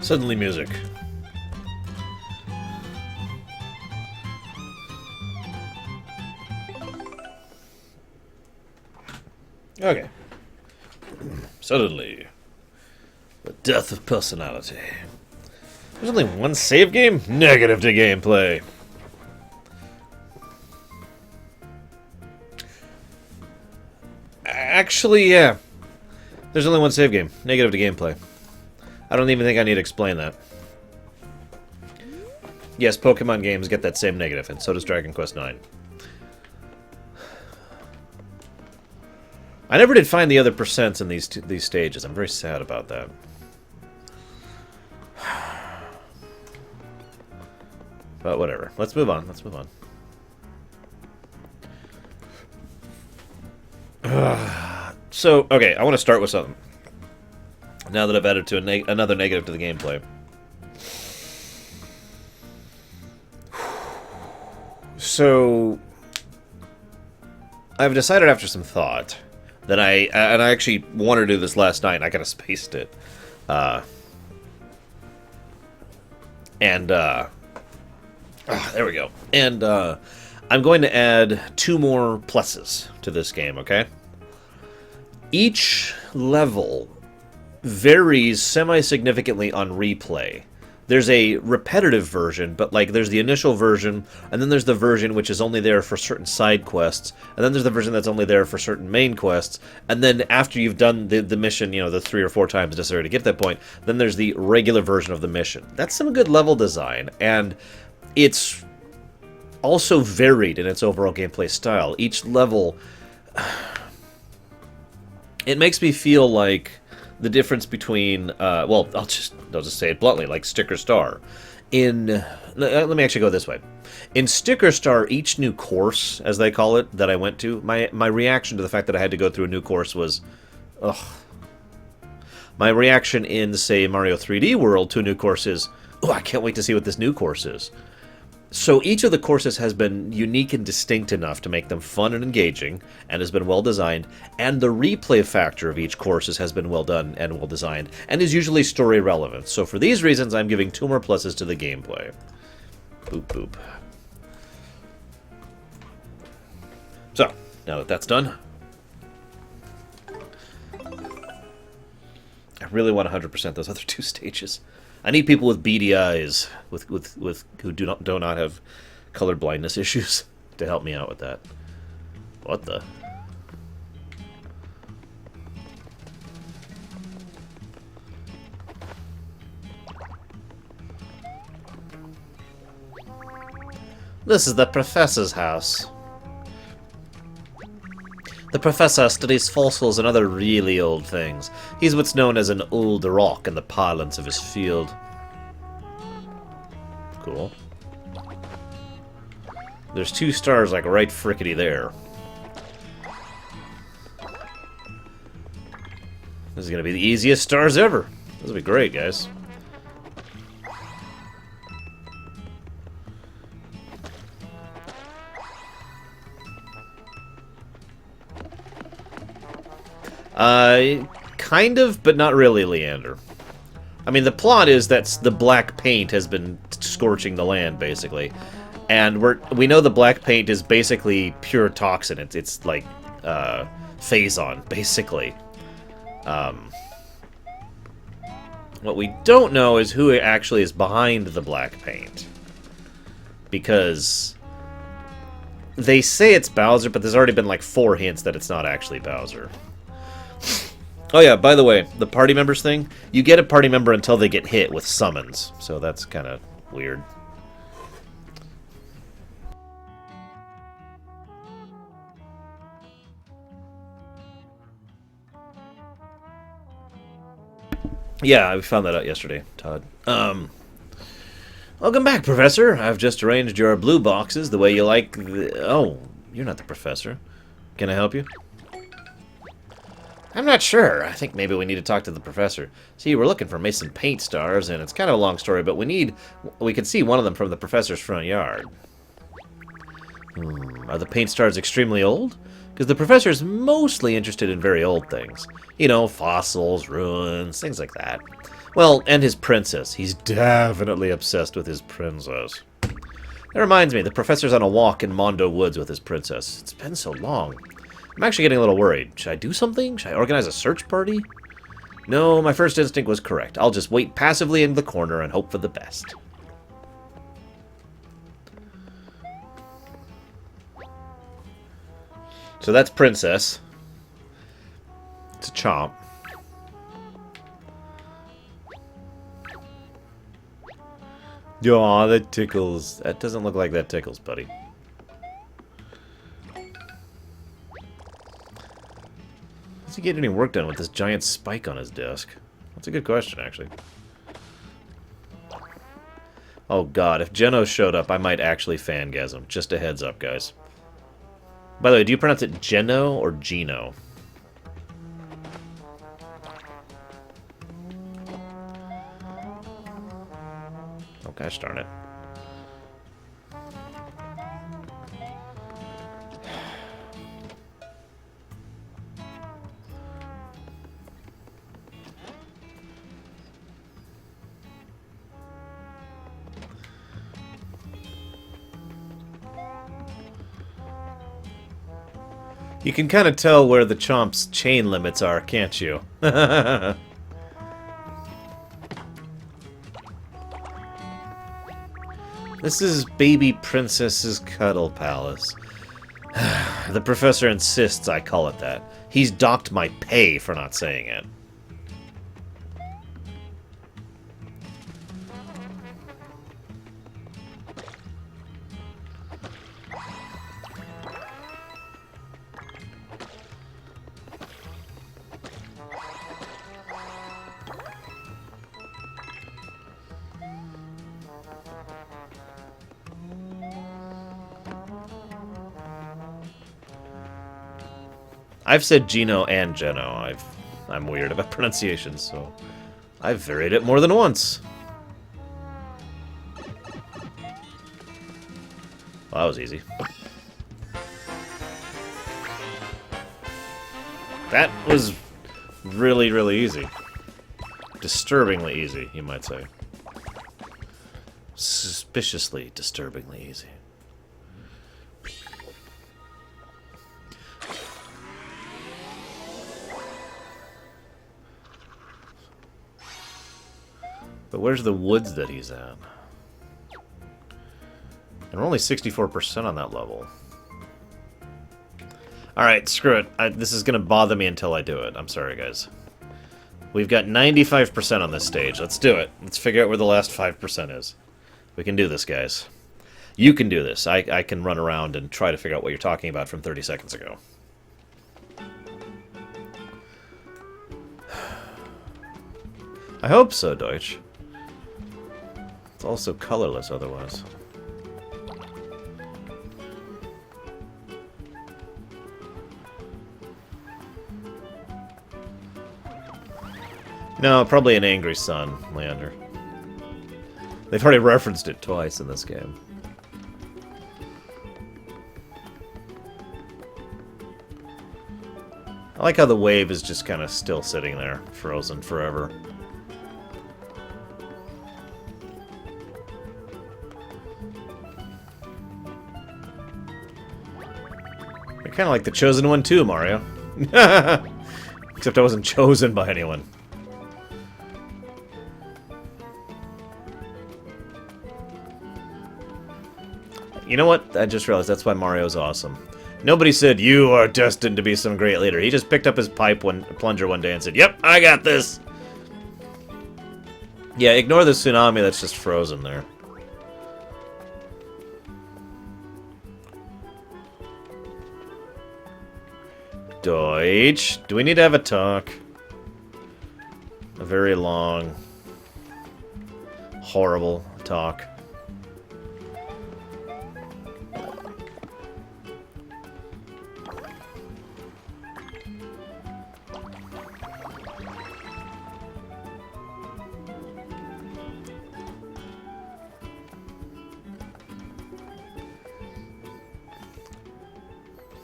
Suddenly music. Okay. Suddenly. The death of personality. There's only one save game? Negative to gameplay. Actually, yeah. There's only one save game. Negative to gameplay. I don't even think I need to explain that. Yes, Pokemon games get that same negative, and so does Dragon Quest IX. I never did find the other percents in these stages. I'm very sad about that. But whatever. Let's move on. Let's move on. So, okay, I want to start with something. Now that I've added to another negative to the gameplay. So, I've decided after some thought that I actually wanted to do this last night, and I kind of spaced it. There we go. And I'm going to add 2 more pluses to this game, okay? Each level varies semi-significantly on replay. There's a repetitive version, but like there's the initial version, and then there's the version which is only there for certain side quests, and then there's the version that's only there for certain main quests, and then after you've done the mission, you know, the 3 or 4 times necessary to get to that point, then there's the regular version of the mission. That's some good level design, and it's also varied in its overall gameplay style. Each level, it makes me feel like the difference between, well, I'll just say it bluntly, like Sticker Star. Let me actually go this way. In Sticker Star, each new course, as they call it, that I went to, my reaction to the fact that I had to go through a new course was, ugh. My reaction in, say, Mario 3D World to a new course is, oh, I can't wait to see what this new course is. So each of the courses has been unique and distinct enough to make them fun and engaging, and has been well designed, and the replay factor of each course has been well done and well designed, and is usually story relevant. So for these reasons, I'm giving 2 more pluses to the gameplay. Boop, boop. So, now that that's done, I really want 100% those other 2 stages. I need people with beady eyes, who do not have color blindness issues, to help me out with that. What the? This is the professor's house. The professor studies fossils and other really old things. He's what's known as an old rock in the parlance of his field. Cool. There's 2 stars like right frickety there. This is going to be the easiest stars ever. This will be great, guys. Kind of, but not really, Leander. I mean, the plot is that the black paint has been scorching the land, basically. And we know the black paint is basically pure toxin. It's like, Phazon, basically. What we don't know is who actually is behind the black paint. Because they say it's Bowser, but there's already been like 4 hints that it's not actually Bowser. Oh yeah, by the way, the party members thing, you get a party member until they get hit with summons, so that's kind of weird. Yeah, we found that out yesterday, Todd. Welcome back, Professor. I've just arranged your blue boxes the way you like Oh, you're not the professor. Can I help you? I'm not sure. I think maybe we need to talk to the professor. See, we're looking for Mason paint stars, and it's kind of a long story, but we can see one of them from the professor's front yard. Are the paint stars extremely old? Because the professor is mostly interested in very old things. You know, fossils, ruins, things like that. Well, and his princess. He's definitely obsessed with his princess. That reminds me, the professor's on a walk in Mondo Woods with his princess. It's been so long. I'm actually getting a little worried. Should I do something? Should I organize a search party? No, my first instinct was correct. I'll just wait passively in the corner and hope for the best. So that's Princess. It's a chomp. Aw, that tickles. That doesn't look like that tickles, buddy. Does he get any work done with this giant spike on his desk? That's a good question, actually. Oh god, if Geno showed up, I might actually fangasm. Just a heads up, guys. By the way, do you pronounce it Geno or Gino? Oh, gosh darn it. You can kind of tell where the chomp's chain limits are, can't you? This is Baby Princess's Cuddle Palace. The professor insists I call it that. He's docked my pay for not saying it. I've said Gino and Geno. I'm weird about pronunciations, so I've varied it more than once. Well, that was easy. That was really, really easy. Disturbingly easy, you might say. Suspiciously, disturbingly easy. But where's the woods that he's at? And we're only 64% on that level. Alright, screw it. This is going to bother me until I do it. I'm sorry, guys. We've got 95% on this stage. Let's do it. Let's figure out where the last 5% is. We can do this, guys. You can do this. I can run around and try to figure out what you're talking about from 30 seconds ago. I hope so, Deutsch. It's also colorless otherwise. No, probably an angry sun, Leander. They've already referenced it twice in this game. I like how the wave is just kind of still sitting there, frozen forever. You're kind of like the chosen one too, Mario. Except I wasn't chosen by anyone. You know what? I just realized that's why Mario's awesome. Nobody said, you are destined to be some great leader. He just picked up his plunger one day and said, yep, I got this. Yeah, ignore the tsunami that's just frozen there. Deutsch, do we need to have a talk? A very long, horrible talk.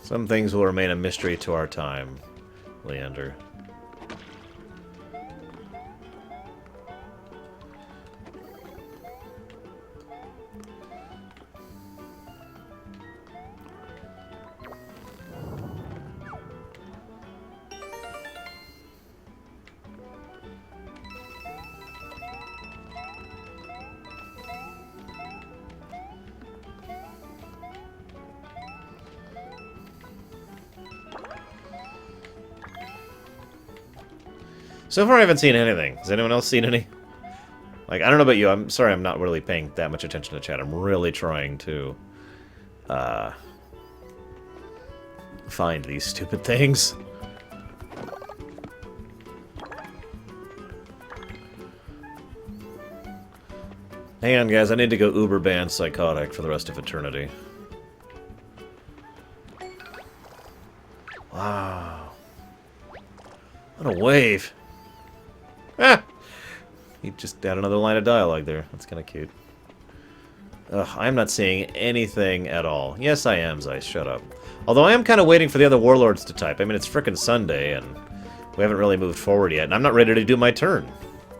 Some things will remain a mystery to our time, Leander. So far I haven't seen anything. Has anyone else seen any? Like, I don't know about you. I'm sorry I'm not really paying that much attention to chat. I'm really trying to find these stupid things. Hang on, guys. I need to go uber banned psychotic for the rest of eternity. Wow. What a wave. Ah! He just had another line of dialogue there. That's kind of cute. Ugh, I'm not seeing anything at all. Yes, I am, Zeiss. Shut up. Although I am kind of waiting for the other warlords to type. I mean, it's frickin' Sunday, and we haven't really moved forward yet. And I'm not ready to do my turn.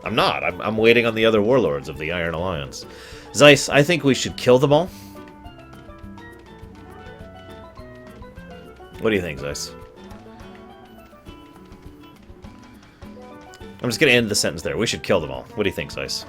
I'm not. I'm waiting on the other warlords of the Iron Alliance. Zeiss, I think we should kill them all. What do you think, Zeiss? I'm just going to end the sentence there. We should kill them all. What do you think, Zeiss?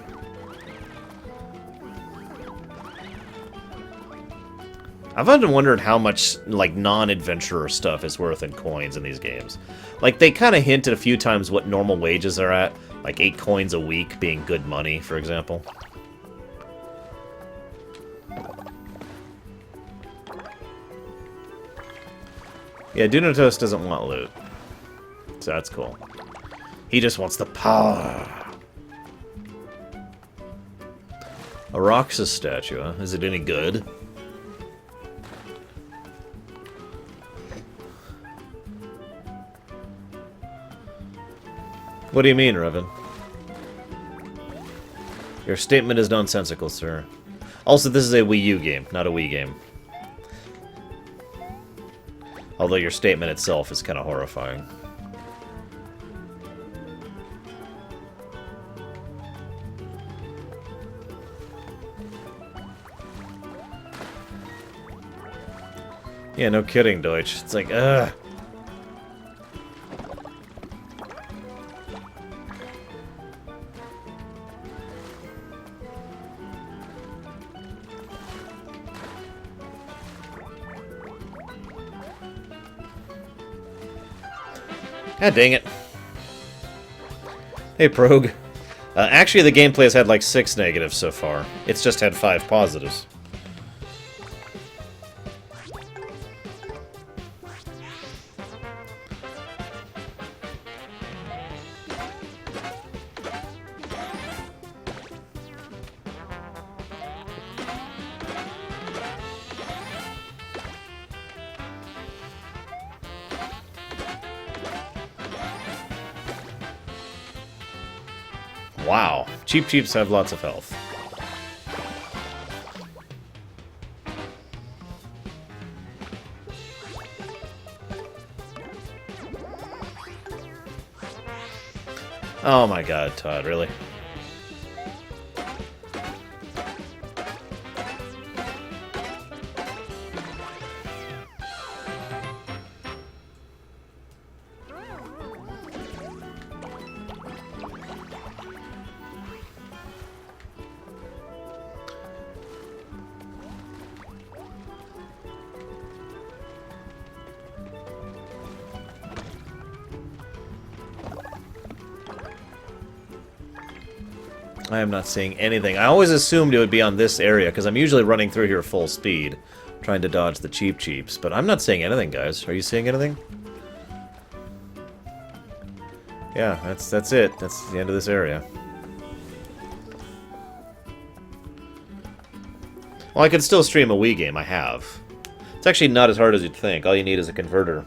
I've often wondered how much, like, non-adventurer stuff is worth in coins in these games. Like, they kind of hinted a few times what normal wages are at. Like, 8 coins a week being good money, for example. Yeah, Dunatos doesn't want loot. So that's cool. He just wants the power. A Roxas statue, huh? Is it any good? What do you mean, Revan? Your statement is nonsensical, sir. Also, this is a Wii U game, not a Wii game. Although your statement itself is kind of horrifying. Yeah, no kidding, Deutsch. It's like, ugh. God dang it. Hey, Progue. Actually, the gameplay has had like 6 negatives so far. It's just had 5 positives. Wow. Cheap Cheeps have lots of health. Oh my god, Todd, really? I am not seeing anything. I always assumed it would be on this area, because I'm usually running through here full speed, trying to dodge the Cheap Cheeps, but I'm not seeing anything, guys. Are you seeing anything? Yeah, that's it. That's the end of this area. Well, I could still stream a Wii game. I have. It's actually not as hard as you'd think. All you need is a converter,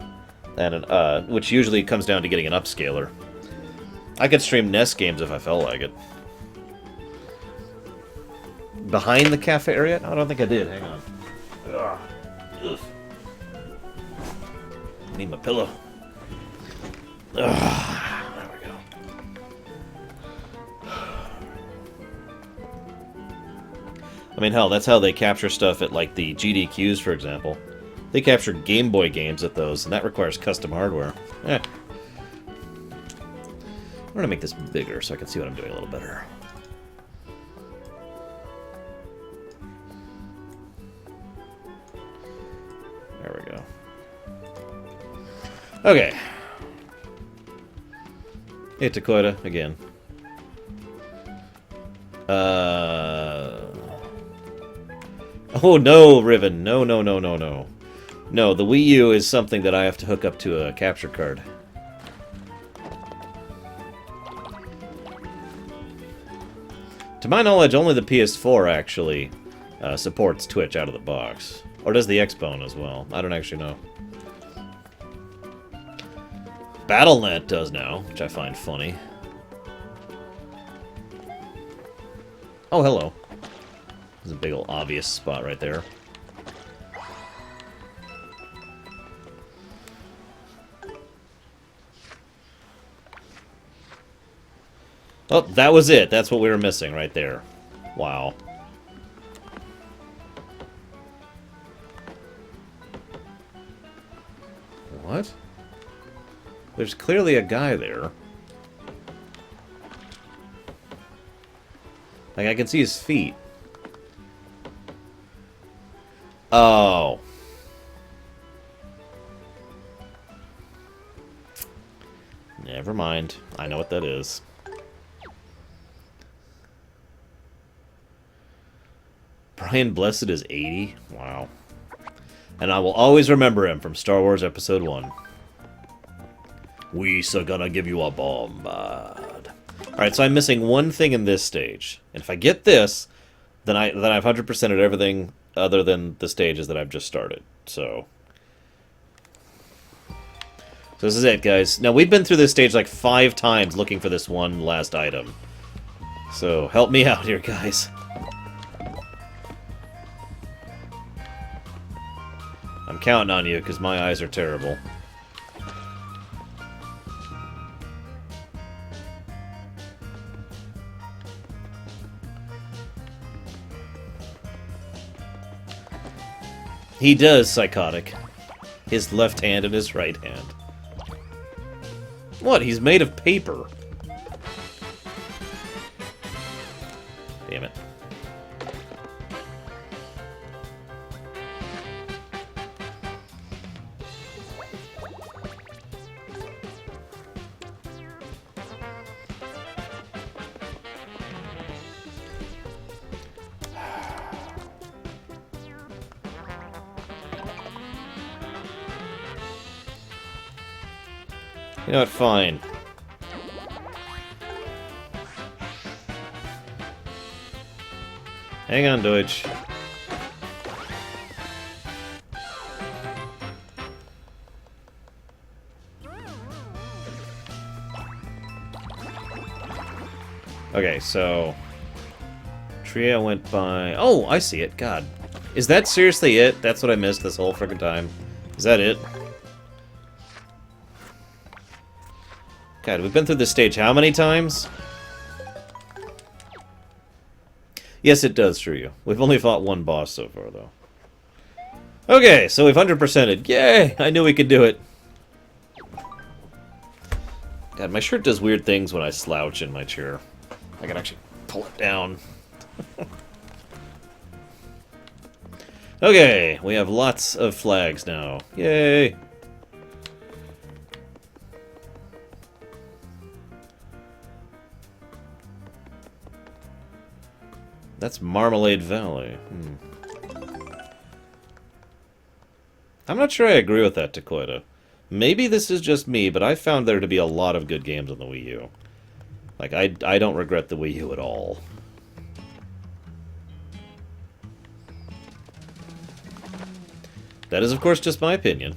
and an, which usually comes down to getting an upscaler. I could stream NES games if I felt like it. Behind the cafe area? No, I don't think I did. Hang on. Ugh. need my pillow. Ugh, there we go. I mean, hell, that's how they capture stuff at, like, the GDQs, for example. They capture Game Boy games at those, and that requires custom hardware. I'm going to make this bigger so I can see what I'm doing a little better. There we go. Okay. Hey, Dakota, again. Oh, no, Riven. No, no, no, no, no. No, the Wii U is something that I have to hook up to a capture card. To my knowledge, only the PS4 actually supports Twitch out of the box. Or does the Xbone as well? I don't actually know. Battle.net does now, which I find funny. Oh, hello. There's a big old obvious spot right there. Oh, that was it. That's what we were missing right there. Wow. What? There's clearly a guy there. Like, I can see his feet. Oh. Never mind. I know what that is. Brian Blessed is 80? Wow. And I will always remember him from Star Wars Episode 1. We are gonna give you a bombard. Alright, so I'm missing one thing in this stage. And if I get this, then I've 100%ed everything other than the stages that I've just started. So this is it, guys. Now, we've been through this stage like 5 times looking for this one last item. So, help me out here, guys. I'm counting on you, because my eyes are terrible. He does, Psychotic. His left hand and his right hand. What? He's made of paper. Damn it. You know what, fine. Hang on, Deutsch. Okay, so... Trio went by... Oh, I see it. God. Is that seriously it? That's what I missed this whole frickin' time? Is that it? God, we've been through this stage how many times? Yes, it does, Trio. We've only fought one boss so far, though. Okay, so we've 100%ed. Yay! I knew we could do it. God, my shirt does weird things when I slouch in my chair. I can actually pull it down. Okay, we have lots of flags now. Yay! That's Marmalade Valley. I'm not sure I agree with that, Dakota. Maybe this is just me, but I found there to be a lot of good games on the Wii U. Like, I don't regret the Wii U at all. That is, of course, just my opinion.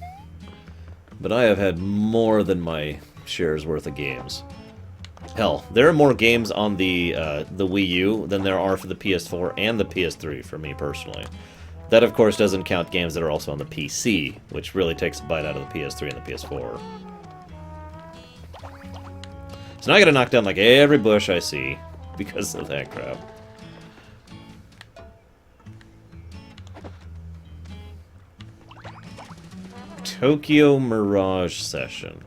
But I have had more than my share's worth of games. Hell, there are more games on the Wii U than there are for the PS4 and the PS3, for me personally. That, of course, doesn't count games that are also on the PC, which really takes a bite out of the PS3 and the PS4. So now I gotta knock down, like, every bush I see because of that crap. Tokyo Mirage Session.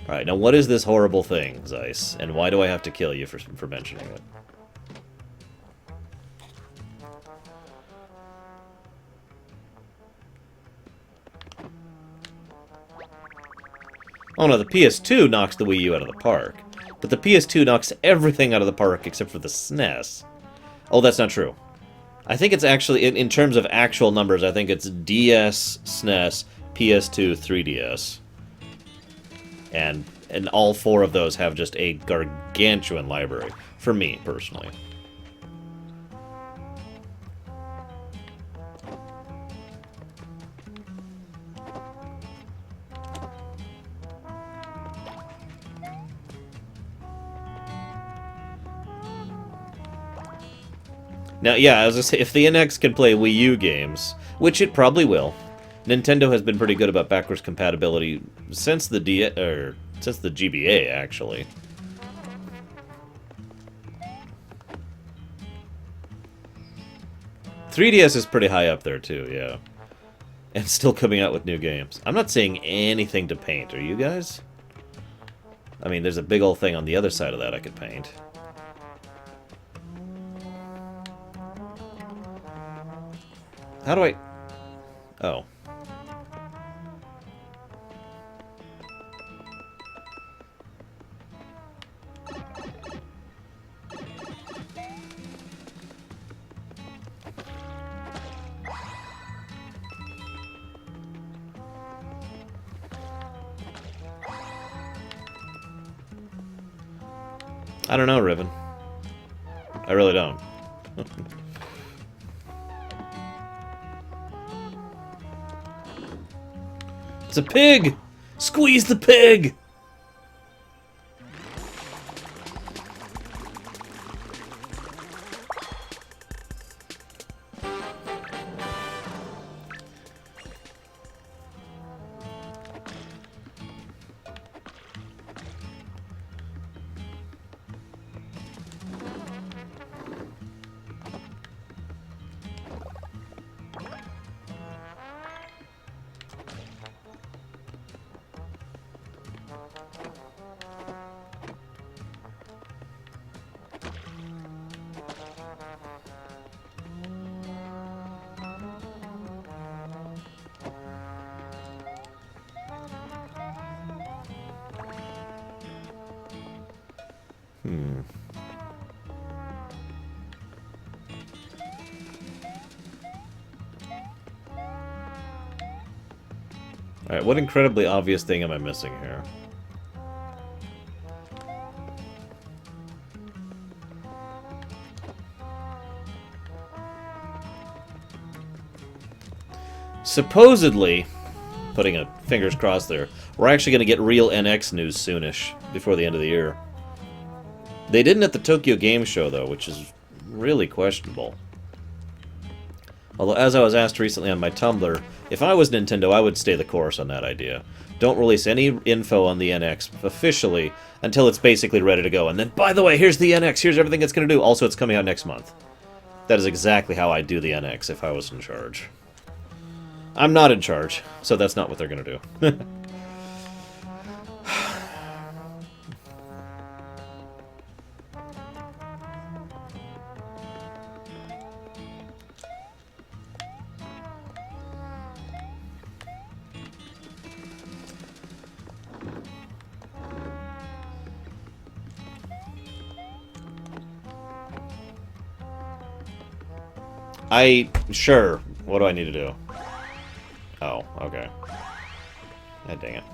Alright, now what is this horrible thing, Zeiss? And why do I have to kill you for mentioning it? Oh no, the PS2 knocks the Wii U out of the park. But the PS2 knocks everything out of the park except for the SNES. Oh, that's not true. I think it's actually, in terms of actual numbers, I think it's DS, SNES, PS2, 3DS. And all four of those have just a gargantuan library, for me, personally. Now, yeah, as I say, if the NX can play Wii U games, which it probably will, Nintendo has been pretty good about backwards compatibility since the since the GBA, actually. .3DS is pretty high up there too, yeah, and still coming out with new games. I'm not seeing anything to paint. Are you guys? I mean, there's a big old thing on the other side of that I could paint. How do I... Oh. I don't know, Riven. I really don't. It's a pig! Squeeze the pig! Alright, what incredibly obvious thing am I missing here? Supposedly, putting a fingers crossed there, we're actually going to get real NX news soonish, before the end of the year. They didn't at the Tokyo Game Show, though, which is really questionable. Although, as I was asked recently on my Tumblr, if I was Nintendo, I would stay the course on that idea. Don't release any info on the NX officially until it's basically ready to go. And then, by the way, here's the NX, here's everything it's going to do. Also, it's coming out next month. That is exactly how I'd do the NX if I was in charge. I'm not in charge, so that's not what they're going to do. Sure. What do I need to do? Oh, okay. Ah, dang it.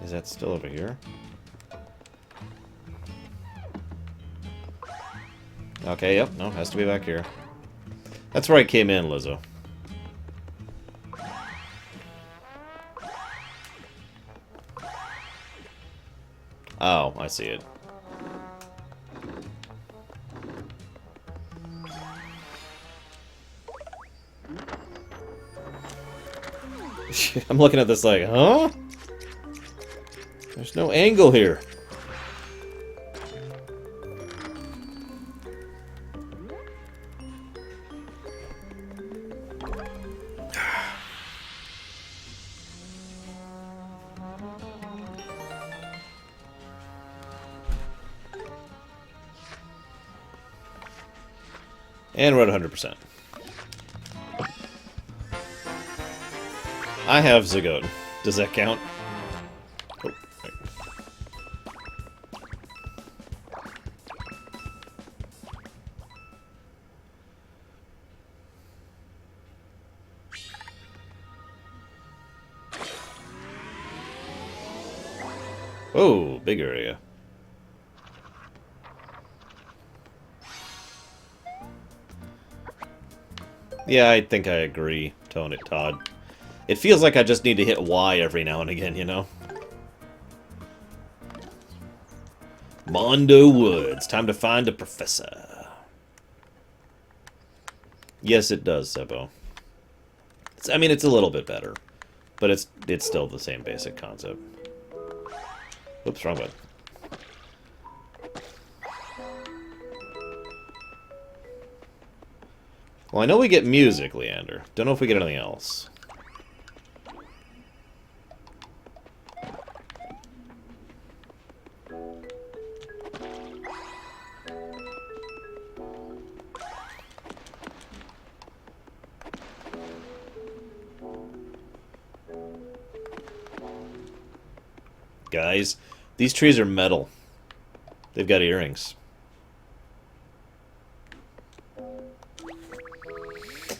Is that still over here? Okay, yep, no, has to be back here. That's where I came in, Lizzo. Oh, I see it. I'm looking at this like, huh? There's no angle here. And we're at 100%. I have Zagote. Does that count? Oh, right. Oh, big area. Yeah, I think I agree, Todd. It feels like I just need to hit Y every now and again, you know? Mondo Woods. Time to find a professor. Yes, it does, Sebo. I mean, it's a little bit better. But it's still the same basic concept. Oops, wrong button. Well, I know we get music, Leander. Don't know if we get anything else. Guys, these trees are metal. They've got earrings.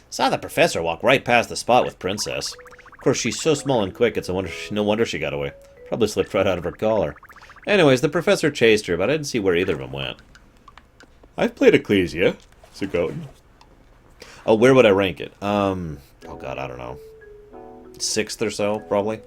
Saw the professor walk right past the spot with Princess. Of course, she's so small and quick, it's no wonder she got away. Probably slipped right out of her collar. Anyways, the professor chased her, but I didn't see where either of them went. I've played Ecclesia. Zagote. Oh, where would I rank it? Oh god, I don't know. 6th or so, probably.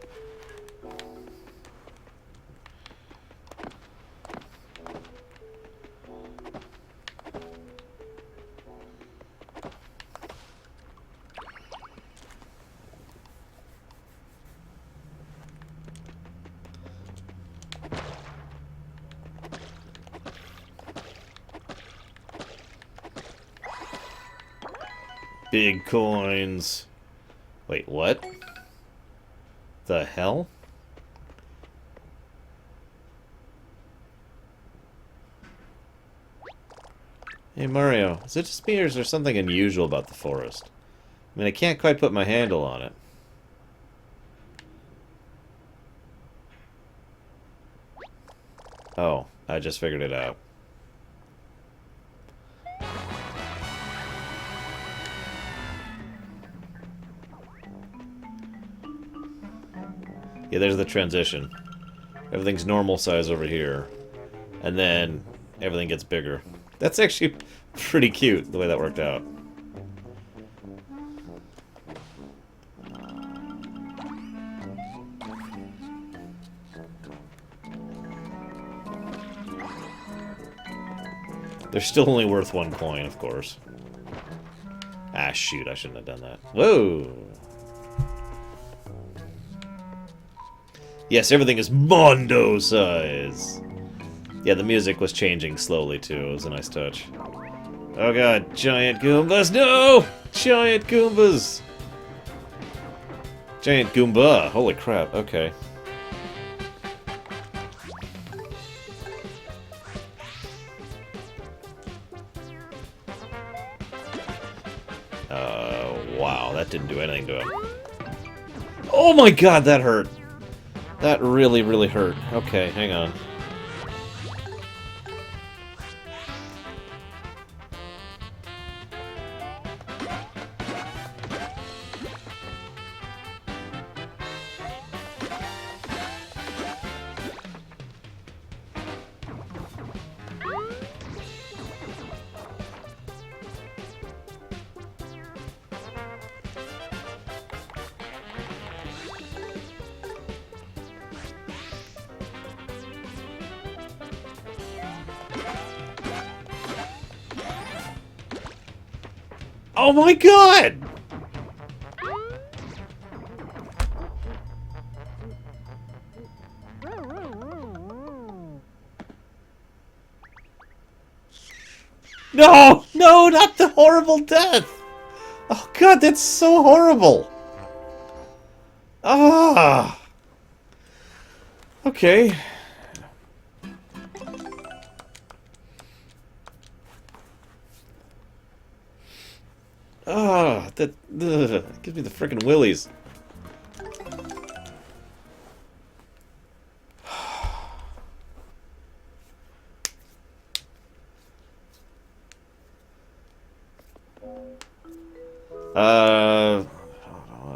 Big coins. Wait, what? The hell? Hey, Mario. Is it just me or is there something unusual about the forest? I mean, I can't quite put my handle on it. Oh, I just figured it out. Yeah, there's the transition. Everything's normal size over here. And then everything gets bigger. That's actually pretty cute, the way that worked out. They're still only worth 1 coin, of course. Ah, shoot, I shouldn't have done that. Whoa! Yes, everything is Mondo size! Yeah, the music was changing slowly, too. It was a nice touch. Oh god, giant Goombas! No! Giant Goombas! Giant Goomba! Holy crap, okay. Wow, that didn't do anything to him. Oh my god, that hurt! That really, really hurt. Okay, hang on. Oh my god! No! No, not the horrible death! Oh god, that's so horrible! Ah! Okay. Ah, that gives me the frickin' willies.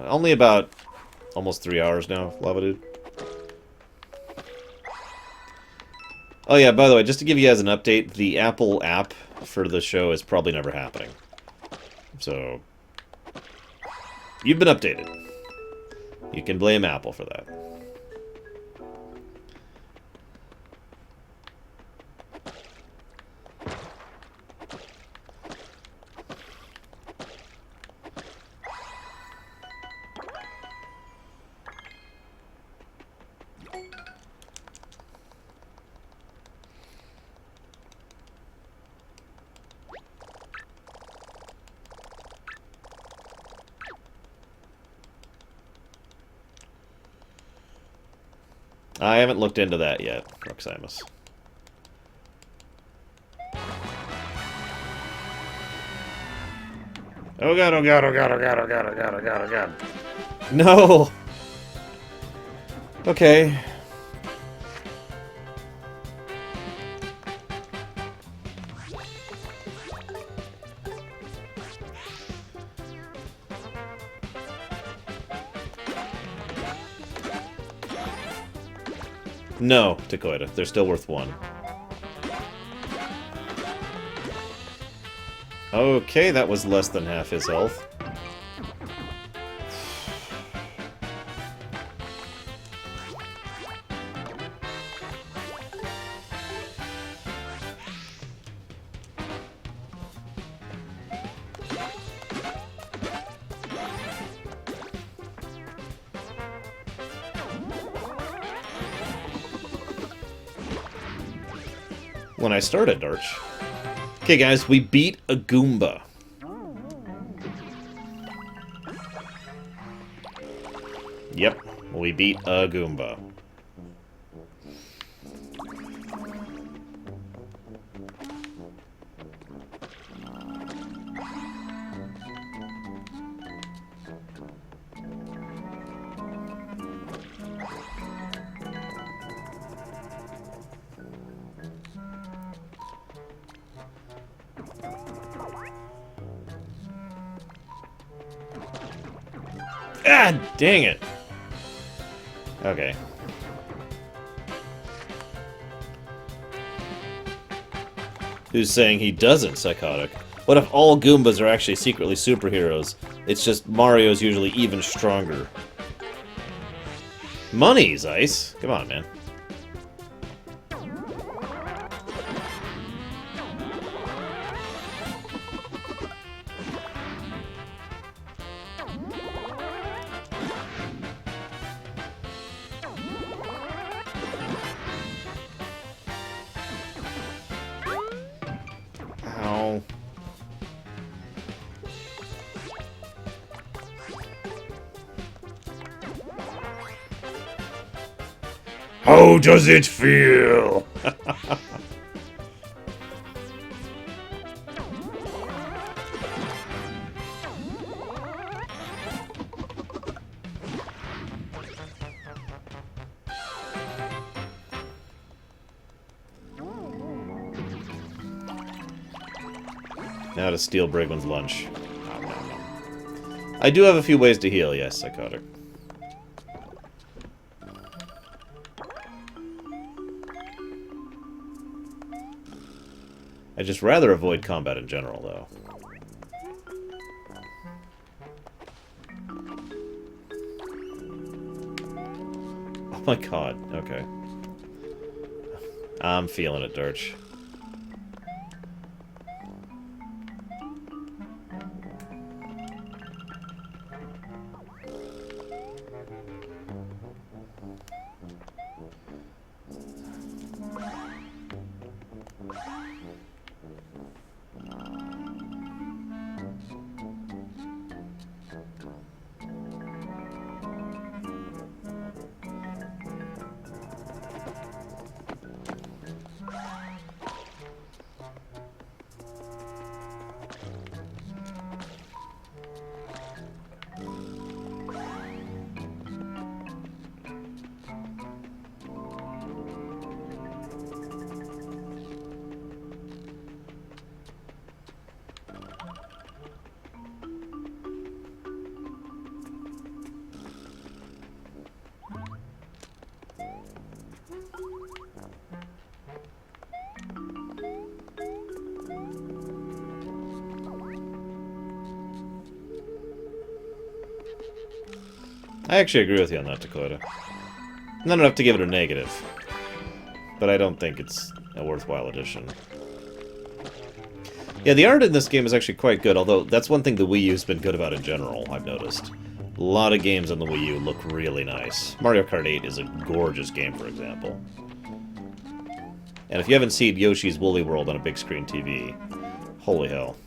Only about almost 3 hours now, Lava Dude. Oh yeah, by the way, just to give you guys an update, the Apple app for the show is probably never happening. So, you've been updated. You can blame Apple for that. I haven't looked into that yet, Roximus. Oh god, oh god, oh god, oh god, oh god, oh god, oh god, oh god. No! Okay. No, Takoida. They're still worth 1. Okay, that was less than half his health. When I started, Darch. Okay, guys, we beat a Goomba. Yep, we beat a Goomba. Ah, dang it. Okay. Who's saying he doesn't, Psychotic? What if all Goombas are actually secretly superheroes? It's just Mario's usually even stronger. Money's Ice? Come on, man. Ow. How does it feel? Now to steal Brigman's lunch. Nom, nom, nom. I do have a few ways to heal, yes, Psychotic. I'd just rather avoid combat in general, though. Oh my god, okay. I'm feeling it, Dirch. I actually agree with you on that, Dakota. Not enough to give it a negative, but I don't think it's a worthwhile addition. Yeah, the art in this game is actually quite good, although that's one thing the Wii U's been good about in general, I've noticed. A lot of games on the Wii U look really nice. Mario Kart 8 is a gorgeous game, for example. And if you haven't seen Yoshi's Woolly World on a big screen TV, holy hell.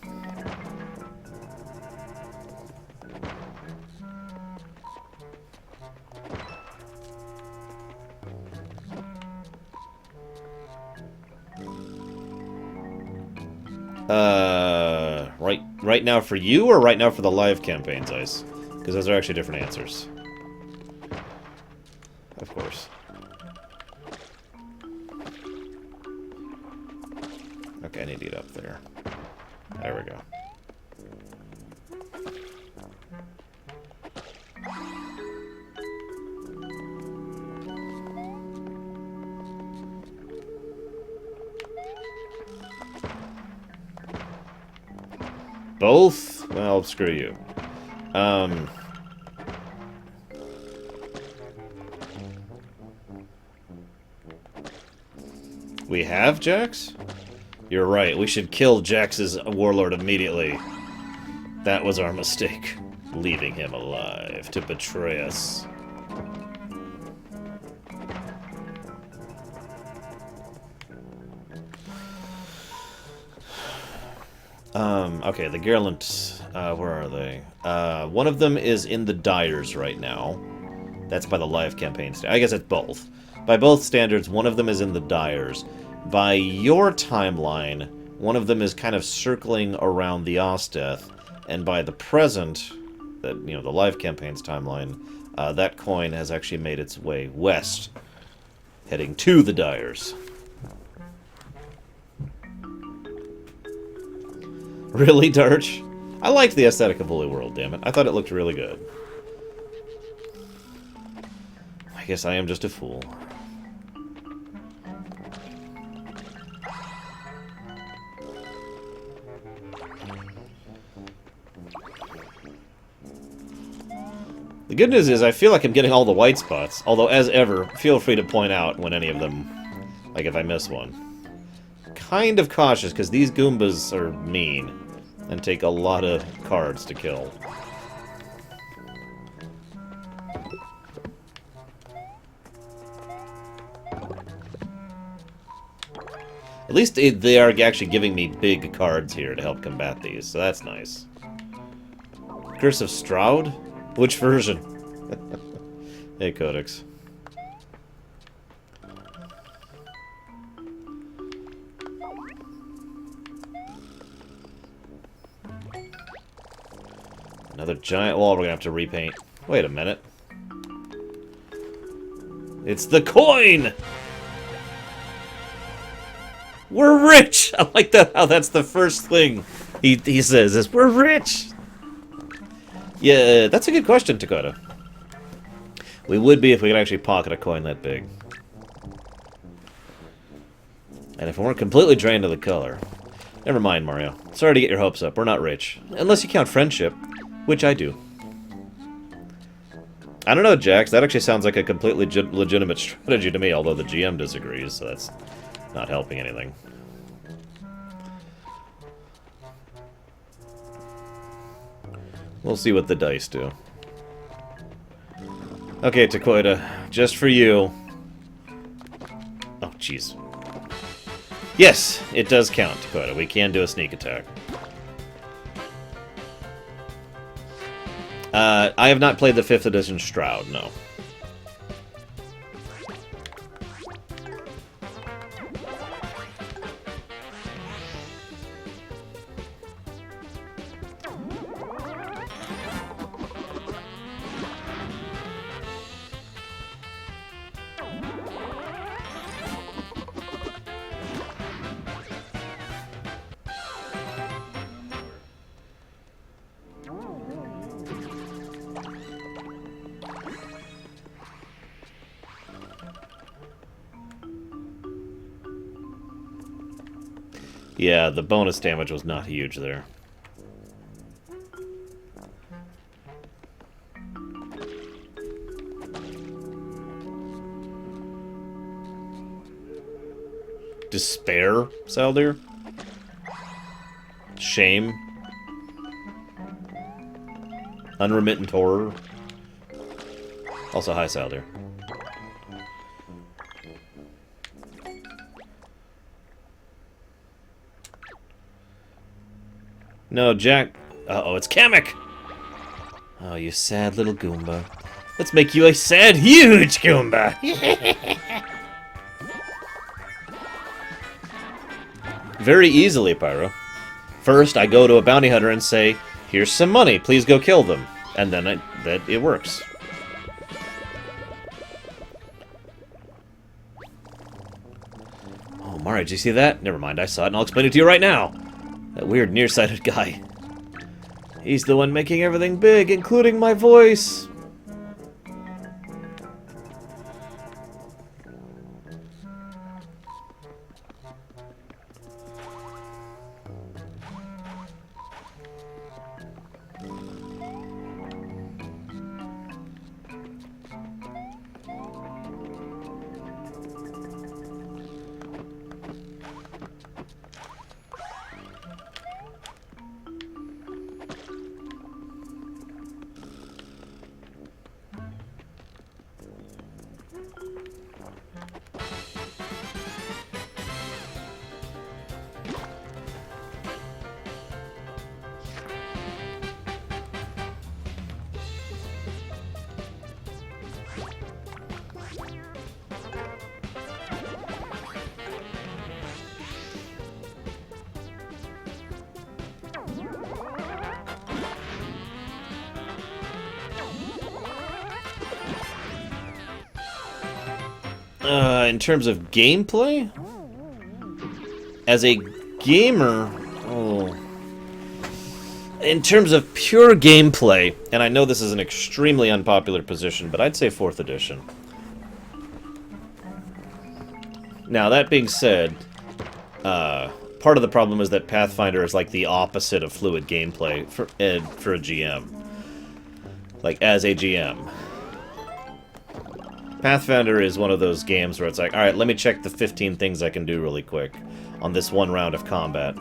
Right now for you, or right now for the live campaigns, Ice? Because those are actually different answers. Of course. Okay, I need to get up there. There we go. Both? Well, screw you. We have Jax? You're right, we should kill Jax's warlord immediately. That was our mistake. Leaving him alive to betray us. Okay, the Garland, where are they? One of them is in the Dyers right now. That's by the live campaign. I guess it's both. By both standards, one of them is in the Dyers. By your timeline, one of them is kind of circling around the Osteth. And by the present, the live campaign's timeline, that coin has actually made its way west, heading to the Dyers. Really, Darch? I liked the aesthetic of Woolly World, damn it. I thought it looked really good. I guess I am just a fool. The good news is I feel like I'm getting all the white spots, although, as ever, feel free to point out when any of them, like if I miss one. Kind of cautious, because these Goombas are mean, and take a lot of cards to kill. At least they are actually giving me big cards here to help combat these, so that's nice. Curse of Stroud? Which version? Hey, Codex. Another giant wall we're gonna have to repaint. Wait a minute. It's the coin! We're rich! I like that, how that's the first thing he says is, we're rich! Yeah, that's a good question, Dakota. We would be if we could actually pocket a coin that big. And if we weren't completely drained of the color. Never mind, Mario. Sorry to get your hopes up. We're not rich. Unless you count friendship, which I do. I don't know, Jax. That actually sounds like a completely legitimate strategy to me, although the GM disagrees, so that's not helping anything. We'll see what the dice do. Okay, Takoida, just for you. Oh, jeez. Yes, it does count, Takoida. We can do a sneak attack. I have not played the 5th edition Shroud, no. Yeah, the bonus damage was not huge there. Despair, Saldir? Shame? Unremittent horror? Also, hi, Saldir. No, Jack. Uh-oh, it's Kamek! Oh, you sad little Goomba. Let's make you a sad, huge Goomba! Very easily, Pyro. First, I go to a bounty hunter and say, here's some money, please go kill them. And then it works. Oh, Mari, did you see that? Never mind, I saw it, and I'll explain it to you right now. That weird nearsighted guy. He's the one making everything big, including my voice. In terms of gameplay? As a gamer... Oh. In terms of pure gameplay, and I know this is an extremely unpopular position, but I'd say 4th edition. Now, that being said, part of the problem is that Pathfinder is like the opposite of fluid gameplay for a GM. Like, as a GM. Pathfinder is one of those games where it's like, alright, let me check the 15 things I can do really quick on this one round of combat.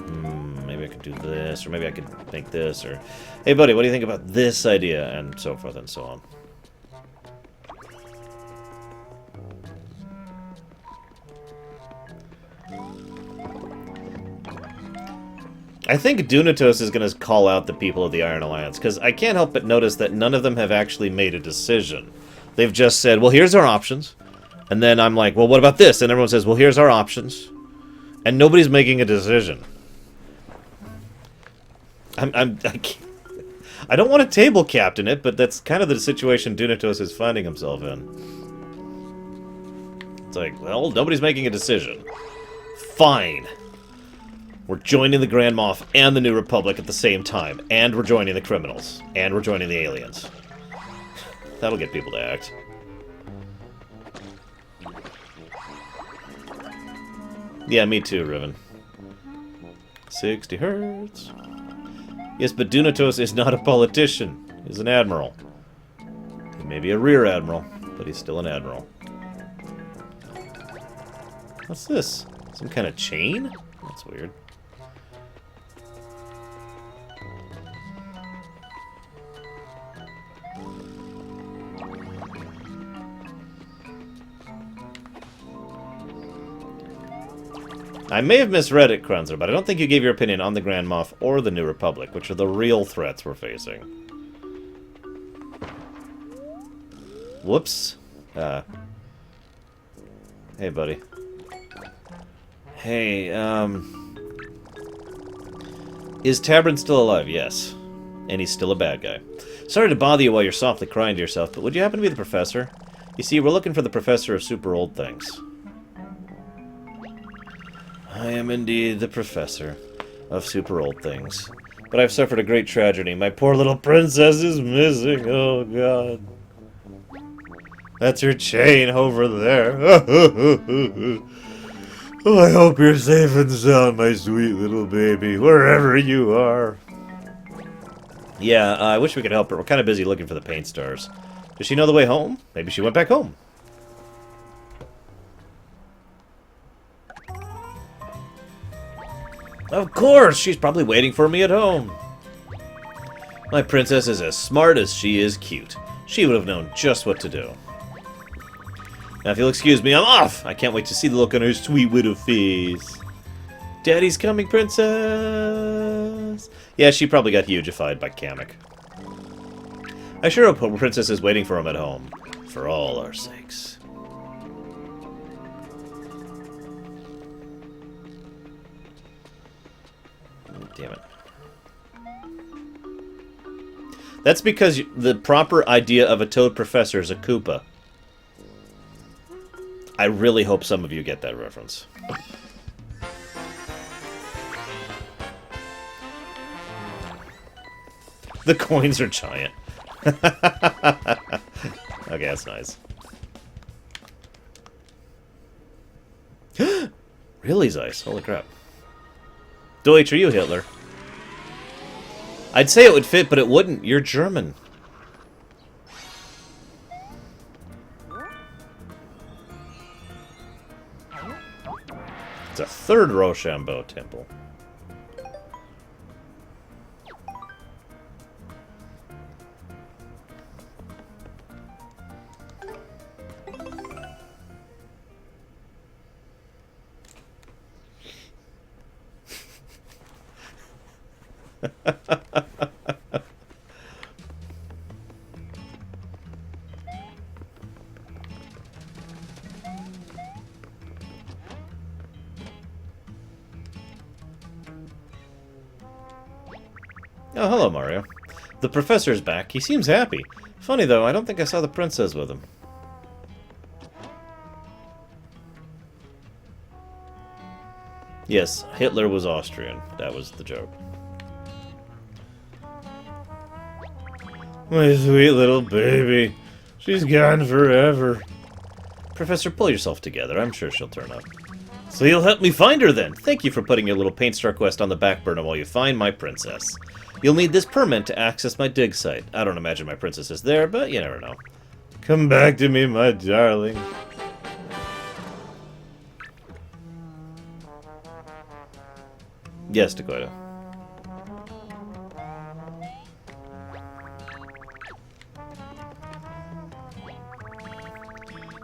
Maybe I could do this, or maybe I could think this, or... Hey, buddy, what do you think about this idea? And so forth and so on. I think Dunatos is going to call out the people of the Iron Alliance, because I can't help but notice that none of them have actually made a decision. They've just said, well, here's our options. And then I'm like, well, what about this? And everyone says, well, here's our options. And nobody's making a decision. I don't want to table captain it, but that's kind of the situation Dunatos is finding himself in. It's like, well, nobody's making a decision. Fine. We're joining the Grand Moff and the New Republic at the same time. And we're joining the criminals. And we're joining the aliens. That'll get people to act. Yeah, me too, Riven. 60 hertz. Yes, but Dunatos is not a politician. He's an admiral. He may be a rear admiral, but he's still an admiral. What's this? Some kind of chain? That's weird. I may have misread it, Krunzer, but I don't think you gave your opinion on the Grand Moff or the New Republic, which are the real threats we're facing. Whoops. Hey, buddy. Hey, is Tabron still alive? Yes. And he's still a bad guy. Sorry to bother you while you're softly crying to yourself, but would you happen to be the professor? You see, we're looking for the professor of super old things. I am indeed the professor of super old things. But I've suffered a great tragedy. My poor little princess is missing. Oh, God. That's her chain over there. Oh, I hope you're safe and sound, my sweet little baby, wherever you are. Yeah, I wish we could help her. We're kind of busy looking for the paint stars. Does she know the way home? Maybe she went back home. Of course! She's probably waiting for me at home. My princess is as smart as she is cute. She would have known just what to do. Now, if you'll excuse me, I'm off! I can't wait to see the look on her sweet widow face. Daddy's coming, princess! Yeah, she probably got hugified by Kamek. I sure hope her princess is waiting for him at home. For all our sakes. Damn it. That's because the proper idea of a toad professor is a Koopa. I really hope some of you get that reference. The coins are giant. Okay, that's nice. Really, Zeiss? Holy crap. Deutsch, are you Hitler? I'd say it would fit, but it wouldn't. You're German. It's a third Rochambeau temple. Oh, hello, Mario. The professor's back. He seems happy. Funny, though, I don't think I saw the princess with him. Yes, Hitler was Austrian. That was the joke. My sweet little baby. She's gone forever. Professor, pull yourself together. I'm sure she'll turn up. So you'll help me find her, then. Thank you for putting your little paint star quest on the back burner while you find my princess. You'll need this permit to access my dig site. I don't imagine my princess is there, but you never know. Come back to me, my darling. Yes, Dakota.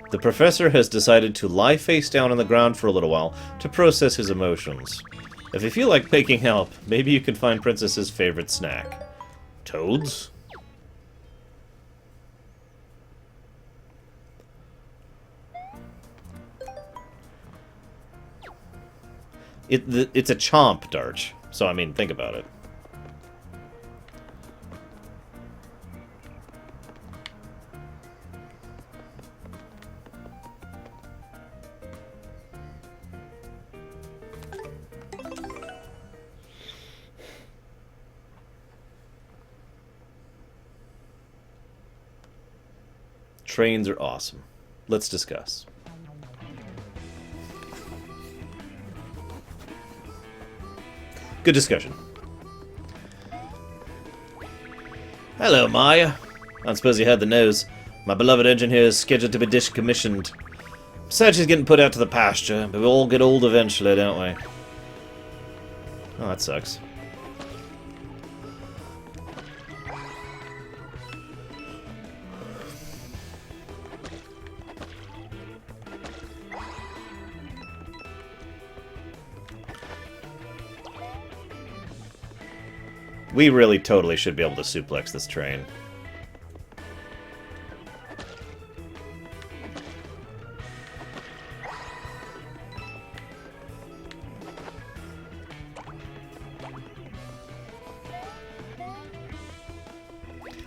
The professor has decided to lie face down on the ground for a little while to process his emotions. If you feel like taking help, maybe you can find Princess's favorite snack. Toads? It's a chomp, Darch. So, I mean, think about it. Trains are awesome. Let's discuss. Good discussion. Hello, Maya. I don't suppose you had the news. My beloved engine here is scheduled to be decommissioned. Besides, she's getting put out to the pasture, but we'll all get old eventually, don't we? Oh, that sucks. We really totally should be able to suplex this train.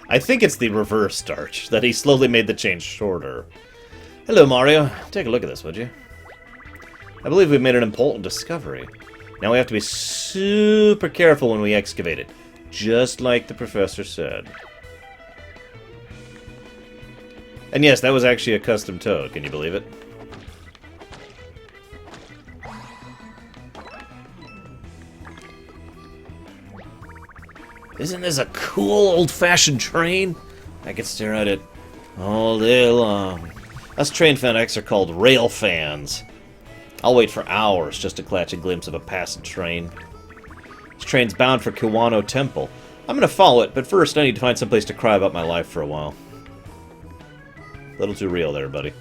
I think it's the reverse start, that he slowly made the chain shorter. Hello, Mario. Take a look at this, would you? I believe we've made an important discovery. Now we have to be super careful when we excavate it, just like the professor said. And yes, that was actually a custom toad. Can you believe it? Isn't this a cool old-fashioned train? I could stare at it all day long. Us train fanatics are called rail fans. I'll wait for hours just to catch a glimpse of a passing train. This train's bound for Kiwano Temple. I'm gonna follow it, but first I need to find some place to cry about my life for a while. A little too real there, buddy.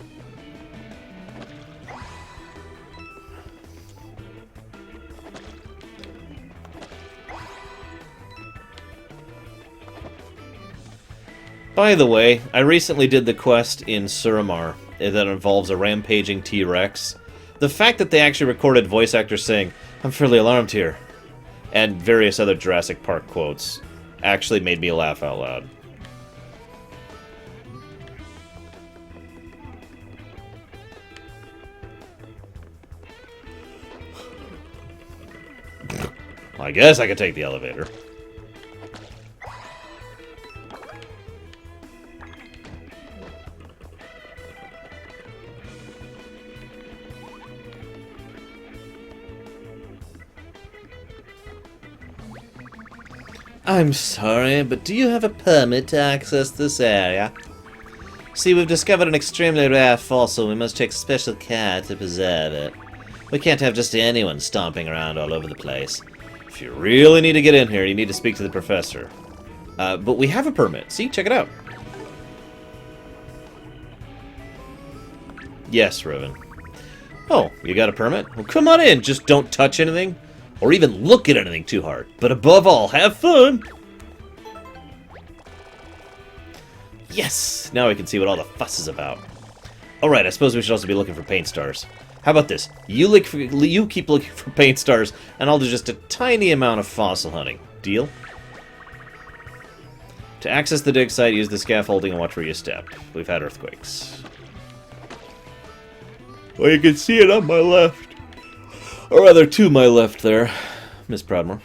By the way, I recently did the quest in Suramar that involves a rampaging T-Rex. The fact that they actually recorded voice actors saying, "I'm fairly alarmed here," and various other Jurassic Park quotes actually made me laugh out loud. I guess I could take the elevator. I'm sorry, but do you have a permit to access this area? See, we've discovered an extremely rare fossil. We must take special care to preserve it. We can't have just anyone stomping around all over the place. If you really need to get in here, you need to speak to the professor. But we have a permit. See, check it out. Yes, Riven. Oh, you got a permit? Well, come on in. Just don't touch anything. Or even look at anything too hard. But above all, have fun! Yes! Now we can see what all the fuss is about. Alright, I suppose we should also be looking for paint stars. How about this? You keep looking for paint stars, and I'll do just a tiny amount of fossil hunting. Deal? To access the dig site, use the scaffolding and watch where you step. We've had earthquakes. Well, you can see it on my left. Or rather, to my left there, Miss Proudmore.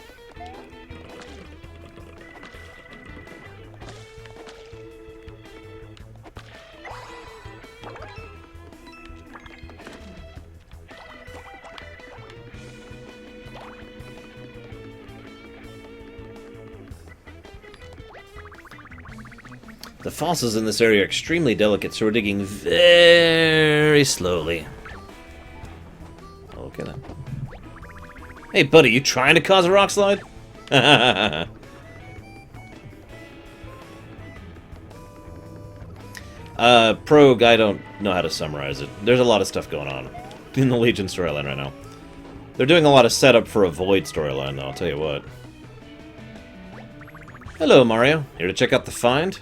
The fossils in this area are extremely delicate, so we're digging very slowly. Okay then. Hey, buddy, you trying to cause a rock slide? Prog, I don't know how to summarize it. There's a lot of stuff going on in the Legion storyline right now. They're doing a lot of setup for a Void storyline, though, I'll tell you what. Hello, Mario. Here to check out the find?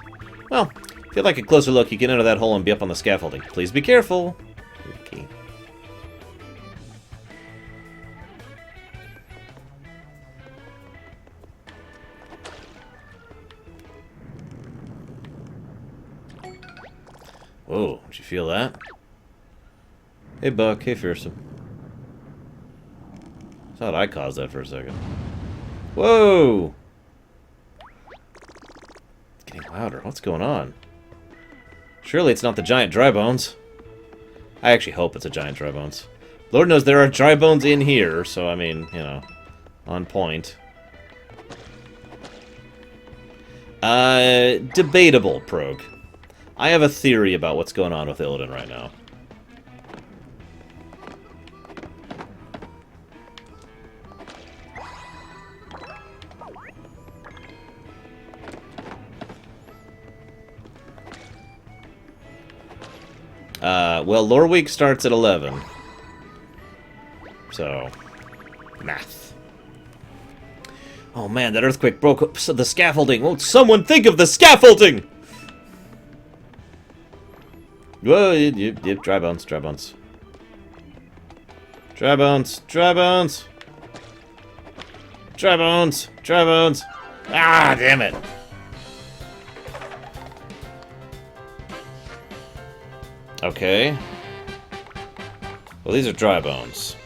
Well, if you'd like a closer look, you can enter that hole and be up on the scaffolding. Please be careful. Okay. Whoa, did you feel that? Hey, Buck. Hey, Fearsome. Thought I caused that for a second. Whoa! It's getting louder. What's going on? Surely it's not the giant dry bones. I actually hope it's a giant dry bones. Lord knows there are dry bones in here, so I mean, you know, on point. Debatable, Prog. I have a theory about what's going on with Illidan right now. Well, lore week starts at 11. So, math. Oh man, that earthquake broke up the scaffolding. Won't someone think of the scaffolding? Whoa, yep, dry bones, dry bones. Dry bones, dry bones. Dry bones, dry bones. Ah, damn it. Okay. Well, these are dry bones.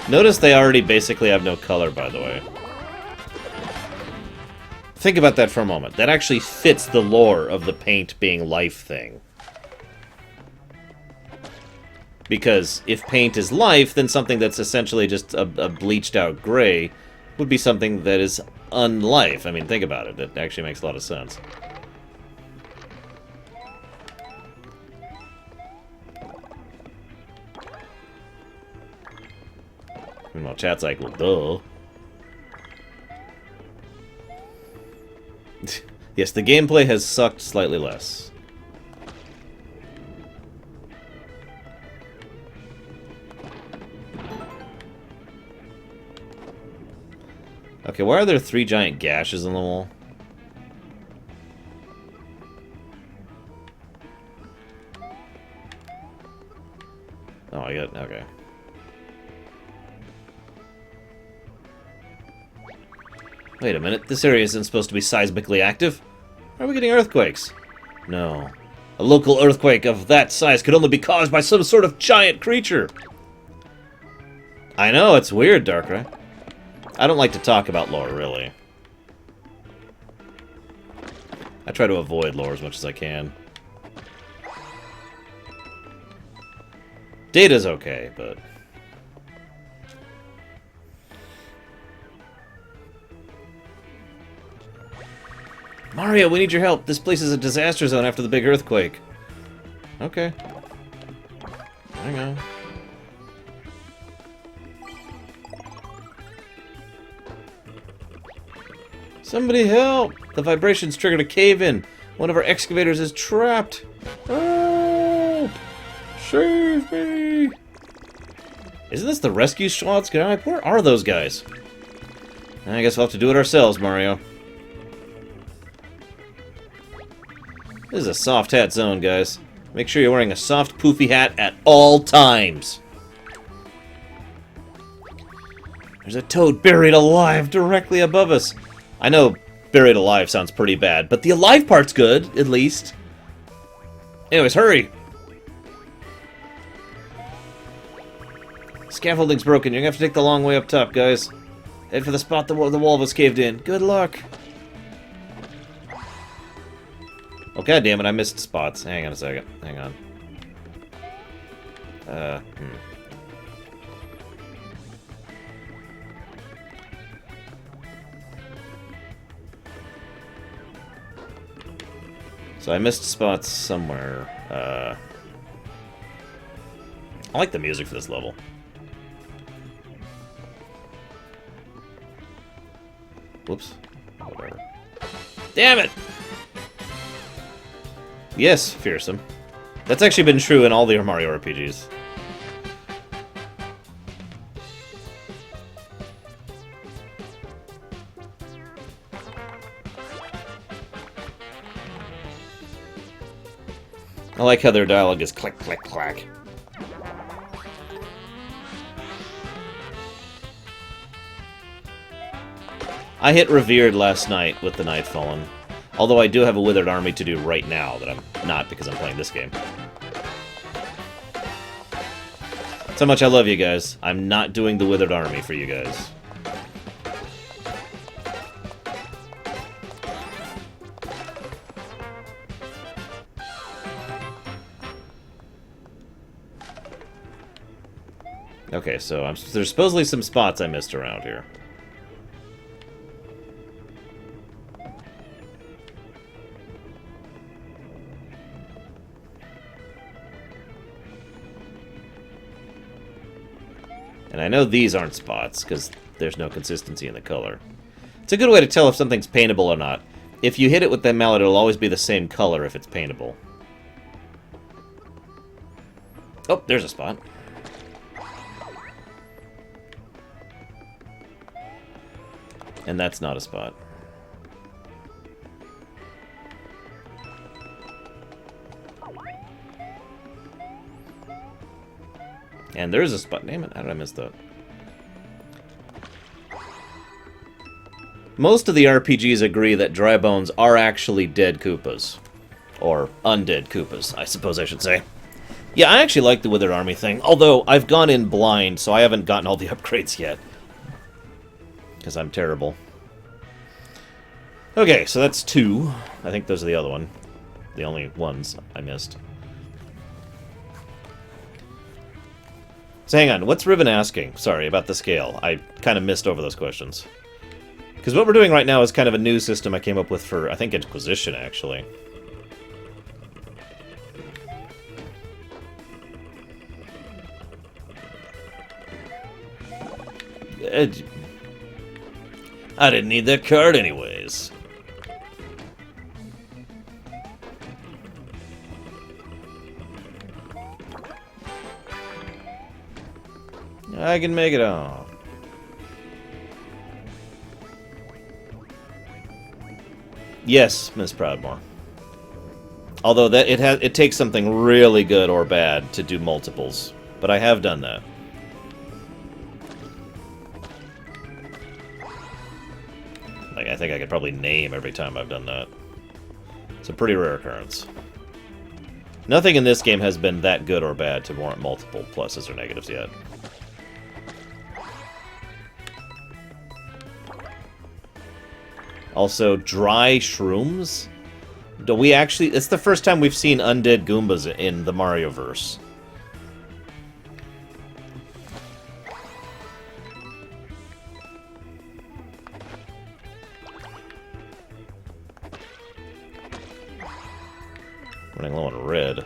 Notice they already basically have no color, by the way. Think about that for a moment. That actually fits the lore of the paint being life thing. Because if paint is life, then something that's essentially just a bleached out gray would be something that is unlife. I mean, think about it. It actually makes a lot of sense. Well, chat's like, well, duh. Yes, the gameplay has sucked slightly less. Okay, why are there 3 giant gashes in the wall? Oh, I got... okay. Wait a minute, this area isn't supposed to be seismically active. How are we getting earthquakes? No. A local earthquake of that size could only be caused by some sort of giant creature. I know, it's weird, Darkrai. I don't like to talk about lore, really. I try to avoid lore as much as I can. Data's okay, but... Mario, we need your help. This place is a disaster zone after the big earthquake. Okay. Hang on. Somebody help! The vibrations triggered a cave-in. One of our excavators is trapped. Help! Save me! Isn't this the rescue squad? Where are those guys? I guess we'll have to do it ourselves, Mario. This is a soft hat zone, guys. Make sure you're wearing a soft, poofy hat at all times. There's a toad buried alive directly above us. I know buried alive sounds pretty bad, but the alive part's good, at least. Anyways, hurry! Scaffolding's broken. You're gonna have to take the long way up top, guys. Head for the spot the wall was caved in. Good luck! Oh, god damn it, I missed spots. Hang on a second. Hang on. So I missed spots somewhere. I like the music for this level. Whoops. Whatever. Damn it! Yes, fearsome. That's actually been true in all the Mario RPGs. I like how their dialogue is click, click, clack. I hit Revered last night with the Nightfallen. Although I do have a Withered Army to do right now that I'm not because I'm playing this game. That's how much I love you guys. I'm not doing the Withered Army for you guys. Okay, so there's supposedly some spots I missed around here. And I know these aren't spots, because there's no consistency in the color. It's a good way to tell if something's paintable or not. If you hit it with that mallet, it'll always be the same color if it's paintable. Oh, there's a spot. And that's not a spot. And there's a spot. Damn it, how did I miss that? Most of the RPGs agree that dry bones are actually dead Koopas. Or undead Koopas, I suppose I should say. Yeah, I actually like the Withered Army thing, although I've gone in blind, so I haven't gotten all the upgrades yet. Because I'm terrible. Okay, so that's 2. I think those are the other one. The only ones I missed. So hang on, what's Riven asking? Sorry, about the scale. I kind of missed over those questions. Because what we're doing right now is kind of a new system I came up with for, I think, Inquisition, actually. I didn't need that card anyways. I can make it off. Yes, Miss Proudmore. Although that it takes something really good or bad to do multiples, but I have done that. Like, I think I could probably name every time I've done that. It's a pretty rare occurrence. Nothing in this game has been that good or bad to warrant multiple pluses or negatives yet. Also, dry shrooms? Do we actually... It's the first time we've seen undead Goombas in the Mario-verse. Running low on red.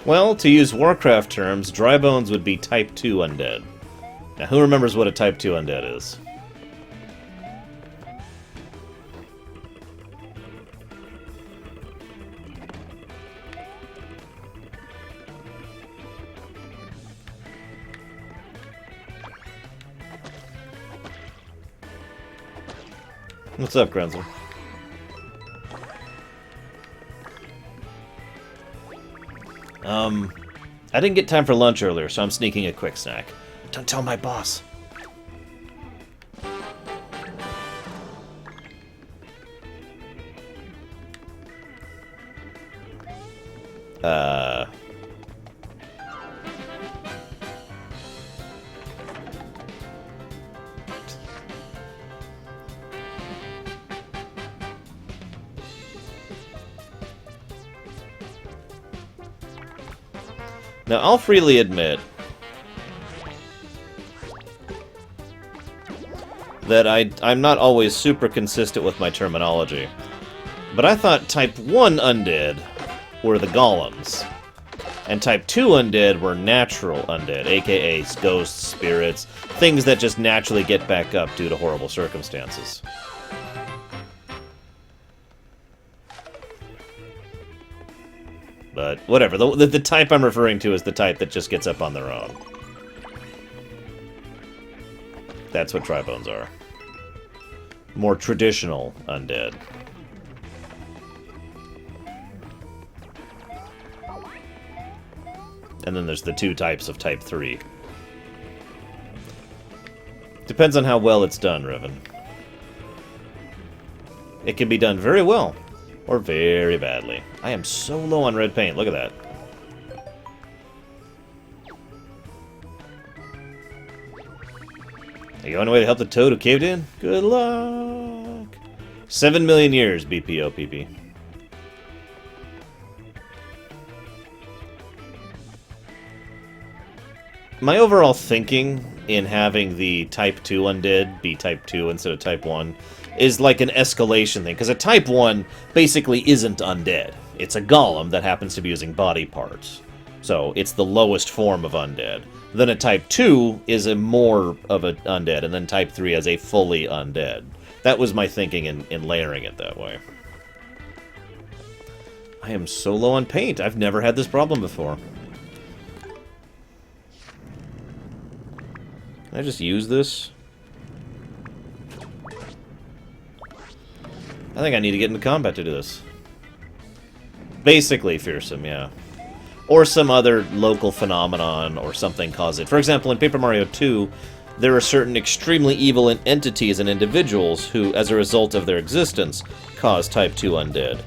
Well, to use Warcraft terms, dry bones would be Type 2 undead. Now, who remembers what a Type 2 undead is? What's up, Grenzel? I didn't get time for lunch earlier, so I'm sneaking a quick snack. Don't tell my boss. Now, I'll freely admit that I'm not always super consistent with my terminology, but I thought Type 1 undead were the golems, and Type 2 undead were natural undead, aka ghosts, spirits, things that just naturally get back up due to horrible circumstances. But whatever, the type I'm referring to is the type that just gets up on their own. That's what Tribones are. More traditional undead. And then there's the 2 types of Type 3. Depends on how well it's done, Riven. It can be done very well, or very badly. I am so low on red paint, look at that. Are you on the way to help the toad who caved in? Good luck. 7 million years, BPOPP. My overall thinking in having the Type 2 undead be Type 2 instead of Type 1 is like an escalation thing, because a Type 1 basically isn't undead. It's a golem that happens to be using body parts. So it's the lowest form of undead. Then a Type 2 is a more of an undead, and then Type 3 as a fully undead. That was my thinking in layering it that way. I am so low on paint. I've never had this problem before. Can I just use this? I think I need to get into combat to do this. Basically fearsome, yeah. Or some other local phenomenon or something cause it. For example, in Paper Mario 2, there are certain extremely evil entities and individuals who, as a result of their existence, cause Type 2 undead.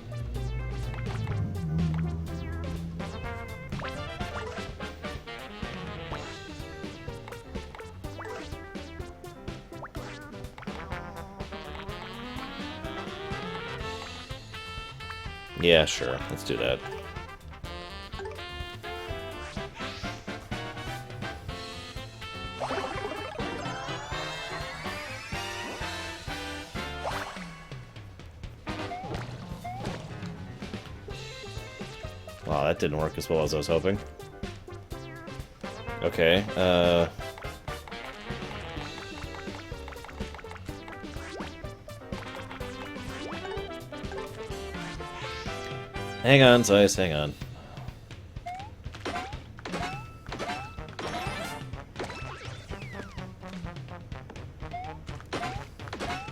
Yeah, sure. Let's do that. Wow, that didn't work as well as I was hoping. Okay, hang on, Zeiss, hang on.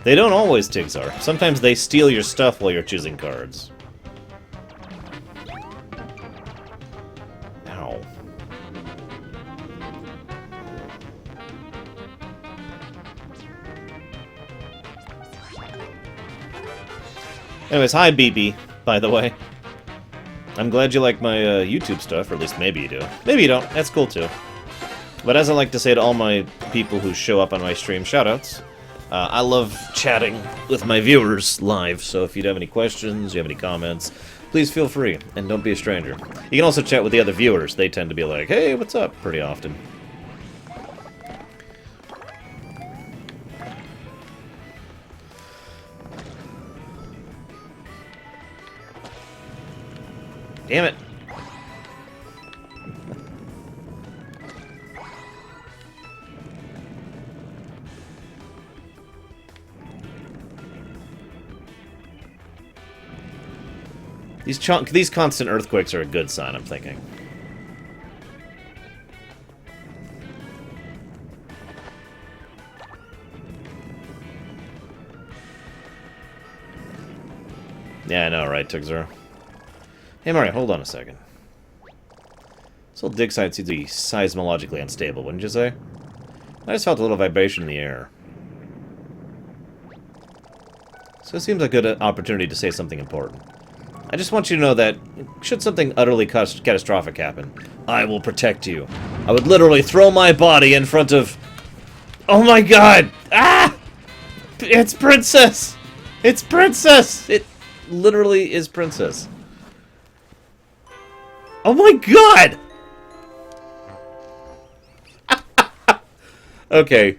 They don't always, Tigzar. Sometimes they steal your stuff while you're choosing cards. Ow. Anyways, hi, BB, by the way. I'm glad you like my YouTube stuff, or at least maybe you do. Maybe you don't. That's cool, too. But as I like to say to all my people who show up on my stream, shoutouts. I love chatting with my viewers live, so if you have any questions, you have any comments, please feel free, and don't be a stranger. You can also chat with the other viewers. They tend to be like, hey, what's up, pretty often. Damn it. These constant earthquakes are a good sign, I'm thinking. Yeah, I know, right, Tigzar? Hey, Mario, hold on a second. This whole dig site seems to be seismologically unstable, wouldn't you say? I just felt a little vibration in the air. So it seems like a good opportunity to say something important. I just want you to know that, should something utterly catastrophic happen, I will protect you. I would literally throw my body in front of... Oh my god! Ah! It's Princess! It's Princess! It literally is Princess. Oh my god! Okay.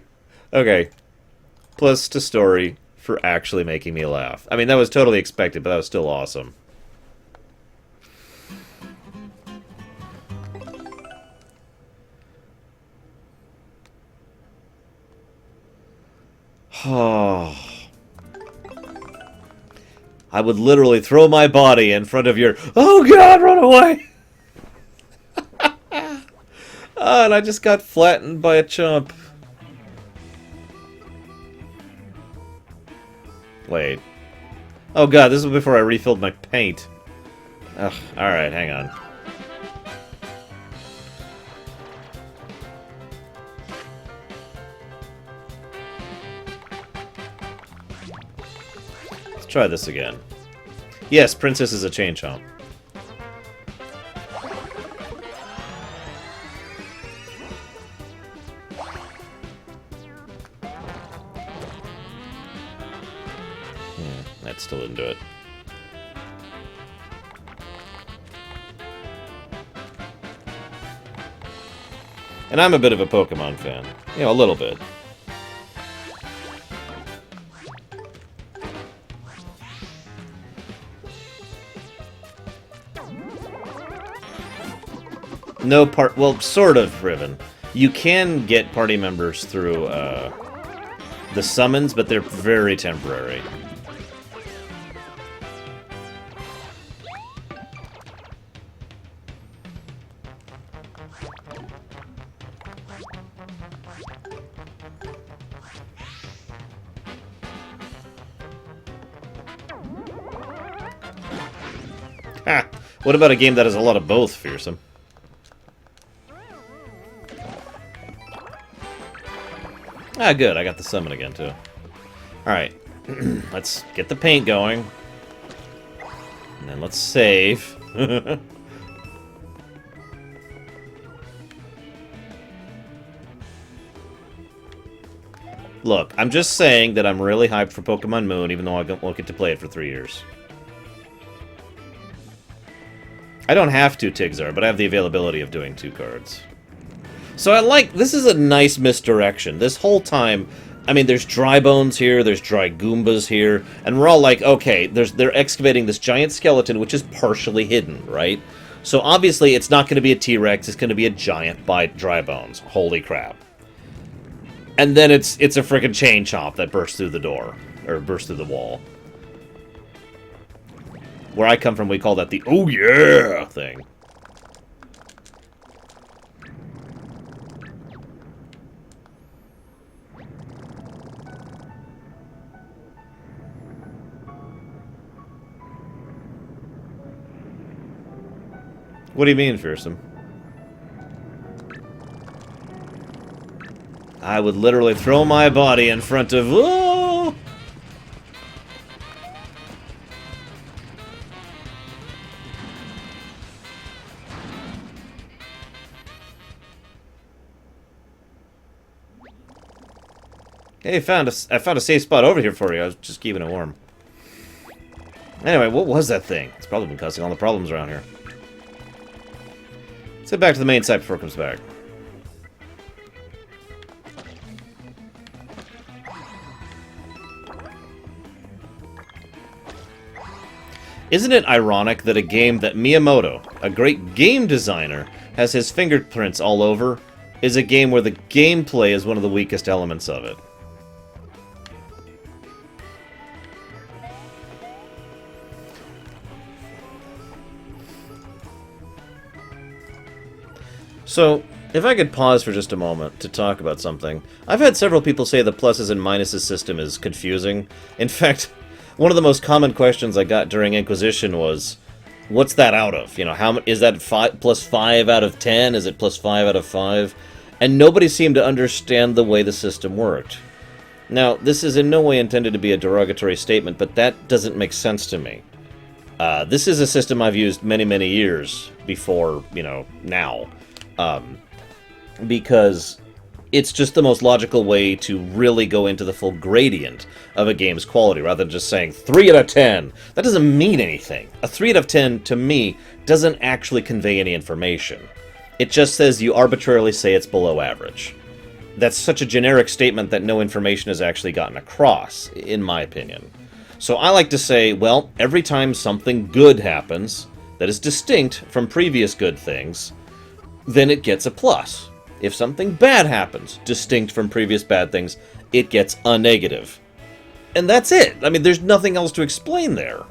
Okay. Plus to story for actually making me laugh. I mean, that was totally expected, but that was still awesome. Oh. I would literally throw my body in front of your... Oh god, run away! Oh, and I just got flattened by a chump. Wait. Oh god, this was before I refilled my paint. Ugh, alright, hang on. Let's try this again. Yes, Princess is a chain chomp. into it. And I'm a bit of a Pokemon fan. You know, a little bit. No part... Well, sort of, Riven. You can get party members through the summons, but they're very temporary. Ha! What about a game that has a lot of both, Fearsome? Ah, good. I got the summon again, too. Alright. Let's get the paint going. And then let's save. Look, I'm just saying that I'm really hyped for Pokemon Moon, even though I won't get to play it for 3 years. I don't have to, Tigzar, but I have the availability of doing 2 cards. So I like... This is a nice misdirection. This whole time... I mean, there's dry bones here, there's dry Goombas here, and we're all like, okay, they're excavating this giant skeleton, which is partially hidden, right? So obviously it's not going to be a T-Rex, it's going to be a giant by dry bones. Holy crap. And then it's a frickin' chain chomp that bursts through the door. Or bursts through the wall. Where I come from, we call that the "oh yeah" thing. What do you mean, Fearsome? I would literally throw my body in front of... Oh! Hey, I found a safe spot over here for you. I was just keeping it warm. Anyway, what was that thing? It's probably been causing all the problems around here. Let's head back to the main site before it comes back. Isn't it ironic that a game that Miyamoto, a great game designer, has his fingerprints all over, is a game where the gameplay is one of the weakest elements of it? So, if I could pause for just a moment to talk about something. I've had several people say the pluses and minuses system is confusing. In fact, one of the most common questions I got during Inquisition was, what's that out of? You know, how is that plus 5 out of 10? Is it plus 5 out of 5? And nobody seemed to understand the way the system worked. Now, this is in no way intended to be a derogatory statement, but that doesn't make sense to me. This is a system I've used many, many years before, you know, now. Because it's just the most logical way to really go into the full gradient of a game's quality, rather than just saying 3 out of 10. That doesn't mean anything. A 3 out of 10, to me, doesn't actually convey any information. It just says you arbitrarily say it's below average. That's such a generic statement that no information is actually gotten across, in my opinion. So I like to say, well, every time something good happens that is distinct from previous good things, then it gets a plus. If something bad happens, distinct from previous bad things, it gets a negative. And that's it. I mean, there's nothing else to explain there.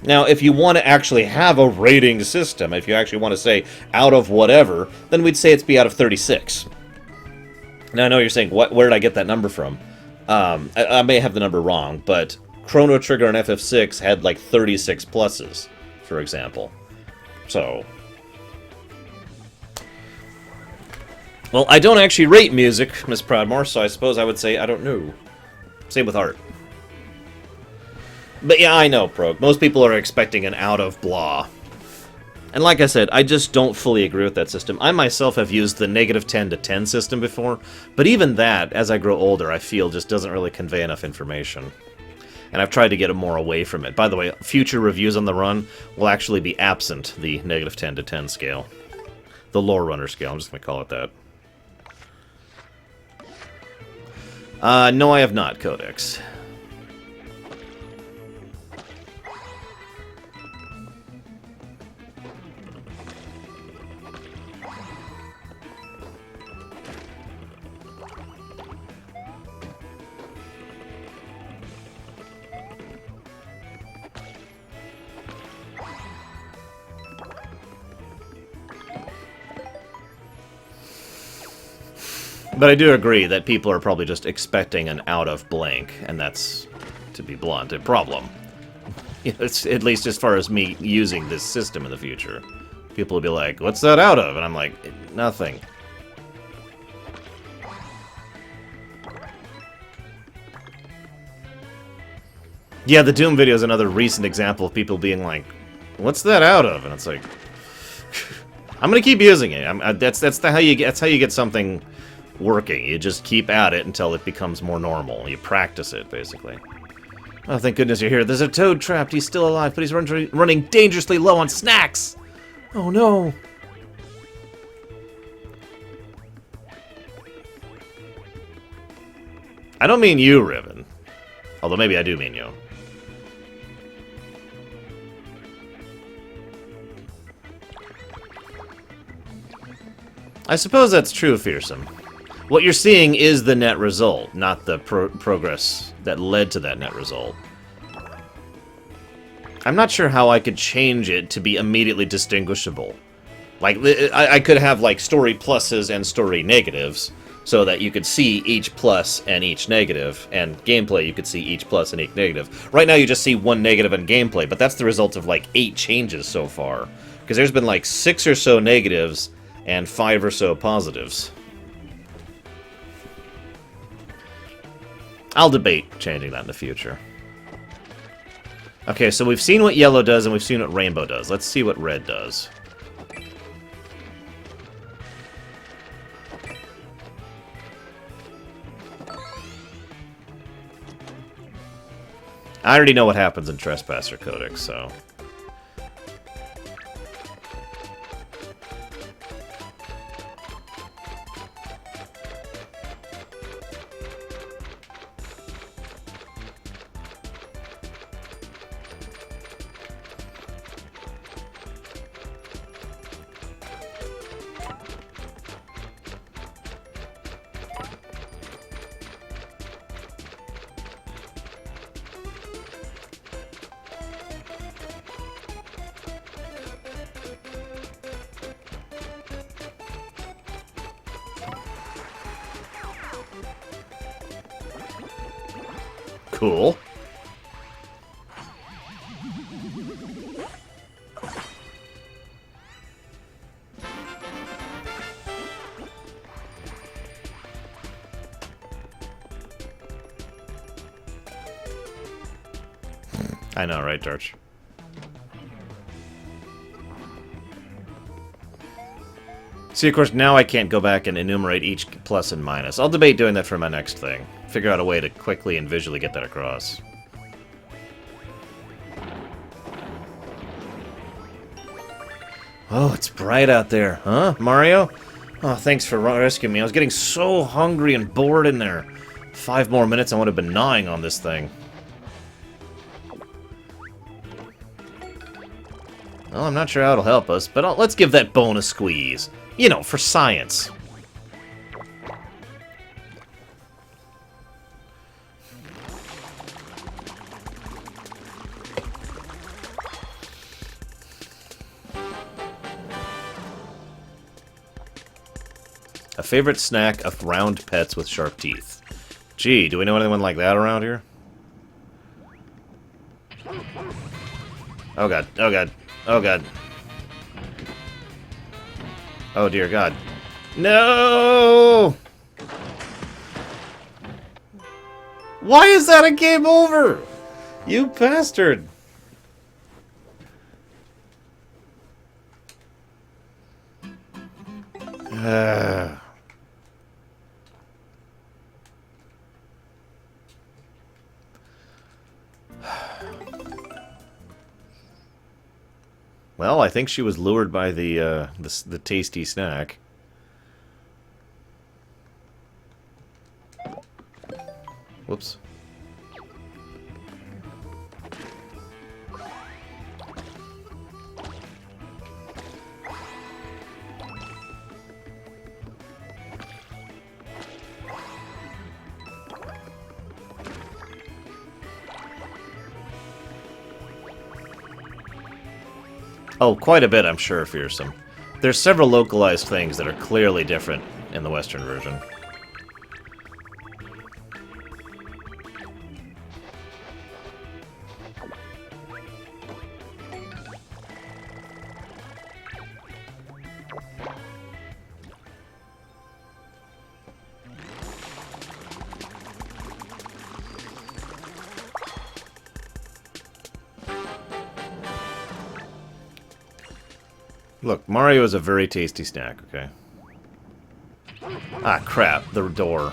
Now, if you want to actually have a rating system, if you actually want to say out of whatever, then we'd say it's be out of 36. Now, I know you're saying, where did I get that number from? I may have the number wrong, but Chrono Trigger and FF6 had like 36 pluses, for example. So... Well, I don't actually rate music, Miss Proudmore, so I suppose I would say I don't know. Same with art. But yeah, I know, Prog. Most people are expecting an out of blah. And like I said, I just don't fully agree with that system. I myself have used the negative 10 to 10 system before, but even that, as I grow older, I feel just doesn't really convey enough information. And I've tried to get more away from it. By the way, future reviews on the run will actually be absent the -10 to 10 scale. The lore runner scale, I'm just going to call it that. No, I have not, Codex. But I do agree that people are probably just expecting an out of blank, and that's, to be blunt, a problem. It's, at least as far as me using this system in the future. People will be like, what's that out of? And I'm like, nothing. Yeah, the Doom video is another recent example of people being like, what's that out of? And it's like, I'm gonna keep using it. That's how you get something working. You just keep at it until it becomes more normal. You practice it, basically. Oh, thank goodness you're here. There's a toad trapped. He's still alive, but he's running dangerously low on snacks. Oh, no. I don't mean you, Riven. Although maybe I do mean you. I suppose that's true, Fearsome. What you're seeing is the net result, not the progress that led to that net result. I'm not sure how I could change it to be immediately distinguishable. Like, I could have, like, story pluses and story negatives, so that you could see each plus and each negative, and gameplay you could see each plus and each negative. Right now you just see one negative in gameplay, but that's the result of, like, 8 changes so far. Because there's been, like, 6 or so negatives and 5 or so positives. I'll debate changing that in the future. Okay, so we've seen what yellow does and we've seen what rainbow does. Let's see what red does. I already know what happens in Trespasser Codex, so... Cool. I know, right, George? See, of course, now I can't go back and enumerate each plus and minus. I'll debate doing that for my next thing. Figure out a way to quickly and visually get that across. Oh, it's bright out there. Huh, Mario? Oh, thanks for rescuing me. I was getting so hungry and bored in there. 5 more minutes I would have been gnawing on this thing. Well, I'm not sure how it'll help us, but let's give that bone a squeeze. You know, for science. A favorite snack of round pets with sharp teeth. Gee, do we know anyone like that around here? Oh god, oh god, oh god. Oh dear god. No! Why is that a game over? You bastard! Well, I think she was lured by the tasty snack. Whoops. Oh, quite a bit, I'm sure, fearsome. There's several localized things that are clearly different in the Western version. Look, Mario is a very tasty snack, okay? Ah, crap. The door.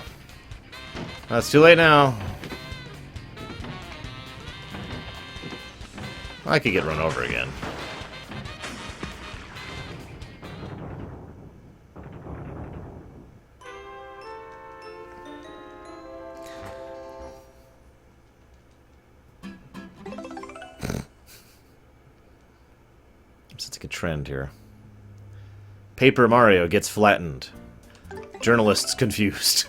Oh, it's too late now. I could get run over again. It's like a trend here. Paper Mario gets flattened. Journalists confused.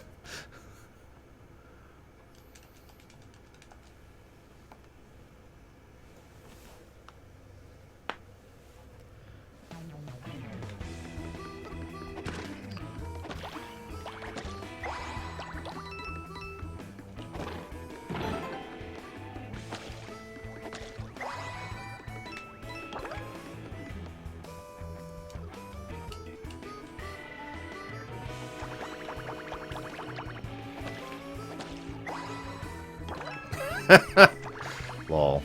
Lol.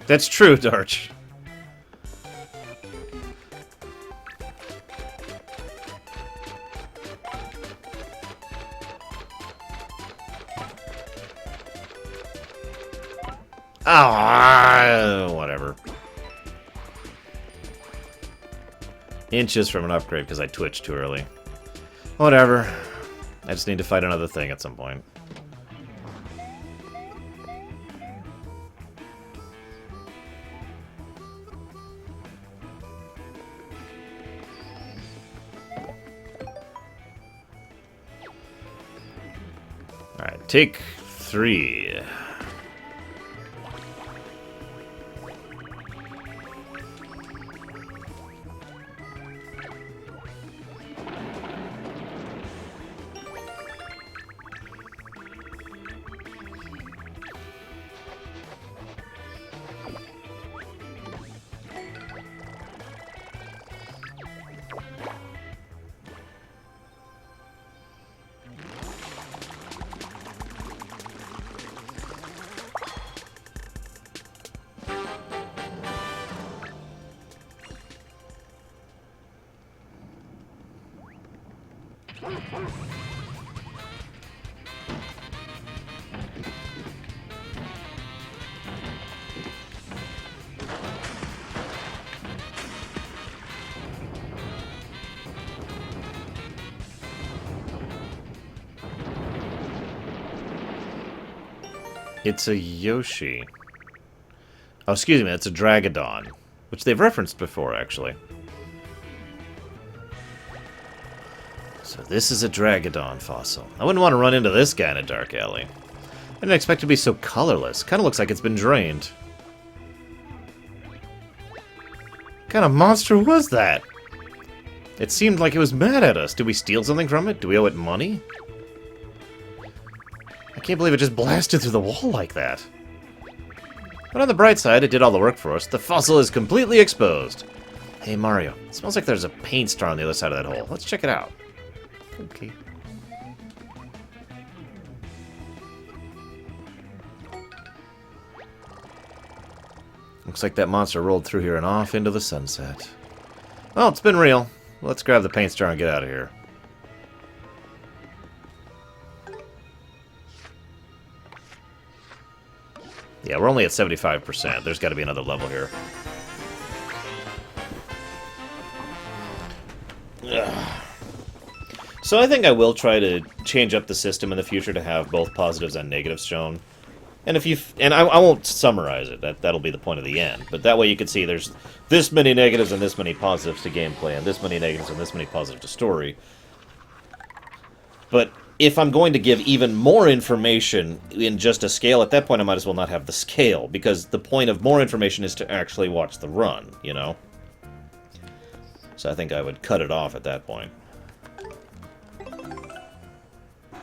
That's true, Darch. Ah, whatever. Inches from an upgrade because I twitched too early. Whatever. I just need to fight another thing at some point. Alright, take 3. It's a Yoshi. Oh, excuse me, it's a Dragodon. Which they've referenced before, actually. So this is a Dragodon fossil. I wouldn't want to run into this guy in a dark alley. I didn't expect it to be so colorless. Kind of looks like it's been drained. What kind of monster was that? It seemed like it was mad at us. Did we steal something from it? Do we owe it money? I can't believe it just blasted through the wall like that. But on the bright side, it did all the work for us. The fossil is completely exposed. Hey, Mario. It smells like there's a paint star on the other side of that hole. Let's check it out. Okay. Looks like that monster rolled through here and off into the sunset. Well, it's been real. Let's grab the paint star and get out of here. Yeah, we're only at 75%. There's got to be another level here. Ugh. So I think I will try to change up the system in the future to have both positives and negatives shown. And if you I won't summarize it. That'll be the point of the end. But that way you can see there's this many negatives and this many positives to gameplay, and this many negatives and this many positives to story. But if I'm going to give even more information in just a scale, at that point I might as well not have the scale, because the point of more information is to actually watch the run, you know? So I think I would cut it off at that point.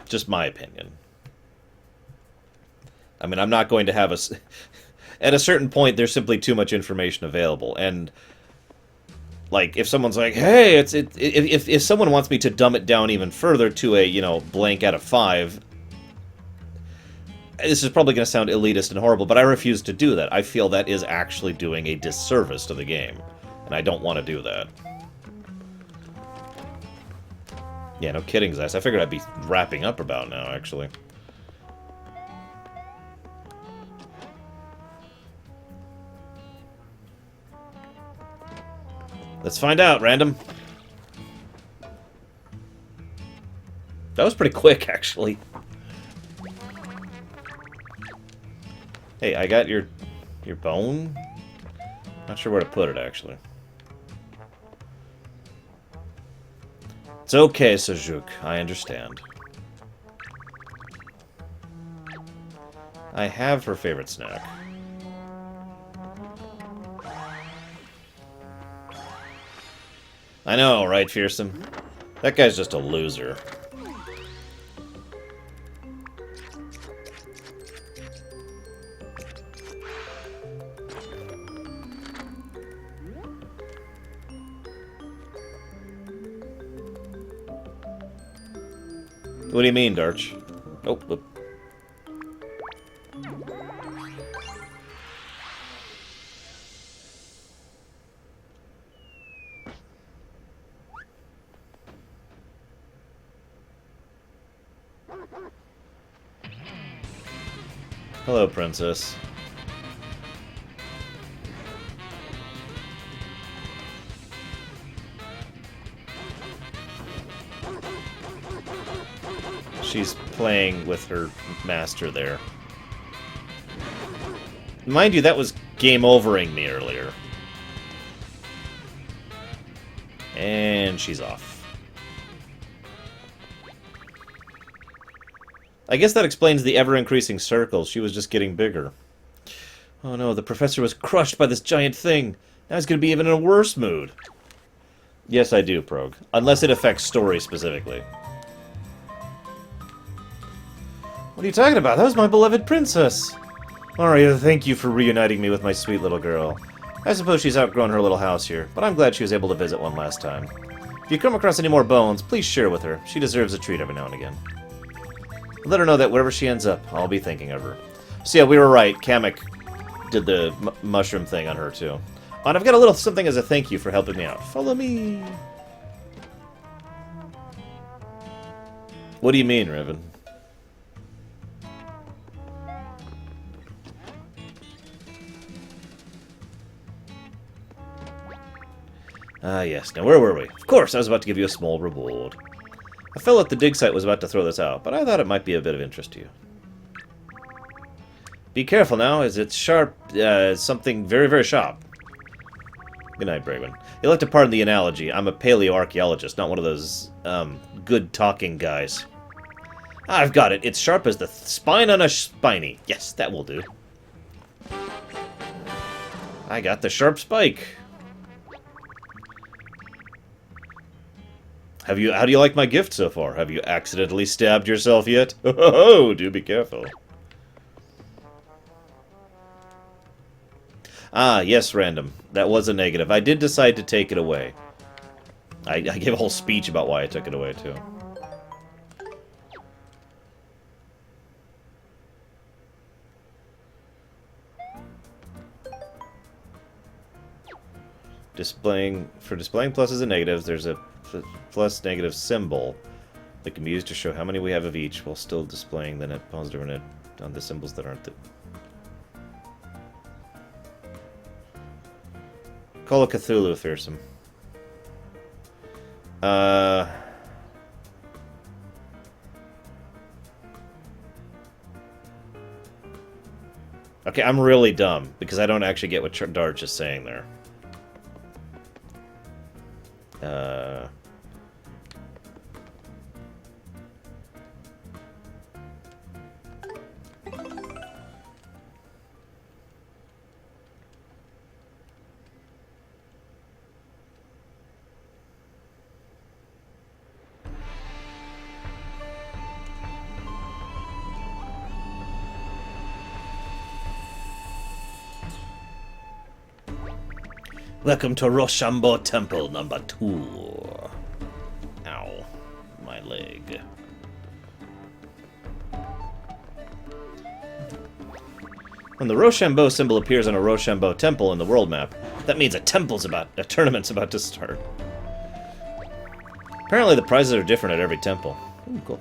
Just my opinion. I mean, I'm not going to have a... At a certain point, there's simply too much information available, and... Like, if someone's like, hey, if someone wants me to dumb it down even further to a, you know, blank out of 5... This is probably going to sound elitist and horrible, but I refuse to do that. I feel that is actually doing a disservice to the game, and I don't want to do that. Yeah, no kidding, Zeiss. I figured I'd be wrapping up about now, actually. Let's find out, random. That was pretty quick, actually. Hey, I got your bone? Not sure where to put it, actually. It's okay, Sajuk. I understand. I have her favorite snack. I know, right, Fearsome? That guy's just a loser. What do you mean, Darch? Oh, oh. Hello, Princess. She's playing with her master there. Mind you, that was game overing me earlier. And she's off. I guess that explains the ever-increasing circles. She was just getting bigger. Oh no, the professor was crushed by this giant thing. Now he's going to be even in a worse mood. Yes, I do, Prog. Unless it affects story specifically. What are you talking about? That was my beloved princess. Mario, thank you for reuniting me with my sweet little girl. I suppose she's outgrown her little house here, but I'm glad she was able to visit one last time. If you come across any more bones, please share with her. She deserves a treat every now and again. Let her know that wherever she ends up, I'll be thinking of her. So yeah, we were right. Kamek did the mushroom thing on her, too. Oh, and I've got a little something as a thank you for helping me out. Follow me. What do you mean, Revan? Ah, yes. Now, where were we? Of course, I was about to give you a small reward. A fellow at the dig site was about to throw this out, but I thought it might be a bit of interest to you. Be careful now, as it's sharp, something very, very sharp. Good night, Braven. You'll have to pardon the analogy. I'm a paleoarchaeologist, not one of those, good-talking guys. I've got it. It's sharp as the spine on a spiny. Yes, that will do. I got the sharp spike. How do you like my gift so far? Have you accidentally stabbed yourself yet? Oh, do be careful. Ah, yes, random. That was a negative. I did decide to take it away. I gave a whole speech about why I took it away, too. displaying pluses and negatives, there's a plus negative symbol that can be used to show how many we have of each while still displaying the net positive or net on the symbols that aren't the... Call a Cthulhu fearsome. Okay, I'm really dumb because I don't actually get what Darch is saying there. Welcome to Rochambeau Temple number 2. Ow. My leg. When the Rochambeau symbol appears on a Rochambeau temple in the world map, that means a tournament's about to start. Apparently the prizes are different at every temple. Ooh, cool.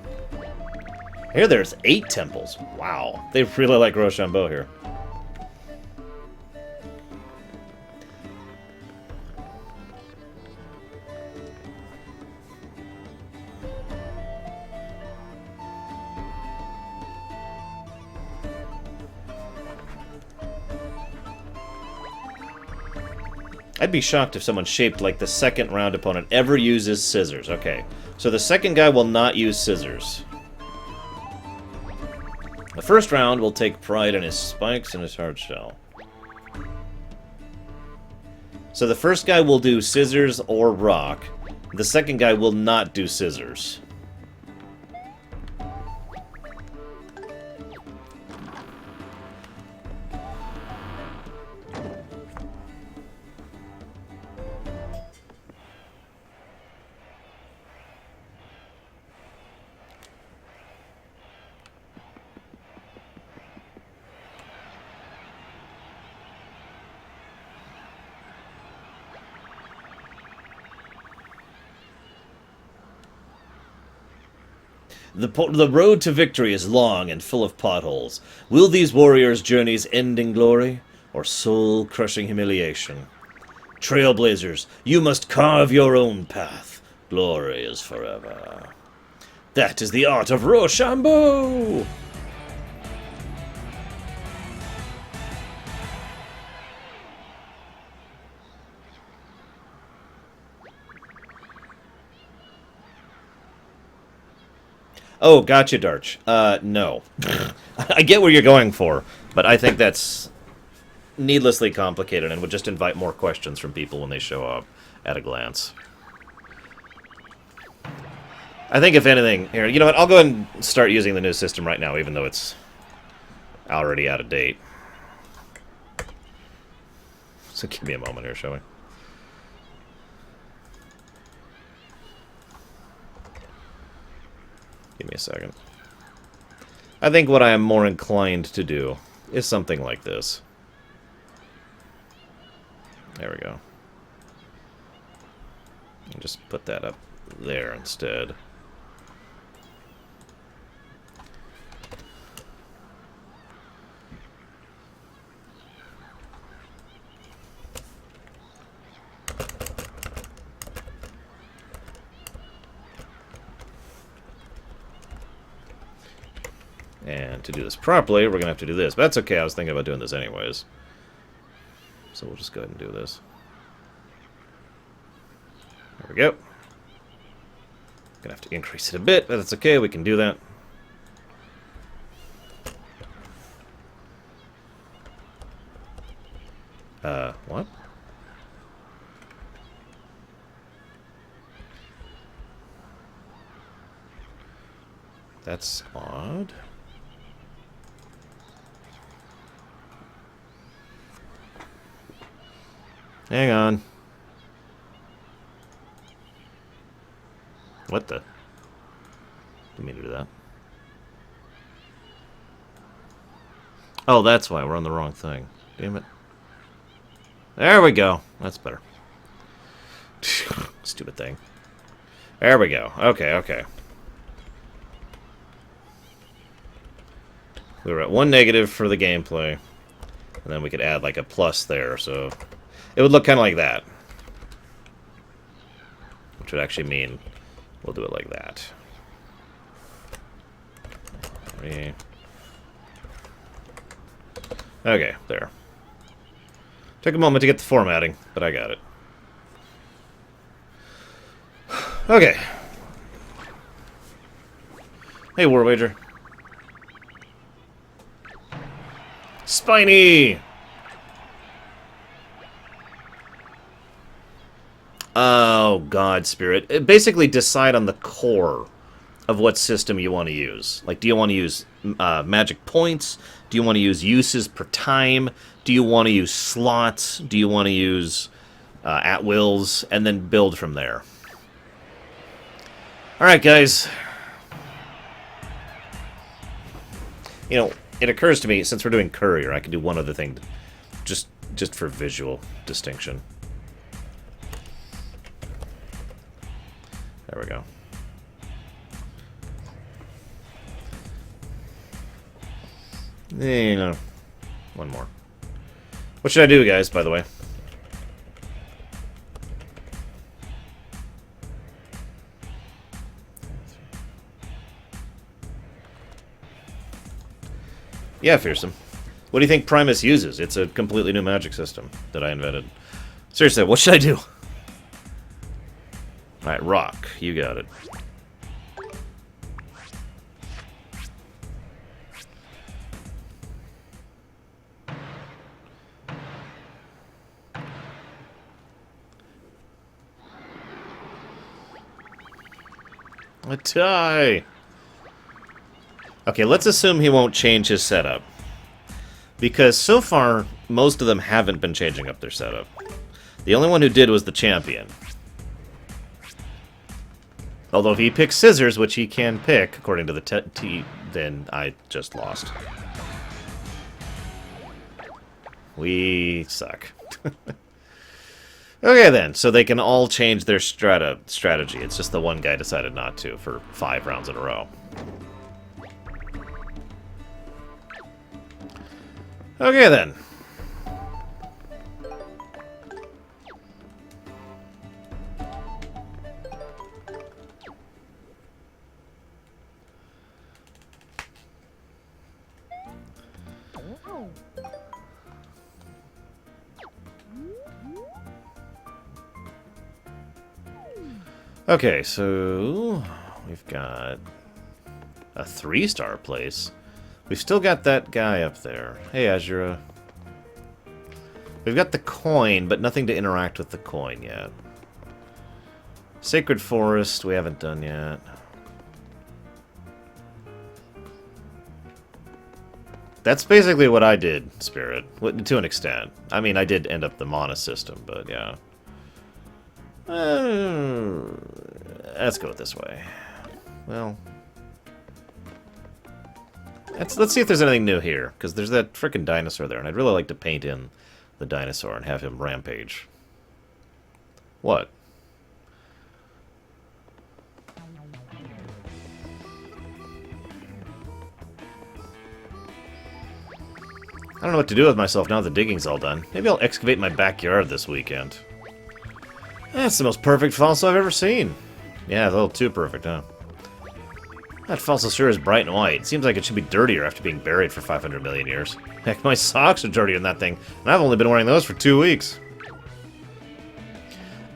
Here there's 8 temples. Wow. They really like Rochambeau here. I'd be shocked if someone shaped like the second round opponent ever uses scissors. Okay, so the second guy will not use scissors. The first round will take pride in his spikes and his hard shell. So the first guy will do scissors or rock. The second guy will not do scissors. The road to victory is long and full of potholes. Will these warriors' journeys end in glory, or soul-crushing humiliation? Trailblazers, you must carve your own path. Glory is forever. That is the art of Rochambeau! Oh, gotcha, Darch. No. I get where you're going for, but I think that's needlessly complicated and would just invite more questions from people when they show up at a glance. I think if anything... Here, you know what? I'll go ahead and start using the new system right now, even though it's already out of date. So give me a moment here, shall we? Give me a second. I think what I am more inclined to do is something like this. There we go. And just put that up there instead. And to do this properly, we're going to have to do this. But that's okay, I was thinking about doing this anyways. So we'll just go ahead and do this. There we go. Gonna have to increase it a bit, but that's okay, we can do that. What? That's odd. Hang on. What the? Didn't mean to do that. Oh, that's why we're on the wrong thing. Damn it. There we go. That's better. Stupid thing. There we go. Okay, okay. We were at 1 negative for the gameplay. And then we could add like a plus there, so it would look kind of like that. Which would actually mean we'll do it like that. 3. Okay, there. Took a moment to get the formatting, but I got it. Okay. Hey, War Wager. Spiny! Oh, God, Spirit. Basically, decide on the core of what system you want to use. Like, do you want to use magic points? Do you want to use uses per time? Do you want to use slots? Do you want to use at-wills? And then build from there. Alright, guys. You know, it occurs to me, since we're doing courier, I can do one other thing, just for visual distinction. There we go. You know, one more. What should I do, guys, by the way? Yeah, Fearsome. What do you think Primus uses? It's a completely new magic system that I invented. Seriously, what should I do? Alright, rock. You got it. A tie! Okay, let's assume he won't change his setup. Because so far, most of them haven't been changing up their setup. The only one who did was the champion. Although if he picks scissors, which he can pick, according to the T, then I just lost. We suck. Okay then, so they can all change their strategy. It's just the one guy decided not to for 5 rounds in a row. Okay then. Okay, so we've got a 3-star place. We've still got that guy up there. Hey, Azura. We've got the coin, but nothing to interact with the coin yet. Sacred Forest, we haven't done yet. That's basically what I did, Spirit, to an extent. I mean, I did end up the mana system, but yeah. Let's go this way. Well, let's see if there's anything new here, because there's that frickin' dinosaur there, and I'd really like to paint in the dinosaur and have him rampage. What? I don't know what to do with myself now the digging's all done. Maybe I'll excavate my backyard this weekend. That's the most perfect fossil I've ever seen. Yeah, it's a little too perfect, huh? That fossil sure is bright and white. Seems like it should be dirtier after being buried for 500 million years. Heck, my socks are dirtier than that thing, and I've only been wearing those for 2 weeks.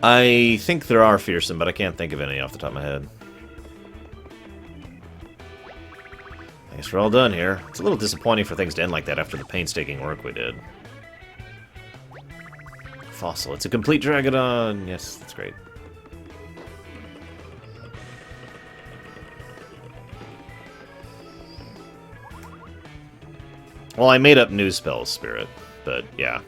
I think there are fearsome, but I can't think of any off the top of my head. I guess we're all done here. It's a little disappointing for things to end like that after the painstaking work we did. Fossil. It's a complete Dragodon. Yes, that's great. Well, I made up new spells, Spirit, but yeah.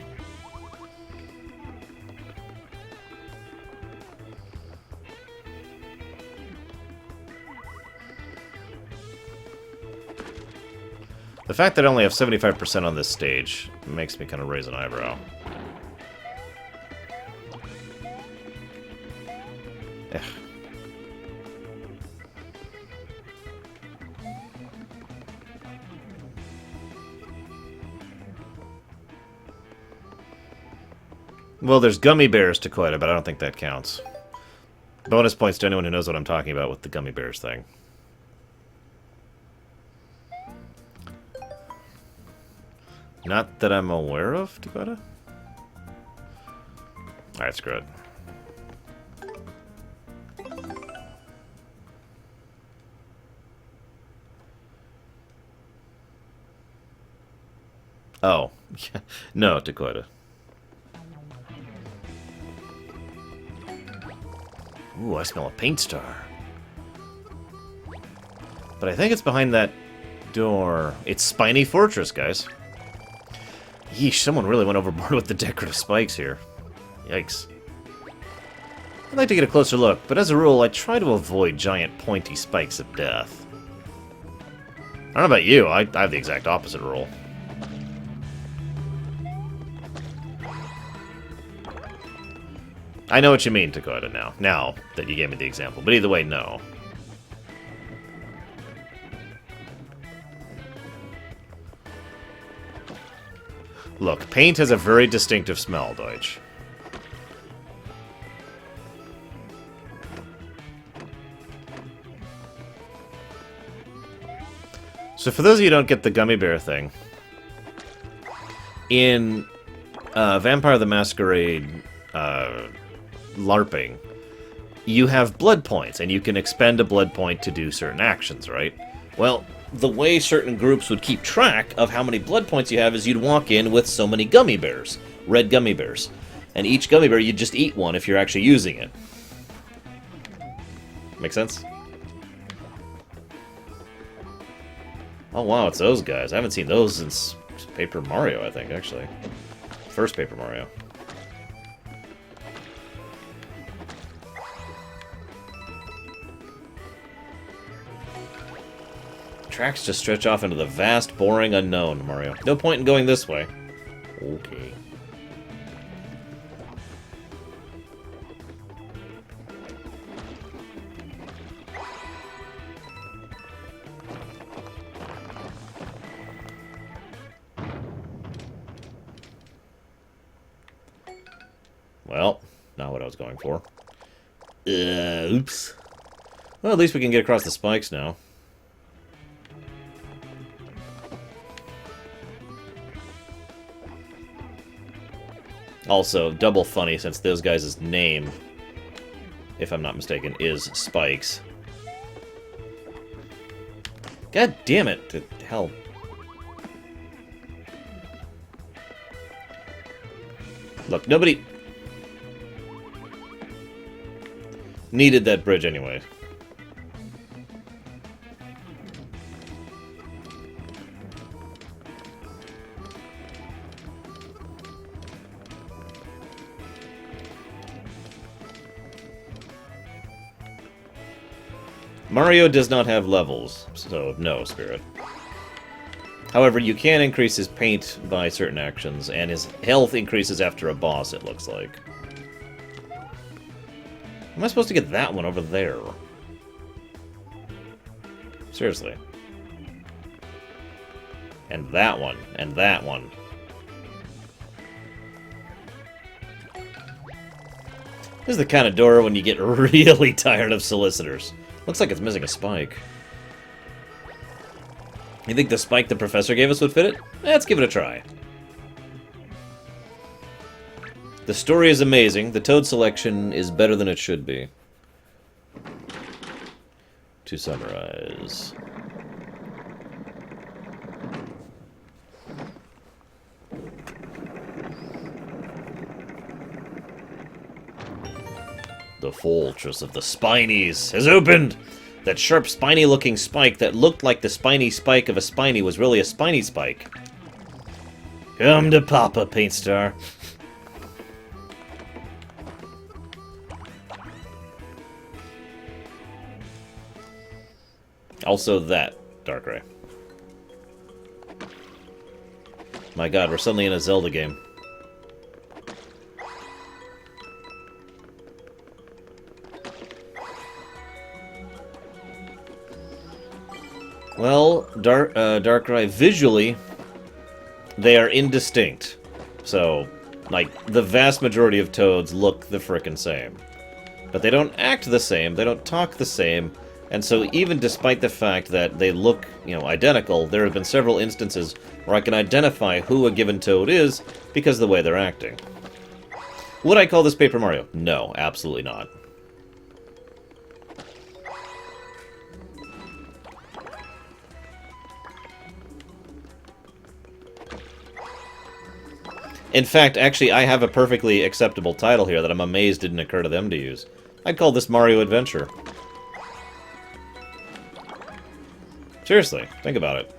The fact that I only have 75% on this stage makes me kind of raise an eyebrow. Well, there's gummy bears to quite a, but I don't think that counts. Bonus points to anyone who knows what I'm talking about with the gummy bears thing. Not that I'm aware of, Dakota. Alright, screw it. Oh. No, Dakota. Ooh, I smell a paint star. But I think it's behind that door. It's Spiny Fortress, guys. Yeesh, someone really went overboard with the decorative spikes here. Yikes. I'd like to get a closer look, but as a rule, I try to avoid giant pointy spikes of death. I don't know about you, I have the exact opposite rule. I know what you mean, Dakota, now that you gave me the example. But either way, no. Look, paint has a very distinctive smell, Deutsch. So for those of you who don't get the gummy bear thing, in Vampire the Masquerade LARPing, you have blood points, and you can expend a blood point to do certain actions, right? Well, the way certain groups would keep track of how many blood points you have is you'd walk in with so many gummy bears, red gummy bears. And each gummy bear, you'd just eat one if you're actually using it. Make sense? Oh wow, it's those guys. I haven't seen those since Paper Mario, I think, actually. First Paper Mario. Tracks just stretch off into the vast, boring unknown, Mario. No point in going this way. Okay. Well, not what I was going for. Oops. Well, at least we can get across the spikes now. Also, double funny since those guys' name, if I'm not mistaken, is Spikes. God damn it, to hell. Look, nobody needed that bridge anyway. Mario does not have levels, so no, Spirit. However, you can increase his paint by certain actions, and his health increases after a boss, it looks like. Am I supposed to get that one over there? Seriously. And that one, and that one. This is the kind of door when you get really tired of solicitors. Looks like it's missing a spike. You think the spike the professor gave us would fit it? Let's give it a try. The story is amazing. The Toad selection is better than it should be. To summarize. The fortress of the Spinies has opened! That sharp, spiny-looking spike that looked like the spiny spike of a spiny was really a spiny spike. Come to Papa, Paint Star. Also that, Darkrai. My god, we're suddenly in a Zelda game. Well, Darkrai, visually, they are indistinct. So, Like, the vast majority of Toads look the frickin' same. But they don't act the same, they don't talk the same, and so even despite the fact that they look, you know, identical, there have been several instances where I can identify who a given Toad is because of the way they're acting. Would I call this Paper Mario? No, absolutely not. In fact, actually, I have a perfectly acceptable title here that I'm amazed didn't occur to them to use. I'd call this Mario Adventure. Seriously, think about it.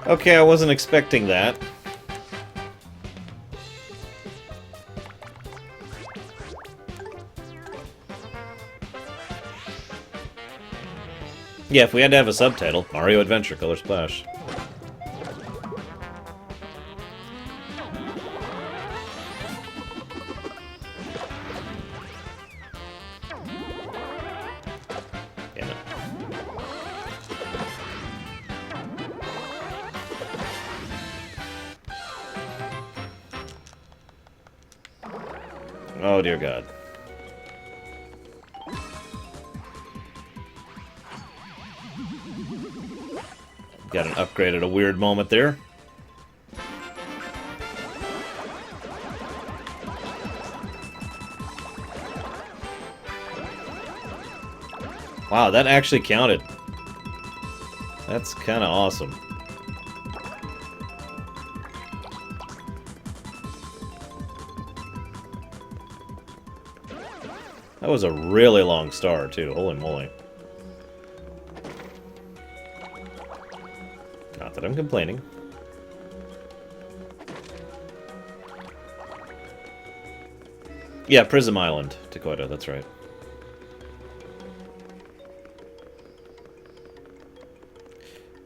Okay, I wasn't expecting that. Yeah, if we had to have a subtitle, Mario Adventure, Color Splash. Damn it. Oh, dear God. Got an upgrade at a weird moment there. Wow, that actually counted. That's kind of awesome. That was a really long star, too. Holy moly. Not that I'm complaining. Yeah, Prism Island, Dakota, that's right.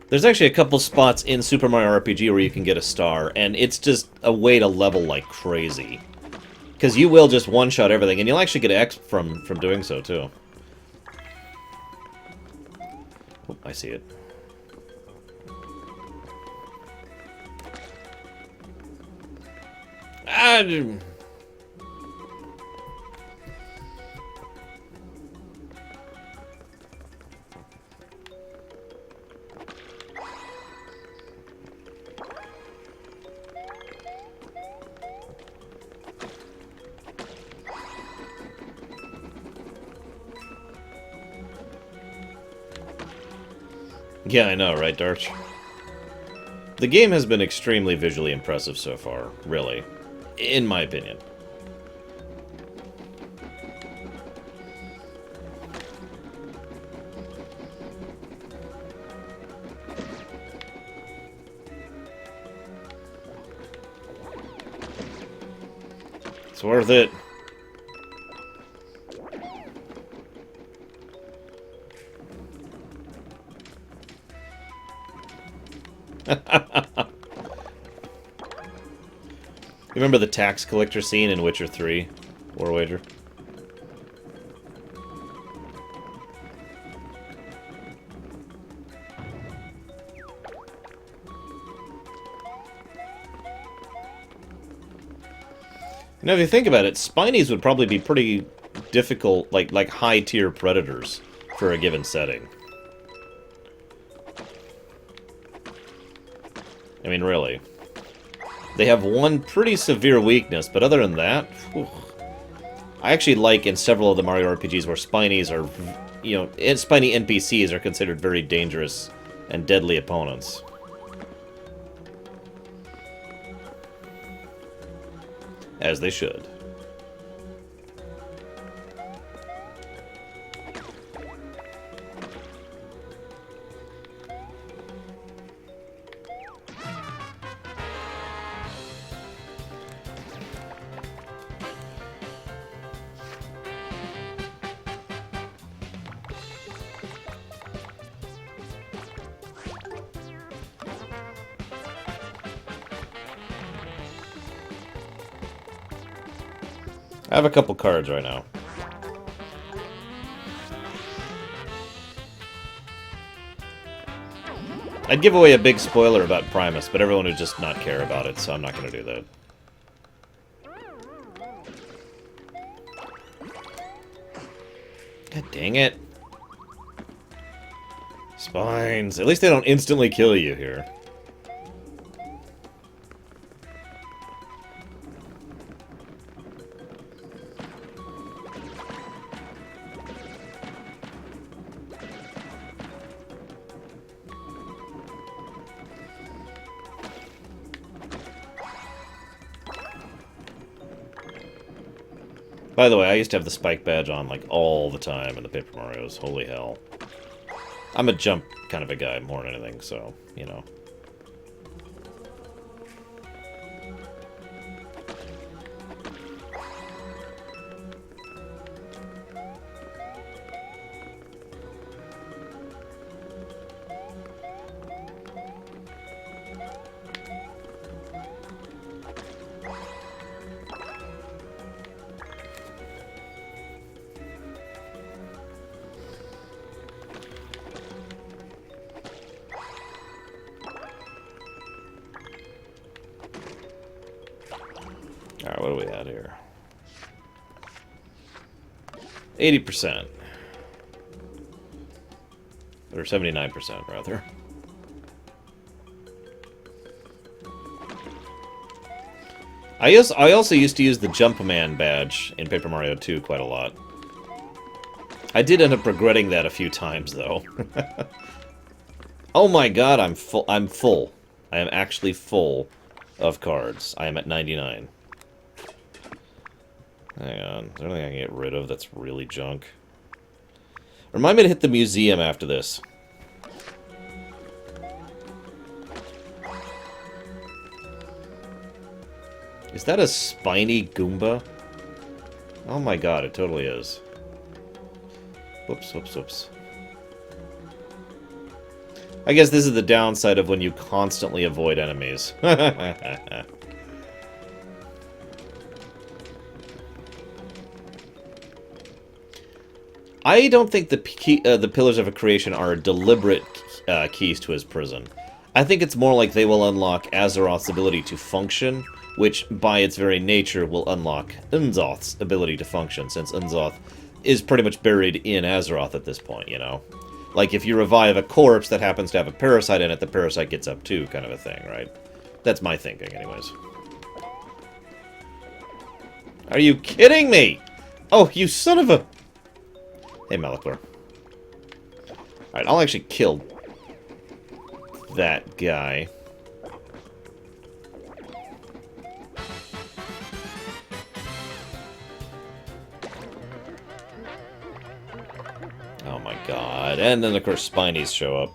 There's actually a couple spots in Super Mario RPG where you can get a star, and it's just a way to level like crazy. Because you will just one-shot everything, and you'll actually get X from doing so, too. Oh, I see it. Ah! Yeah, I know, right, Darch? The game has been extremely visually impressive so far, really. In my opinion. It's worth it. Remember the tax collector scene in Witcher 3? War Wager? Now, if you think about it, Spinies would probably be pretty difficult, like high-tier predators for a given setting. I mean, really. They have one pretty severe weakness, but other than that, whew. I actually like in several of the Mario RPGs where Spinies are, you know, Spiny NPCs are considered very dangerous and deadly opponents. As they should. I have a couple cards right now. I'd give away a big spoiler about Primus, but everyone would just not care about it, so I'm not going to do that. God dang it. Spines. At least they don't instantly kill you here. By the way, I used to have the spike badge on, like, all the time in the Paper Marios. Holy hell. I'm a jump kind of a guy more than anything, so, you know. Alright, what do we have here? 80%. Or 79%, rather. I also used to use the Jumpman badge in Paper Mario 2 quite a lot. I did end up regretting that a few times, though. Oh my god, I'm full. I'm full. I am actually full of cards. I am at 99. Hang on. Is there anything I can get rid of that's really junk? Remind me to hit the museum after this. Is that a spiny Goomba? Oh my god, it totally is. Whoops, whoops, whoops. I guess this is the downside of when you constantly avoid enemies. I don't think the Pillars of a Creation are deliberate keys to his prison. I think it's more like they will unlock Azeroth's ability to function, which, by its very nature, will unlock Unzoth's ability to function, since Unzoth is pretty much buried in Azeroth at this point, you know? Like, if you revive a corpse that happens to have a parasite in it, the parasite gets up too, kind of a thing, right? That's my thinking, anyways. Are you kidding me? Oh, you son of a... Hey, Malachor. Alright, I'll actually kill that guy. Oh my god. And then, of course, Spinies show up.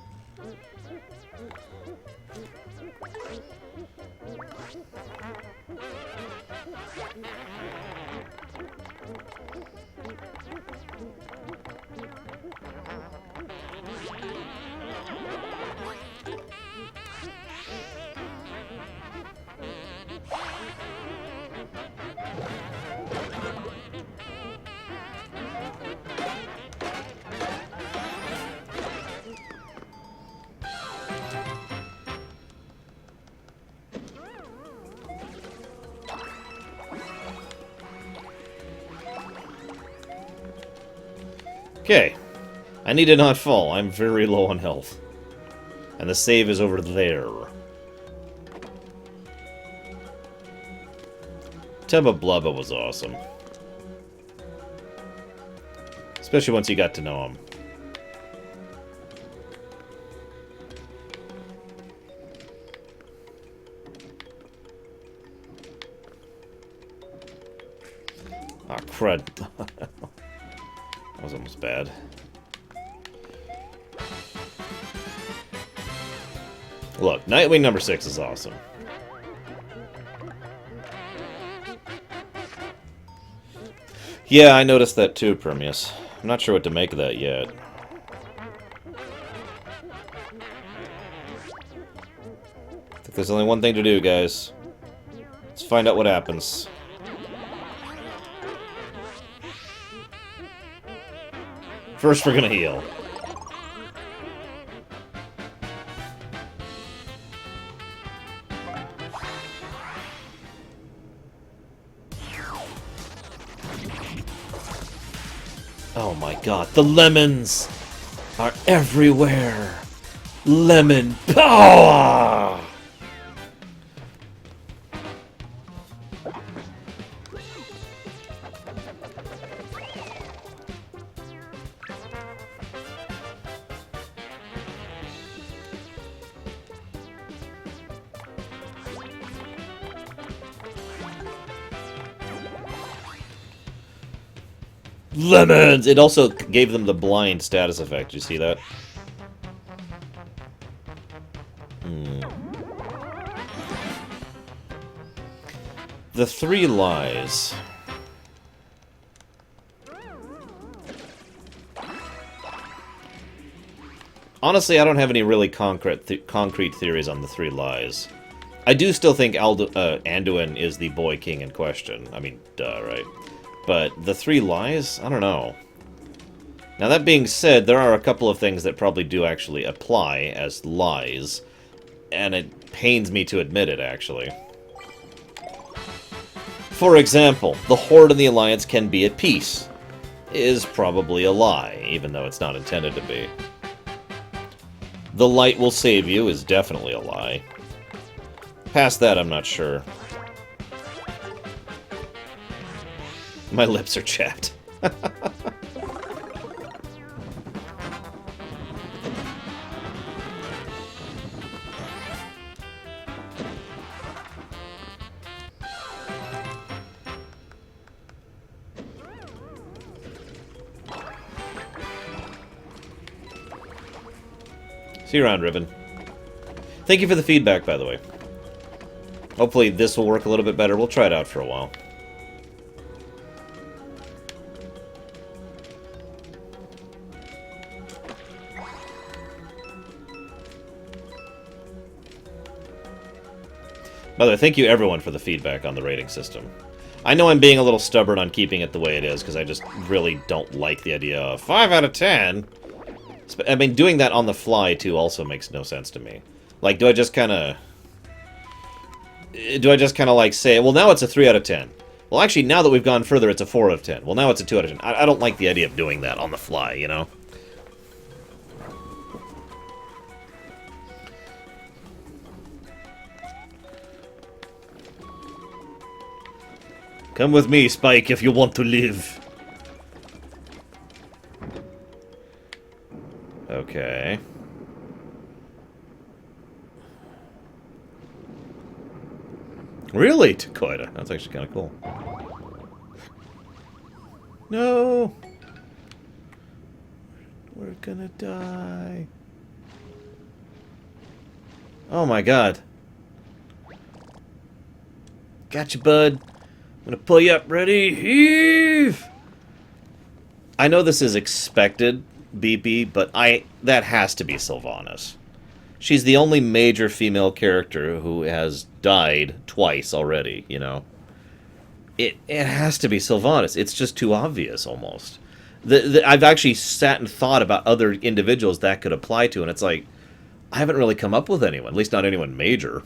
Okay. I need to not fall. I'm very low on health. And the save is over there. Tubba Blubba was awesome. Especially once you got to know him. Ah, crud. That was almost bad. Look, Nightwing number 6 is awesome. Yeah, I noticed that too, Permeus. I'm not sure what to make of that yet. I think there's only one thing to do, guys. Let's find out what happens. First, we're gonna heal. Oh my god, the lemons are everywhere. Lemon power! Lemons! It also gave them the blind status effect. You see that? The 3 lies. Honestly, I don't have any really concrete theories on the 3 lies. I do still think Anduin is the boy king in question. I mean, duh, right? But the 3 lies? I don't know. Now, that being said, there are a couple of things that probably do actually apply as lies. And it pains me to admit it, actually. For example, the Horde and the Alliance can be at peace. Is probably a lie, even though it's not intended to be. The light will save you is definitely a lie. Past that, I'm not sure. My lips are chapped. See you around, Ribbon. Thank you for the feedback, by the way. Hopefully this will work a little bit better. We'll try it out for a while. By the way, thank you everyone for the feedback on the rating system. I know I'm being a little stubborn on keeping it the way it is, because I just really don't like the idea of 5 out of 10. I mean, doing that on the fly, too, also makes no sense to me. Like, do I just kind of, like, say, well, now it's a 3 out of 10. Well, actually, now that we've gone further, it's a 4 out of 10. Well, now it's a 2 out of 10. I don't like the idea of doing that on the fly, you know? Come with me, Spike, if you want to live. Okay. Really? Takoida. That's actually kind of cool. No! We're gonna die. Oh my god. Gotcha, bud. I'm gonna pull you up. Ready? Heave! I know this is expected, BP, but that has to be Sylvanas. She's the only major female character who has died twice already, you know. It has to be Sylvanas. It's just too obvious, almost. I've actually sat and thought about other individuals that could apply to, and it's like, I haven't really come up with anyone, at least not anyone major.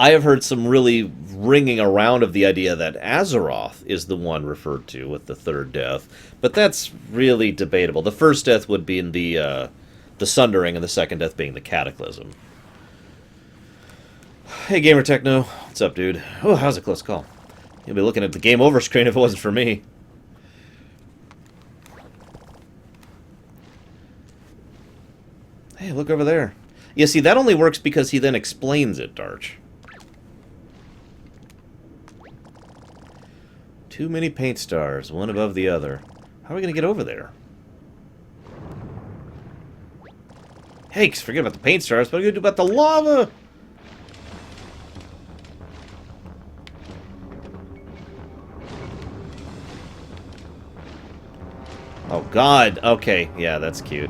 I have heard some really ringing around of the idea that Azeroth is the one referred to with the 3rd death, but that's really debatable. The first death would be in the Sundering, and the second death being the Cataclysm. Hey, Gamer Techno. What's up, dude? Oh, that was a close call. You'll be looking at the game over screen if it wasn't for me. Hey, look over there. Yeah, see, that only works because he then explains it, Darch. Too many paint stars, one above the other. How are we going to get over there? Hey, forget about the paint stars. What are we going to do about the lava? Oh, God. Okay. Yeah, that's cute.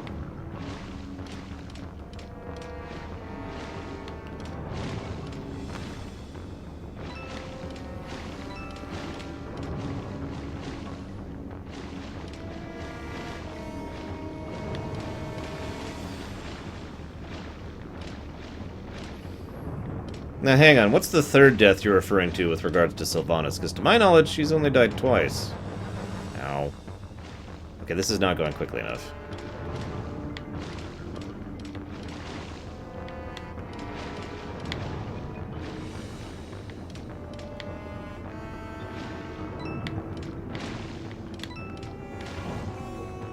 Now, hang on. What's the third death you're referring to with regards to Sylvanas? Because to my knowledge, she's only died twice. Ow. Okay, this is not going quickly enough.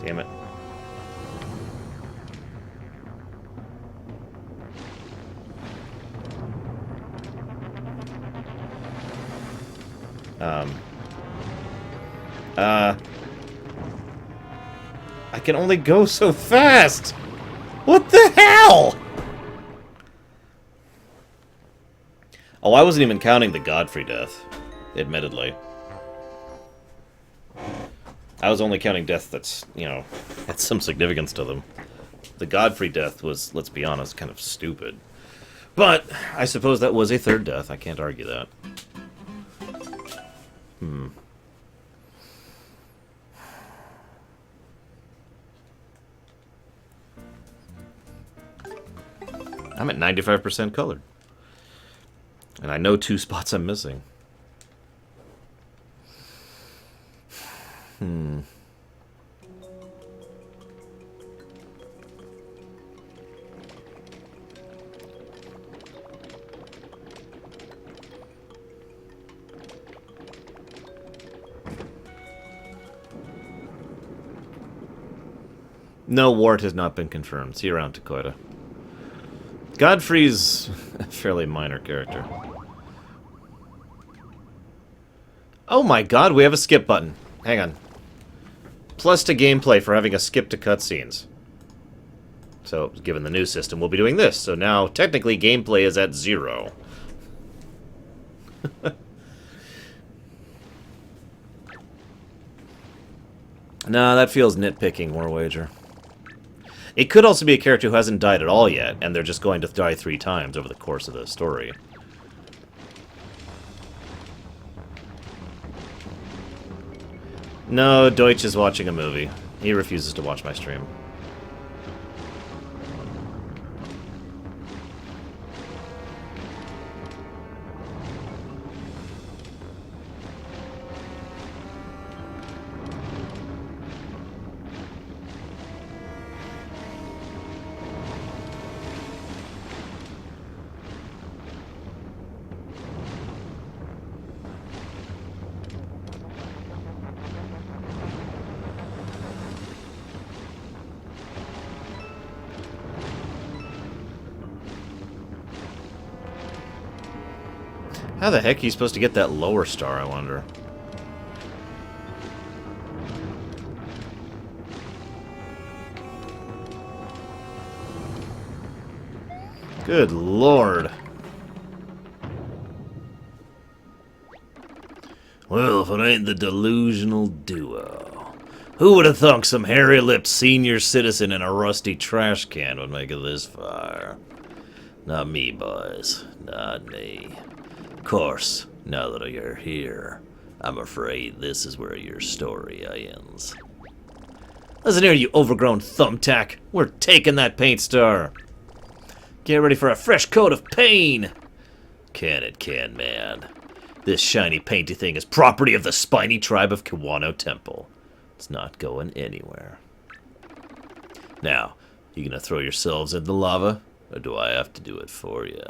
Damn it. I can only go so fast! What the hell?! Oh, I wasn't even counting the Godfrey death, admittedly. I was only counting death that's, you know, had some significance to them. The Godfrey death was, let's be honest, kind of stupid. But I suppose that was a third death. I can't argue that. I'm at 95% colored. And I know 2 spots I'm missing. No, Wart has not been confirmed. See you around, Dakota. Godfrey's a fairly minor character. Oh my god, we have a skip button. Hang on. Plus to gameplay for having a skip to cutscenes. So, given the new system, we'll be doing this. So now, technically, gameplay is at 0. Nah, that feels nitpicking, War Wager. It could also be a character who hasn't died at all yet, and they're just going to die 3 times over the course of the story. No, Deutsch is watching a movie. He refuses to watch my stream. How the heck are you supposed to get that lower star, I wonder? Good lord. Well, if it ain't the delusional duo. Who would have thunk some hairy-lipped senior citizen in a rusty trash can would make it this far? Not me, boys. Not me. Of course, now that you're here, I'm afraid this is where your story ends. Listen here, you overgrown thumbtack. We're taking that paint star. Get ready for a fresh coat of pain. Can, man. This shiny painty thing is property of the spiny tribe of Kiwano Temple. It's not going anywhere. Now, you gonna throw yourselves in the lava, or do I have to do it for you?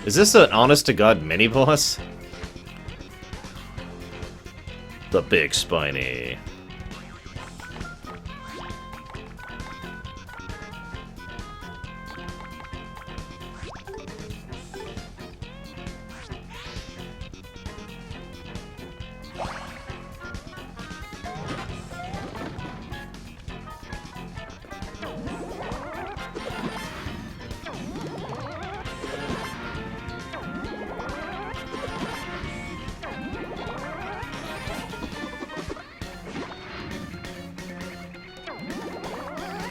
Is this an honest-to-God mini-boss? The big spiny.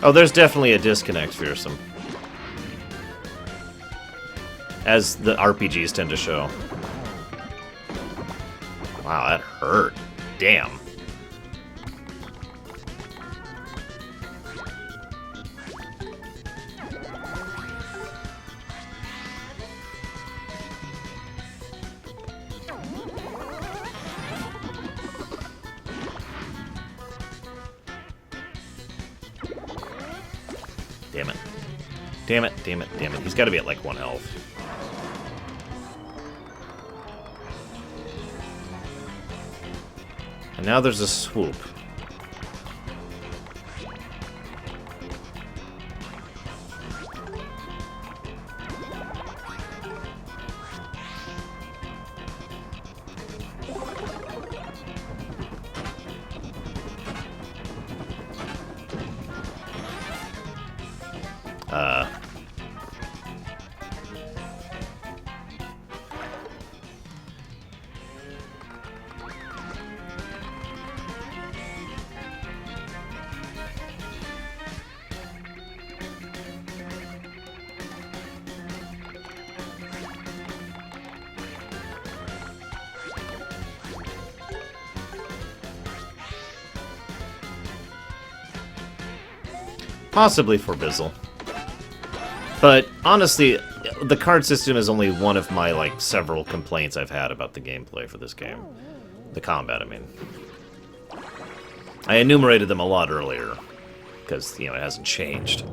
Oh, there's definitely a disconnect, Fearsome. As the RPGs tend to show. Wow, that hurt. Damn. Damn it. Damn it, damn it, damn it. He's got to be at like 1 health. And now there's a swoop. Possibly for Bizzle. But, honestly, the card system is only one of my, like, several complaints I've had about the gameplay for this game. The combat, I mean. I enumerated them a lot earlier, because, you know, it hasn't changed.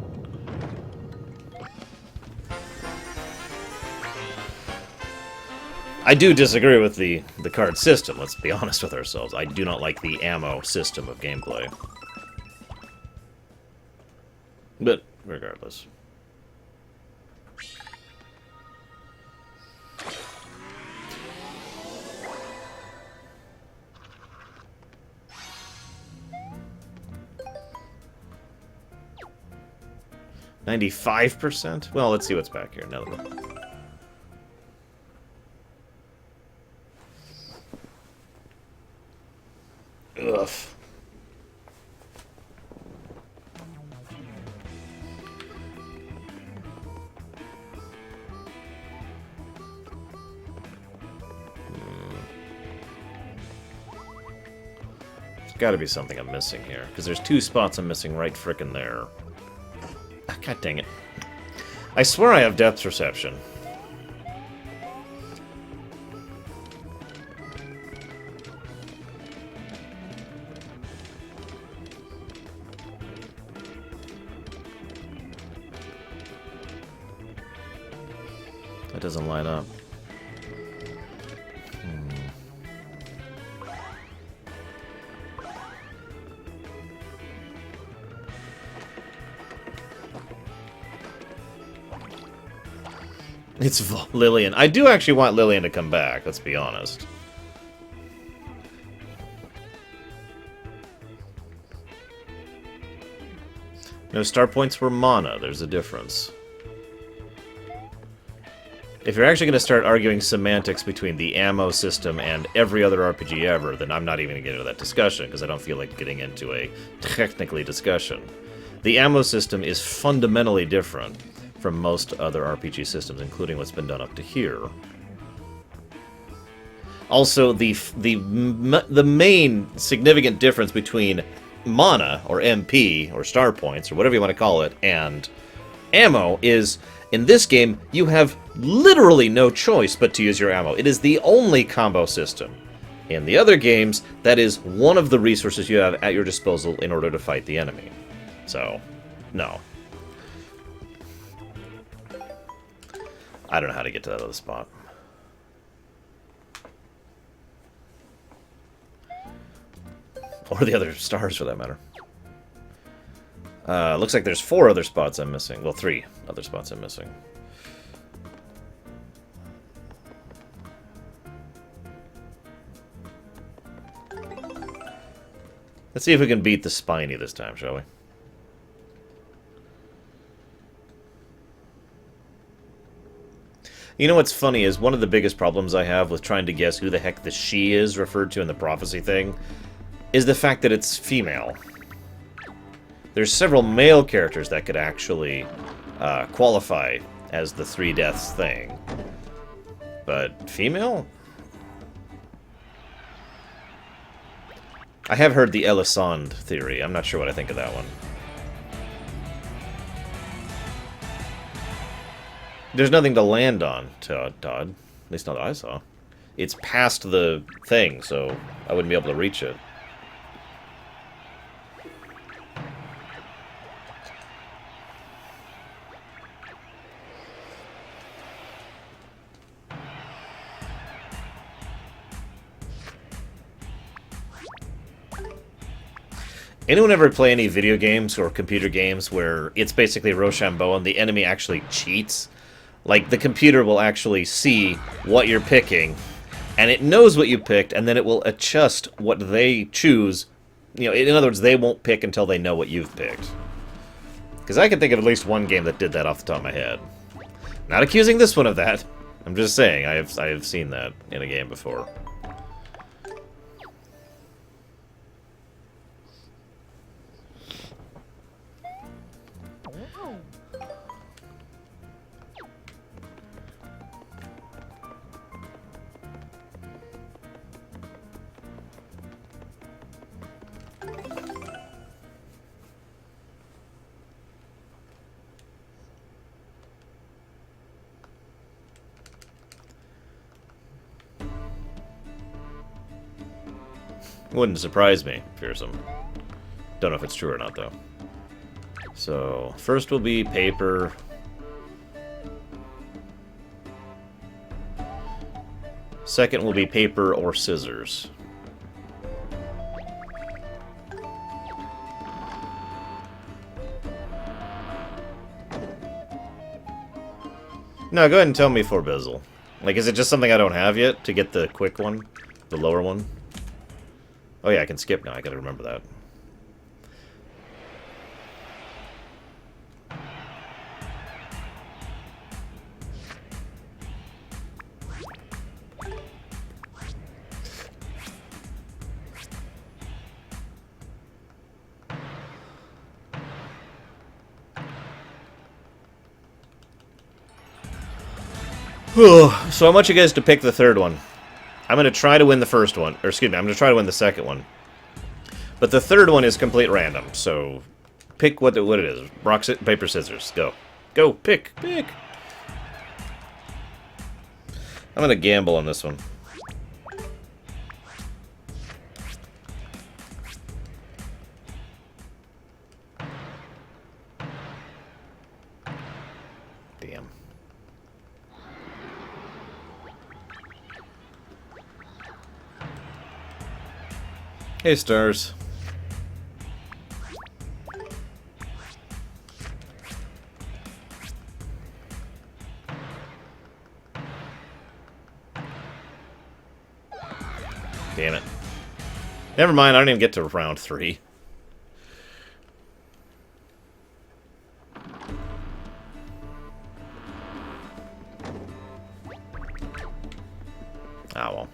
I do disagree with the card system, let's be honest with ourselves. I do not like the ammo system of gameplay. But, regardless. $95%? Well, let's see what's back here. No. Ugh. There's got to be something I'm missing here, because there's 2 spots I'm missing right frickin' there. God dang it. I swear I have depth perception. That doesn't line up. It's Lillian. I do actually want Lillian to come back, let's be honest. No, star points were mana. There's a difference. If you're actually going to start arguing semantics between the ammo system and every other RPG ever, then I'm not even going to get into that discussion, because I don't feel like getting into a technically discussion. The ammo system is fundamentally different from most other RPG systems, including what's been done up to here. Also, the main significant difference between mana, or MP, or star points, or whatever you want to call it, and ammo is, in this game, you have literally no choice but to use your ammo. It is the only combo system. In the other games, that is one of the resources you have at your disposal in order to fight the enemy. So, no. I don't know how to get to that other spot. Or the other stars, for that matter. Looks like there's 4 other spots I'm missing. Well, 3 other spots I'm missing. Let's see if we can beat the Spiny this time, shall we? You know what's funny is one of the biggest problems I have with trying to guess who the heck the she is referred to in the prophecy thing is the fact that it's female. There's several male characters that could actually qualify as the 3 deaths thing. But female? I have heard the Elisande theory. I'm not sure what I think of that one. There's nothing to land on, Todd. At least not that I saw. It's past the thing, so I wouldn't be able to reach it. Anyone ever play any video games or computer games where it's basically Rochambeau and the enemy actually cheats? Like, the computer will actually see what you're picking, and it knows what you picked, and then it will adjust what they choose. You know, in other words, they won't pick until they know what you've picked. Because I can think of at least one game that did that off the top of my head. Not accusing this one of that. I'm just saying, I have seen that in a game before. Wouldn't surprise me, fearsome. Don't know if it's true or not, though. So, first will be paper. Second will be paper or scissors. No, go ahead and tell me for Bizzle. Like, is it just something I don't have yet to get the quick one? The lower one? Oh yeah, I can skip now. I gotta remember that. So I want you guys to pick the third one. I'm going to try to win the first one. Or excuse me, I'm going to try to win the second one. But the third one is complete random, so pick what it is. Rock, paper, scissors. Go. Go, pick. I'm going to gamble on this one. Damn. Hey, stars. Damn it. Never mind, I don't even get to round 3. Ah, well.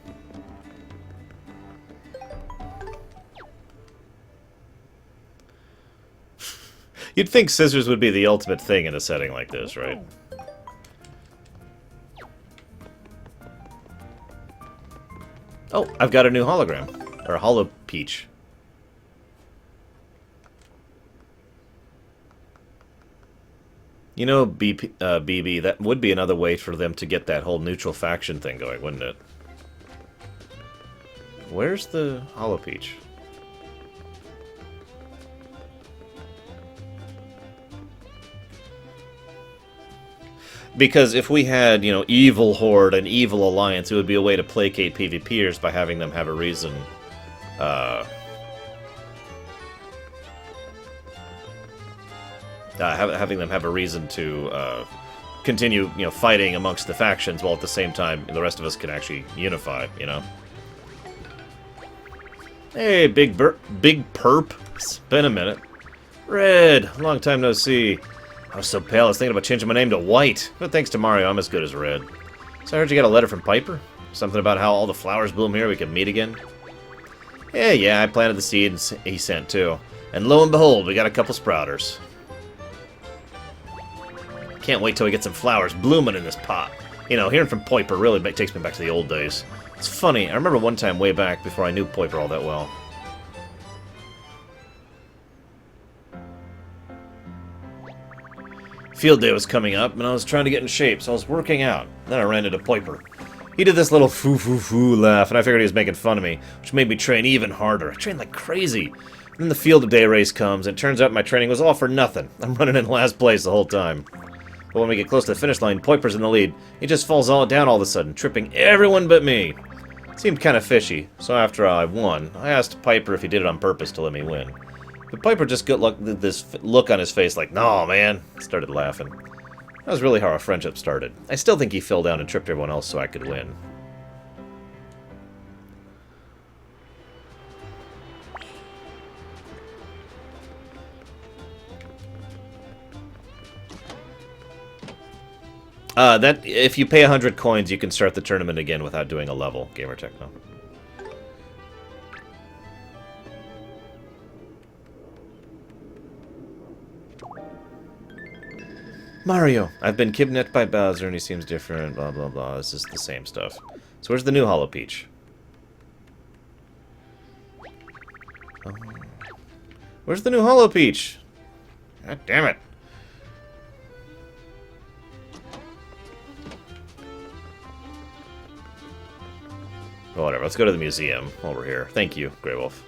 You'd think scissors would be the ultimate thing in a setting like this, right? Oh, I've got a new hologram. Or a holo peach. You know, BB, that would be another way for them to get that whole neutral faction thing going, wouldn't it? Where's the holo peach? Because if we had, you know, evil horde and evil alliance, it would be a way to placate PvPers by having them have a reason. Having them have a reason to continue, you know, fighting amongst the factions, while at the same time the rest of us can actually unify. You know. Hey, big perp. It's been a minute. Red, long time no see. I was so pale, I was thinking about changing my name to White. But thanks to Mario, I'm as good as Red. So I heard you got a letter from Piper? Something about how all the flowers bloom here, we can meet again? Yeah, I planted the seed and he sent too. And lo and behold, we got a couple sprouters. Can't wait till we get some flowers blooming in this pot. You know, hearing from Piper really takes me back to the old days. It's funny, I remember one time way back before I knew Piper all that well. Field day was coming up, and I was trying to get in shape, so I was working out. Then I ran into Piper. He did this little foo-foo-foo laugh, and I figured he was making fun of me, which made me train even harder. I trained like crazy. And then the field day race comes, and it turns out my training was all for nothing. I'm running in last place the whole time. But when we get close to the finish line, Piper's in the lead. He just falls all down all of a sudden, tripping everyone but me. It seemed kind of fishy, so after I won, I asked Piper if he did it on purpose to let me win. But Piper just got this look on his face like, "No, man," started laughing. That was really how our friendship started. I still think he fell down and tripped everyone else so I could win. That if you pay 100 coins, you can start the tournament again without doing a level. Gamer Techno. Mario, I've been kidnapped by Bowser and he seems different. Blah blah blah. This is the same stuff. So where's the new Hollow Peach? Oh. Where's the new Hollow Peach? God damn it. Well, whatever, let's go to the museum while we're here. Thank you, Grey Wolf.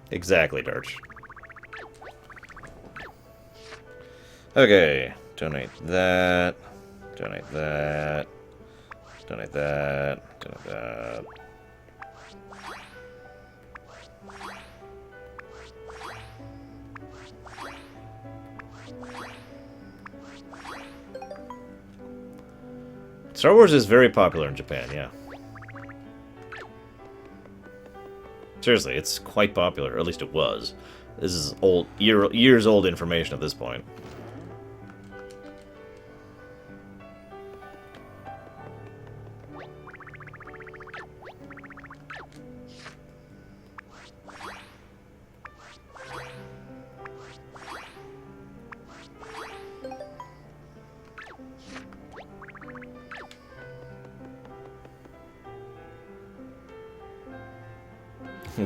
Exactly, Darch. Okay, donate that, donate that, donate that, donate that. Star Wars is very popular in Japan, yeah. Seriously, it's quite popular, or at least it was. This is old, years old information at this point.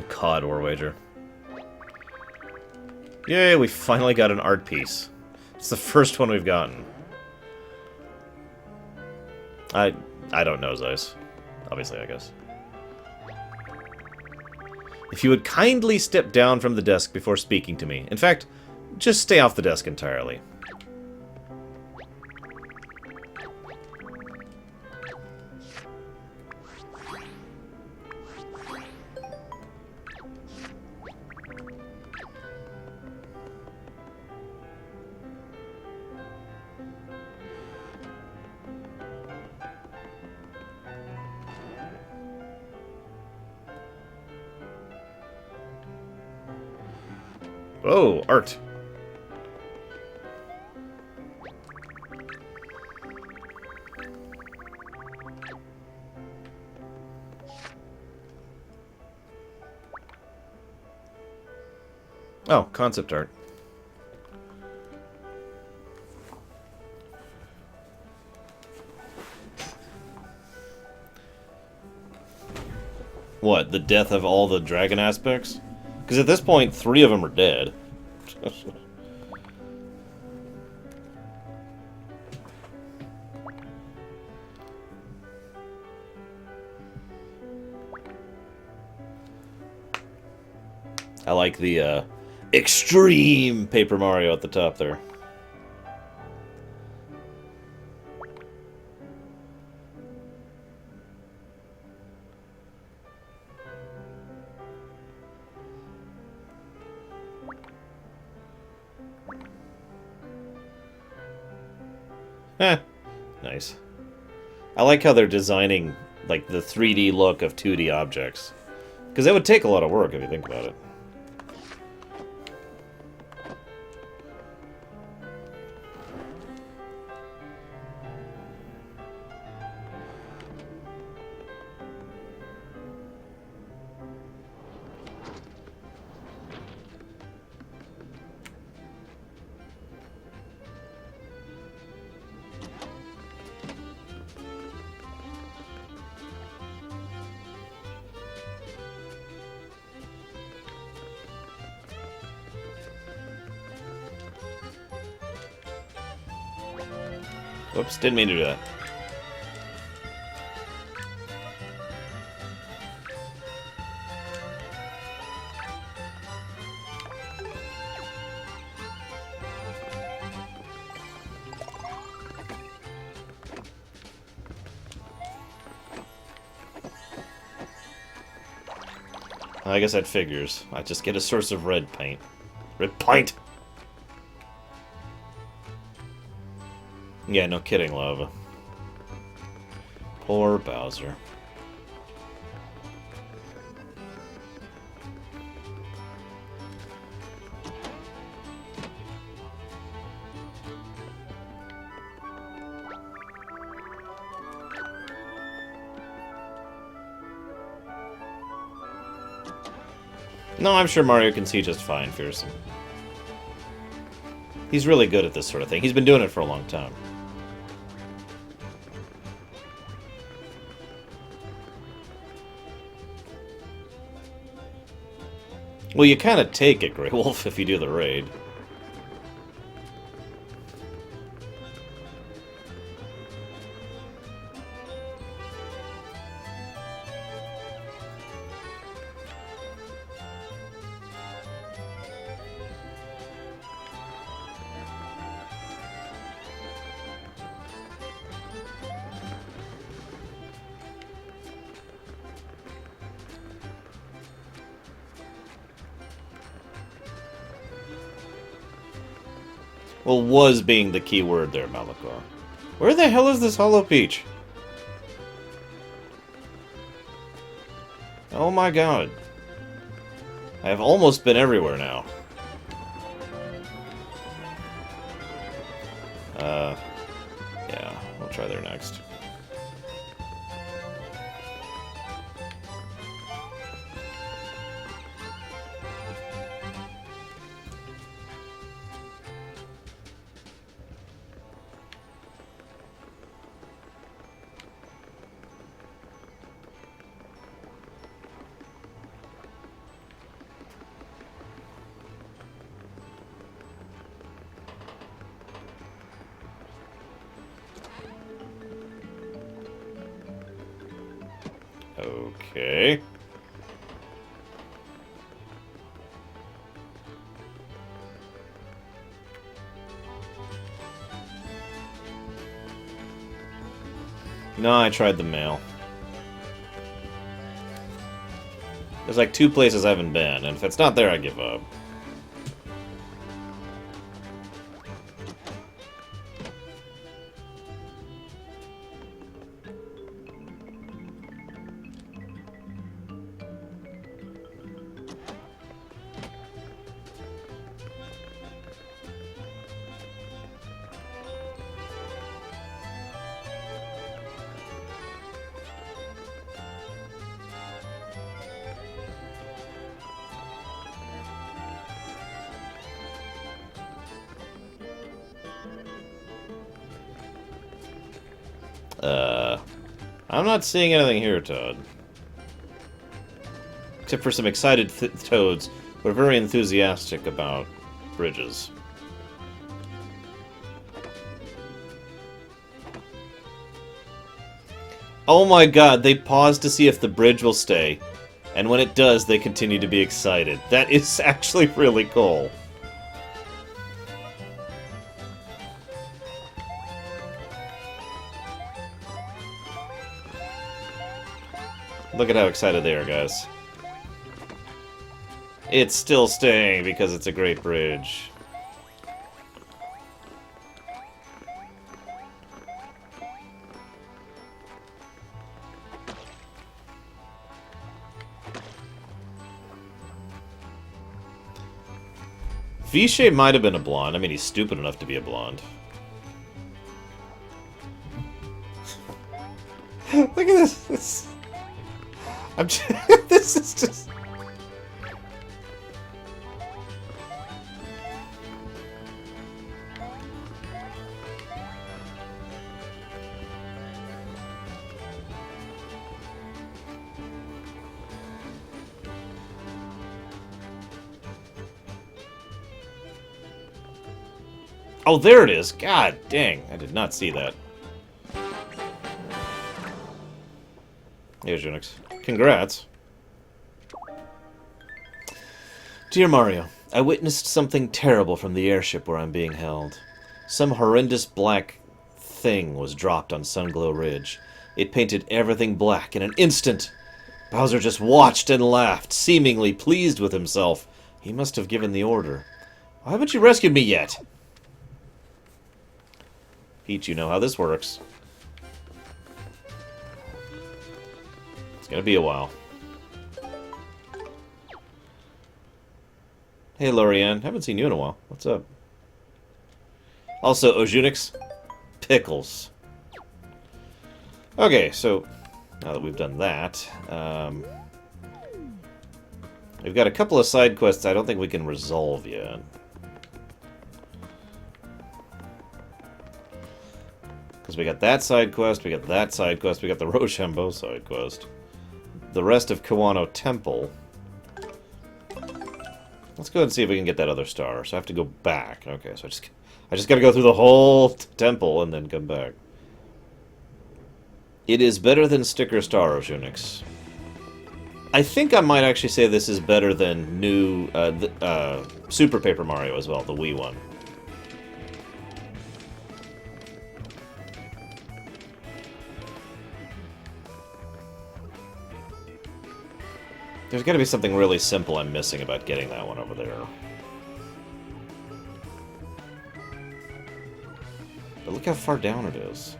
COD War Wager. Yay, we finally got an art piece. It's the first one we've gotten. I don't know, Zeiss. Obviously, I guess. If you would kindly step down from the desk before speaking to me. In fact, just stay off the desk entirely. Oh, art. Oh, concept art. What, the death of all the dragon aspects? Because at this point, 3 of them are dead. I like the extreme Paper Mario at the top there. Eh, nice. I like how they're designing, like, the 3D look of 2D objects. Because that would take a lot of work if you think about it. Whoops, didn't mean to do that. I guess that figures. I just get a source of red paint. Red paint! Yeah, no kidding, love. Poor Bowser. No, I'm sure Mario can see just fine, Fearsome. He's really good at this sort of thing. He's been doing it for a long time. Well, you kind of take it, Grey Wolf, if you do the raid. Well, was being the key word there, Malachor. Where the hell is this Hollow Peach? Oh my god. I have almost been everywhere now. Yeah, we'll try there next. Okay. No, I tried the mail. There's like 2 places I haven't been, and if it's not there, I give up. I'm not seeing anything here, Toad. Except for some excited toads who are very enthusiastic about bridges. Oh my god, they pause to see if the bridge will stay. And when it does, they continue to be excited. That is actually really cool. Look at how excited they are, guys. It's still staying because it's a great bridge. Vishay might have been a blonde. I mean, he's stupid enough to be a blonde. Look at this. I'm just, this is just... Oh, there it is. God dang. I did not see that. Here's Unix. Congrats. Dear Mario, I witnessed something terrible from the airship where I'm being held. Some horrendous black thing was dropped on Sunglow Ridge. It painted everything black in an instant. Bowser just watched and laughed, seemingly pleased with himself. He must have given the order. Why haven't you rescued me yet? Peach, you know how this works. It's gonna be a while. Hey, Lorianne. Haven't seen you in a while. What's up? Also, Ojunix. Pickles. Okay, so now that we've done that, we've got a couple of side quests I don't think we can resolve yet. Because we got that side quest, we got that side quest, we got the Rochambeau side quest. The rest of Kiwano Temple. Let's go ahead and see if we can get that other star. So I have to go back. Okay, so I just gotta go through the whole temple and then come back. It is better than Sticker Star, Ojunix. I think I might actually say this is better than new Super Paper Mario as well, the Wii one. There's got to be something really simple I'm missing about getting that one over there. But look how far down it is.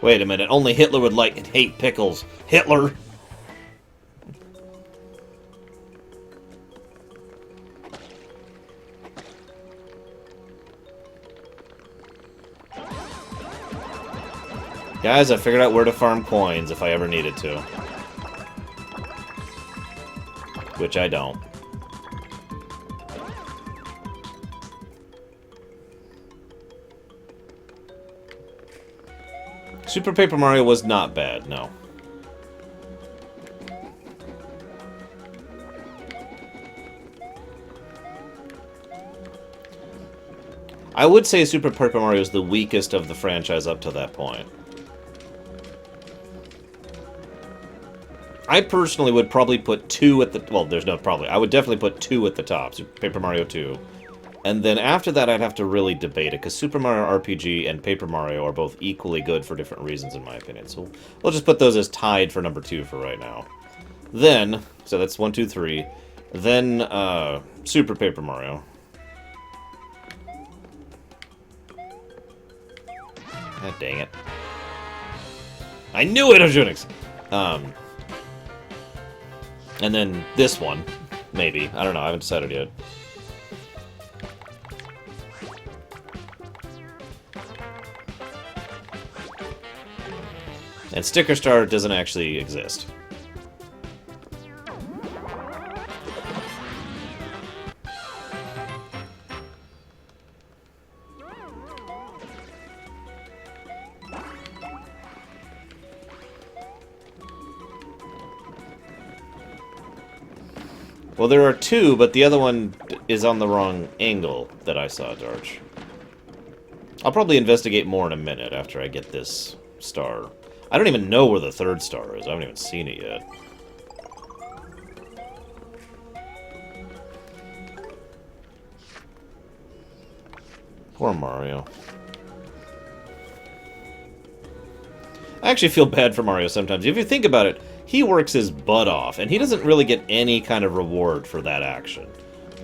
Wait a minute, only Hitler would like and hate pickles. Hitler! Guys, I figured out where to farm coins if I ever needed to. Which I don't. Super Paper Mario was not bad, no. I would say Super Paper Mario is the weakest of the franchise up to that point. I personally would probably put 2 at the... Well, there's no probably. I would definitely put 2 at the top. Super Paper Mario 2. And then after that, I'd have to really debate it, because Super Mario RPG and Paper Mario are both equally good for different reasons, in my opinion. So we'll just put those as tied for number 2 for right now. Then, so that's 1, 2, 3. Then, Super Paper Mario. God dang it. I knew it, Ojunix! And then this one. Maybe. I don't know. I haven't decided yet. And Sticker Star doesn't actually exist. Well, there are 2, but the other one is on the wrong angle that I saw, Darch. I'll probably investigate more in a minute after I get this star. I don't even know where the 3rd star is. I haven't even seen it yet. Poor Mario. I actually feel bad for Mario sometimes. If you think about it, he works his butt off, and he doesn't really get any kind of reward for that action.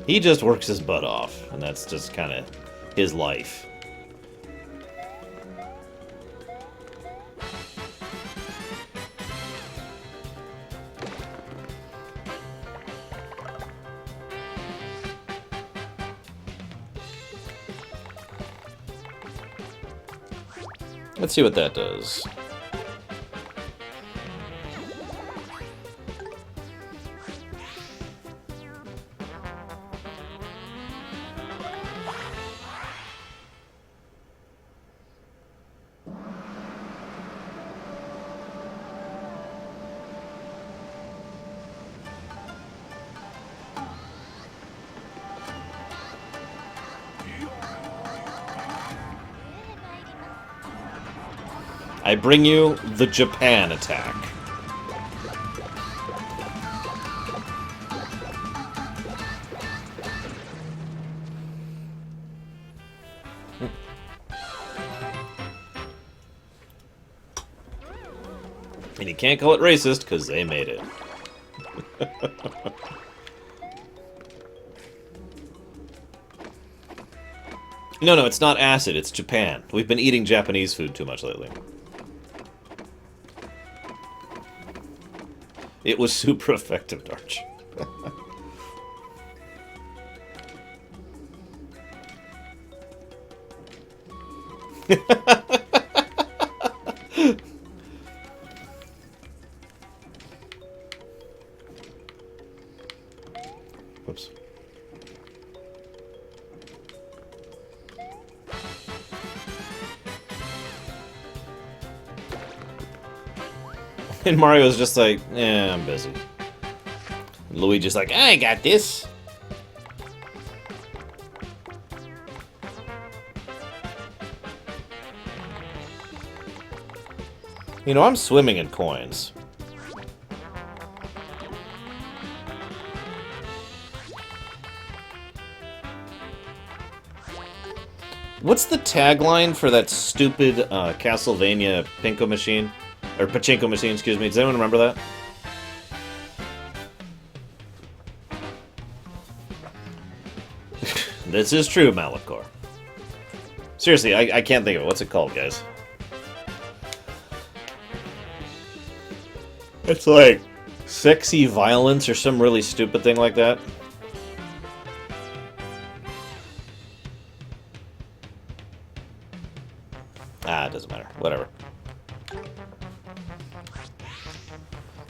He just works his butt off, and that's just kind of his life. Let's see what that does. I bring you the Japan attack. And you can't call it racist, because they made it. No, it's not acid, it's Japan. We've been eating Japanese food too much lately. It was super effective, Darch. Whoops. And Mario's just like, I'm busy. And Luigi's like, I got this. You know, I'm swimming in coins. What's the tagline for that stupid Castlevania Pinko machine? Or Pachinko machine, excuse me. Does anyone remember that? This is true, Malakor. Seriously, I can't think of it. What's it called, guys? It's like sexy violence or some really stupid thing like that. Ah, it doesn't matter. Whatever.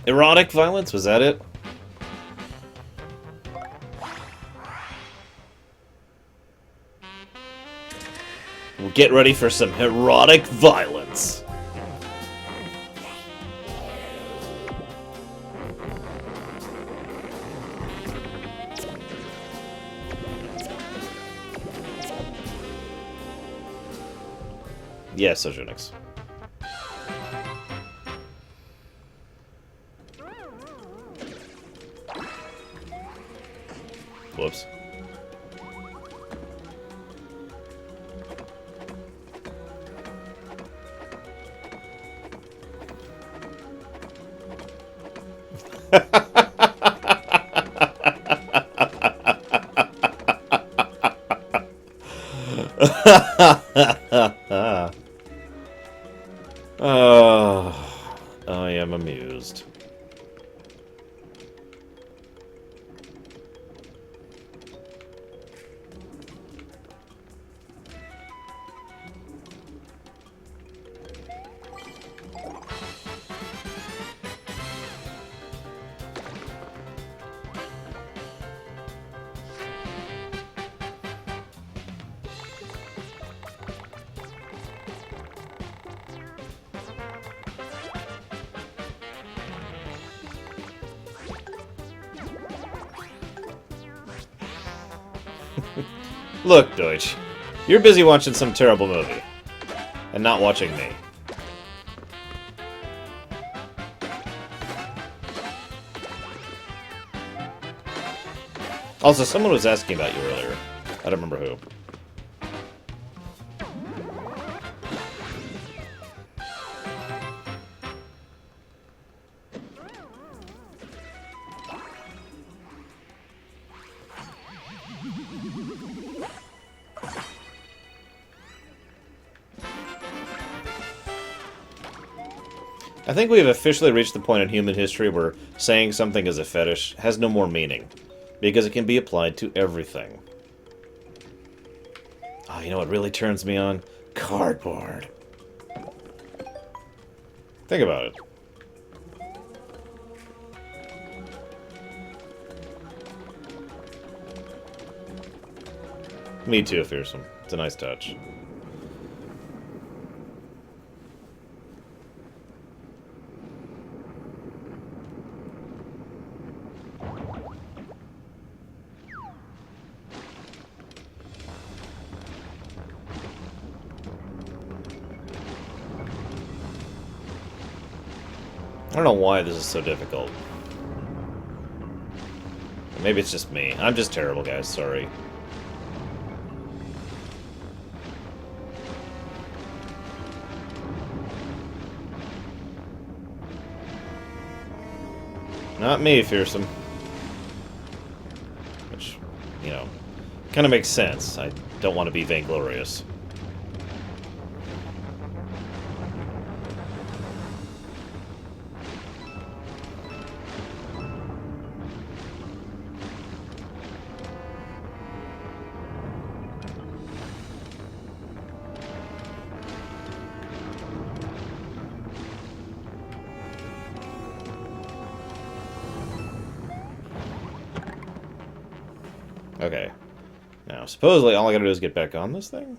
Erotic violence? Was that it? We'll get ready for some erotic violence. Yes, Sojonix. Whoops. Oh, I am amused. Look, Deutsch, you're busy watching some terrible movie, and not watching me. Also, someone was asking about you earlier. I don't remember who. I think we have officially reached the point in human history where saying something is a fetish has no more meaning, because it can be applied to everything. Oh, you know what really turns me on? Cardboard. Think about it. Me too, Fearsome. It's a nice touch. I don't know why this is so difficult. Maybe it's just me. I'm just terrible, guys. Sorry. Not me, Fearsome. Which, you know, kind of makes sense. I don't want to be vainglorious. Okay. Now, supposedly all I gotta do is get back on this thing?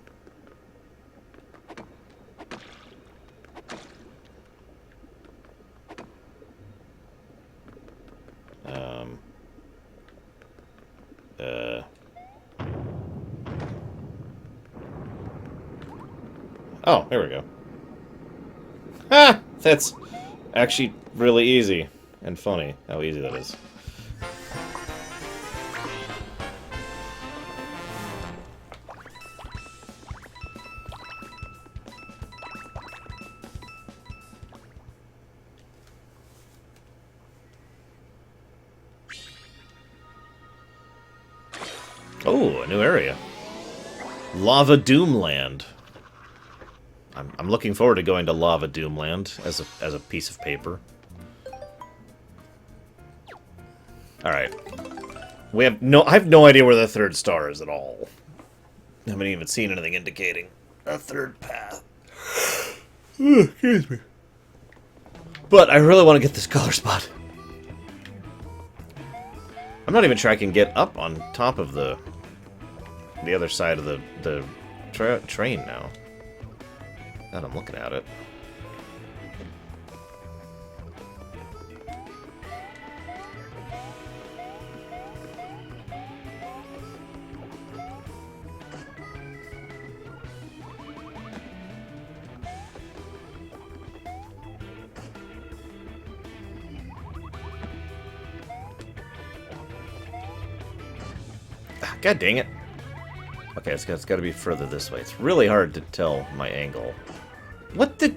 Oh, here we go. Ha! That's actually really easy. And funny how easy that is. Oh, a new area. Lava Doomland. I'm looking forward to going to Lava Doomland as a piece of paper. All right. I have no idea where the third star is at all. I haven't even seen anything indicating a third path. Excuse me. But I really want to get this color spot. I'm not even sure I can get up on top of the other side of the train now. Now that I'm looking at it. God dang it. Okay, it's got to be further this way. It's really hard to tell my angle. What the...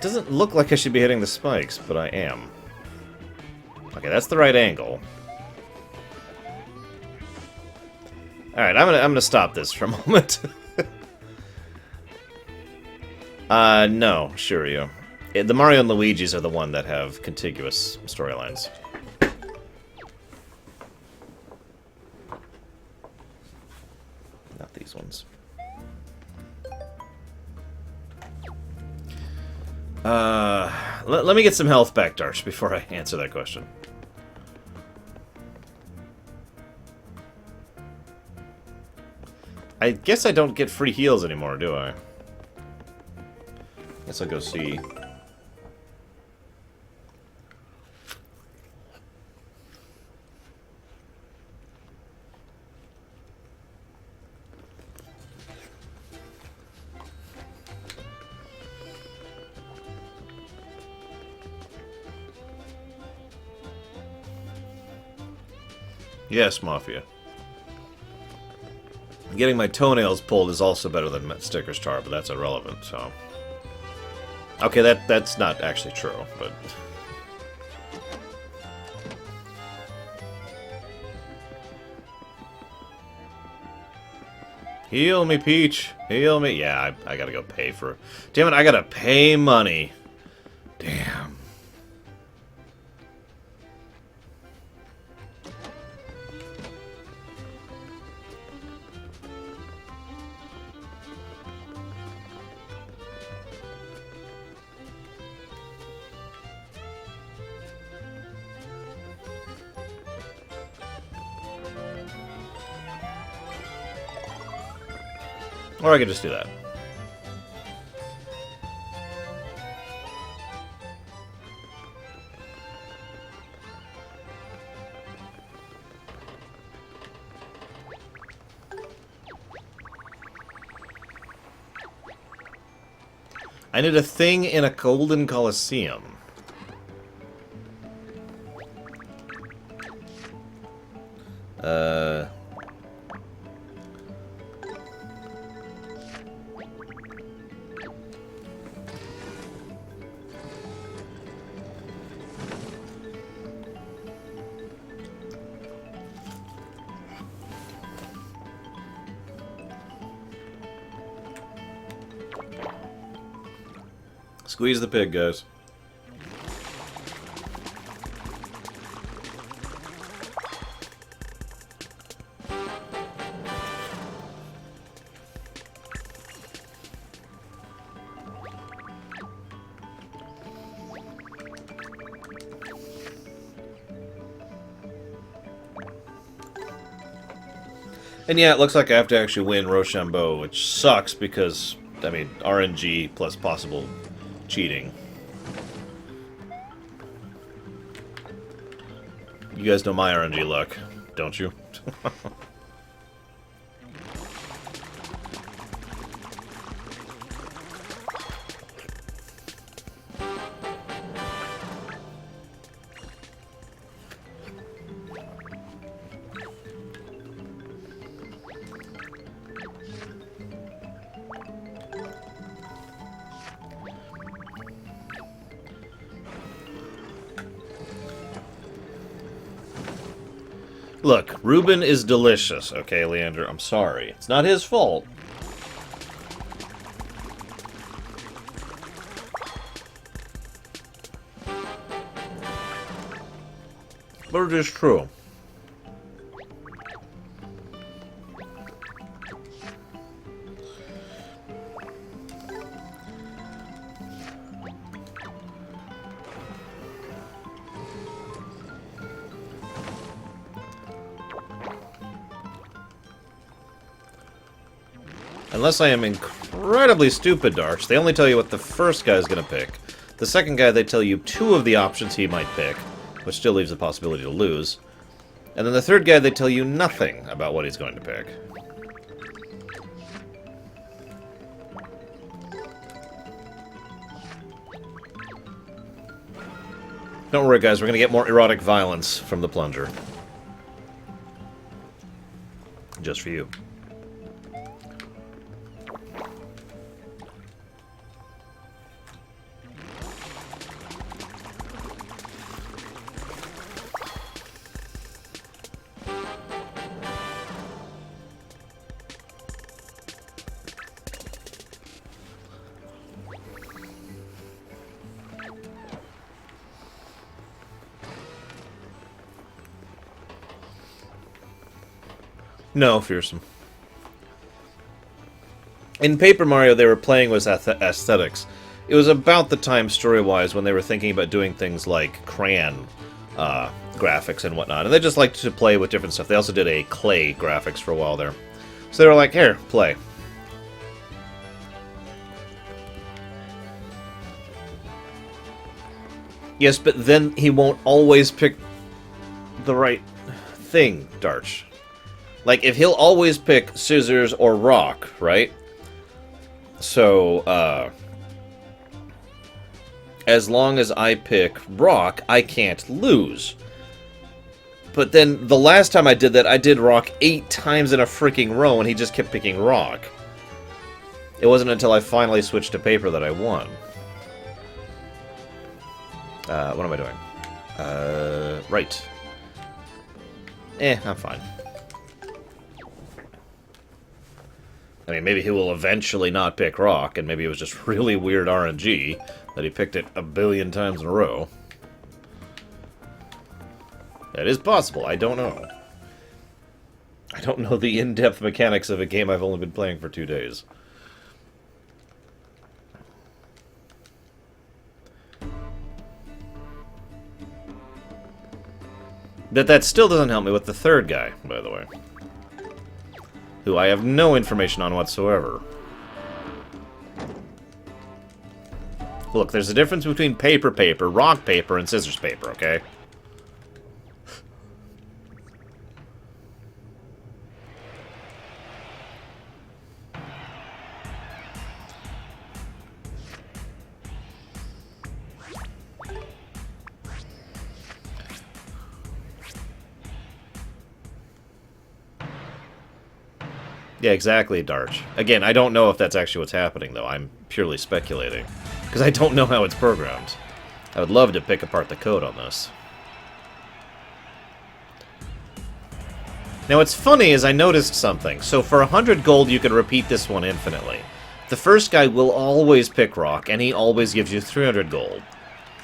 Doesn't look like I should be hitting the spikes, but I am. Okay, that's the right angle. Alright, I'm gonna stop this for a moment. No, sure you. The Mario and Luigi's are the one that have contiguous storylines. Not these ones. Let me get some health back, Darsh, before I answer that question. I guess I don't get free heals anymore, do I? Guess I'll go see. Yes, Mafia. Getting my toenails pulled is also better than sticker star, but that's irrelevant, so... Okay, that's not actually true, but... Heal me, Peach! Heal me! Yeah, I gotta go pay for... Damn it, I gotta pay money! Damn. Or I could just do that. I need a thing in a golden coliseum. Squeeze the pig, guys. And yeah, it looks like I have to actually win Rochambeau, which sucks because, I mean, RNG plus possible cheating. You guys know my RNG luck, don't you? Look, Reuben is delicious, okay, Leander? I'm sorry. It's not his fault. But it is true. Unless I am incredibly stupid, Darch, they only tell you what the first guy is going to pick. The second guy, they tell you 2 of the options he might pick, which still leaves the possibility to lose. And then the third guy, they tell you nothing about what he's going to pick. Don't worry, guys, we're going to get more erotic violence from the plunger. Just for you. No, fearsome. In Paper Mario, they were playing with aesthetics. It was about the time, story-wise, when they were thinking about doing things like crayon graphics and whatnot. And they just liked to play with different stuff. They also did a clay graphics for a while there. So they were like, here, play. Yes, but then he won't always pick the right thing, Darch. Like, if he'll always pick scissors or rock, right? So, as long as I pick rock, I can't lose. But then, the last time I did that, I did rock 8 times in a freaking row, and he just kept picking rock. It wasn't until I finally switched to paper that I won. What am I doing? Right. I'm fine. I mean, maybe he will eventually not pick rock, and maybe it was just really weird RNG that he picked it a billion times in a row. That is possible. I don't know. I don't know the in-depth mechanics of a game I've only been playing for 2 days. But that still doesn't help me with the third guy, by the way. Who I have no information on whatsoever. Look, there's a difference between paper, rock paper, and scissors paper, okay? Yeah, exactly, Darch. Again, I don't know if that's actually what's happening, though. I'm purely speculating. Because I don't know how it's programmed. I would love to pick apart the code on this. Now, what's funny is I noticed something. So for 100 gold, you can repeat this one infinitely. The first guy will always pick rock, and he always gives you 300 gold.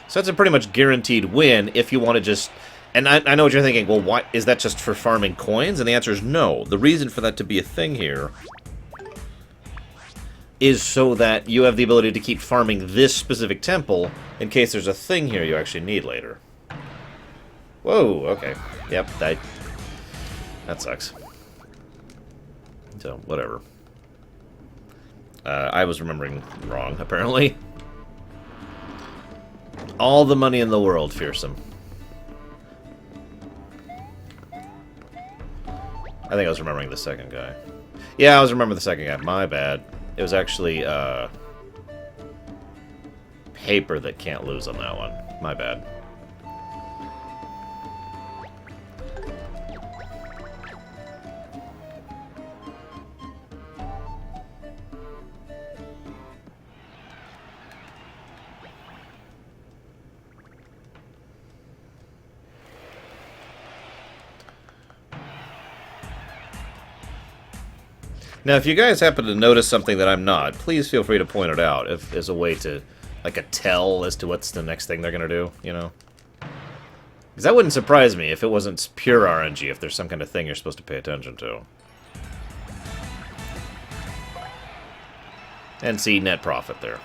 So that's a pretty much guaranteed win if you want to just... And I know what you're thinking, well, why is that just for farming coins? And the answer is no. The reason for that to be a thing here is so that you have the ability to keep farming this specific temple in case there's a thing here you actually need later. Whoa, okay. Yep, that sucks. So, whatever. I was remembering wrong, apparently. All the money in the world, fearsome. I think I was remembering the second guy. Yeah, I was remembering the second guy. My bad. It was actually, paper that can't lose on that one. My bad. Now, if you guys happen to notice something that I'm not, please feel free to point it out if as a way to, like, a tell as to what's the next thing they're going to do, you know? Because that wouldn't surprise me if it wasn't pure RNG, if there's some kind of thing you're supposed to pay attention to. And see net profit there.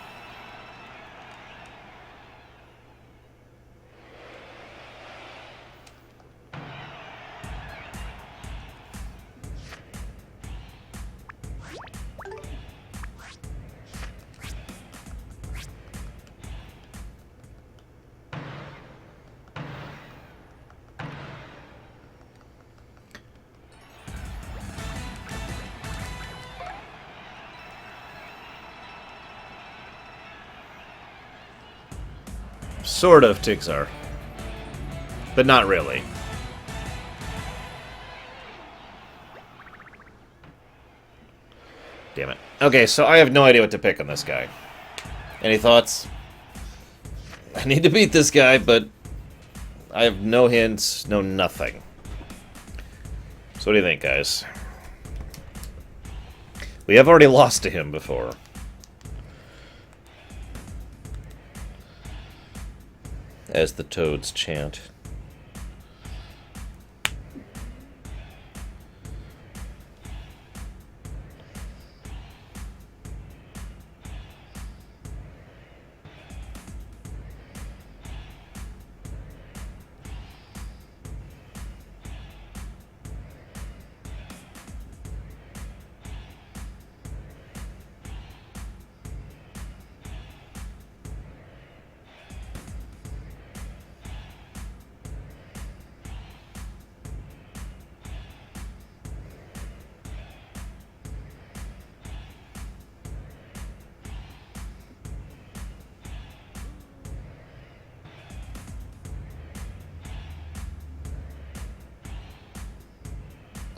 Sort of, Tixar. But not really. Damn it. Okay, so I have no idea what to pick on this guy. Any thoughts? I need to beat this guy, but I have no hints, no nothing. So what do you think, guys? We have already lost to him before. As the toads chant.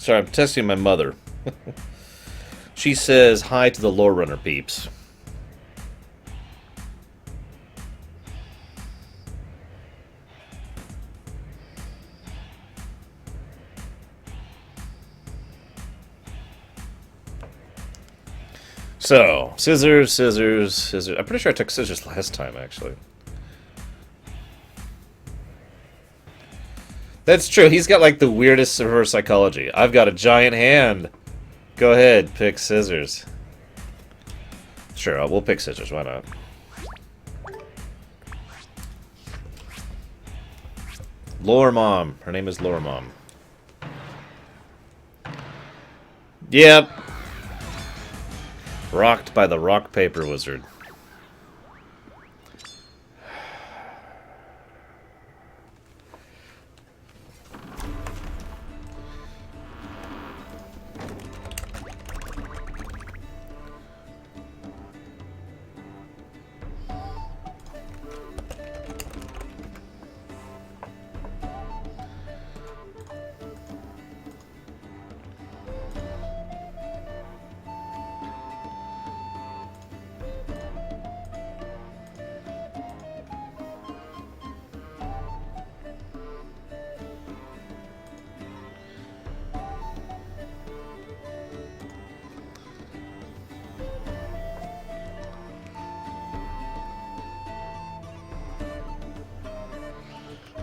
Sorry, I'm testing my mother. She says hi to the lore runner peeps. So, scissors, scissors, scissors. I'm pretty sure I took scissors last time, actually. That's true. He's got, like, the weirdest reverse psychology. I've got a giant hand. Go ahead, pick scissors. Sure, we'll pick scissors. Why not? Lore Mom. Her name is Lore Mom. Yep. Rocked by the rock paper wizard.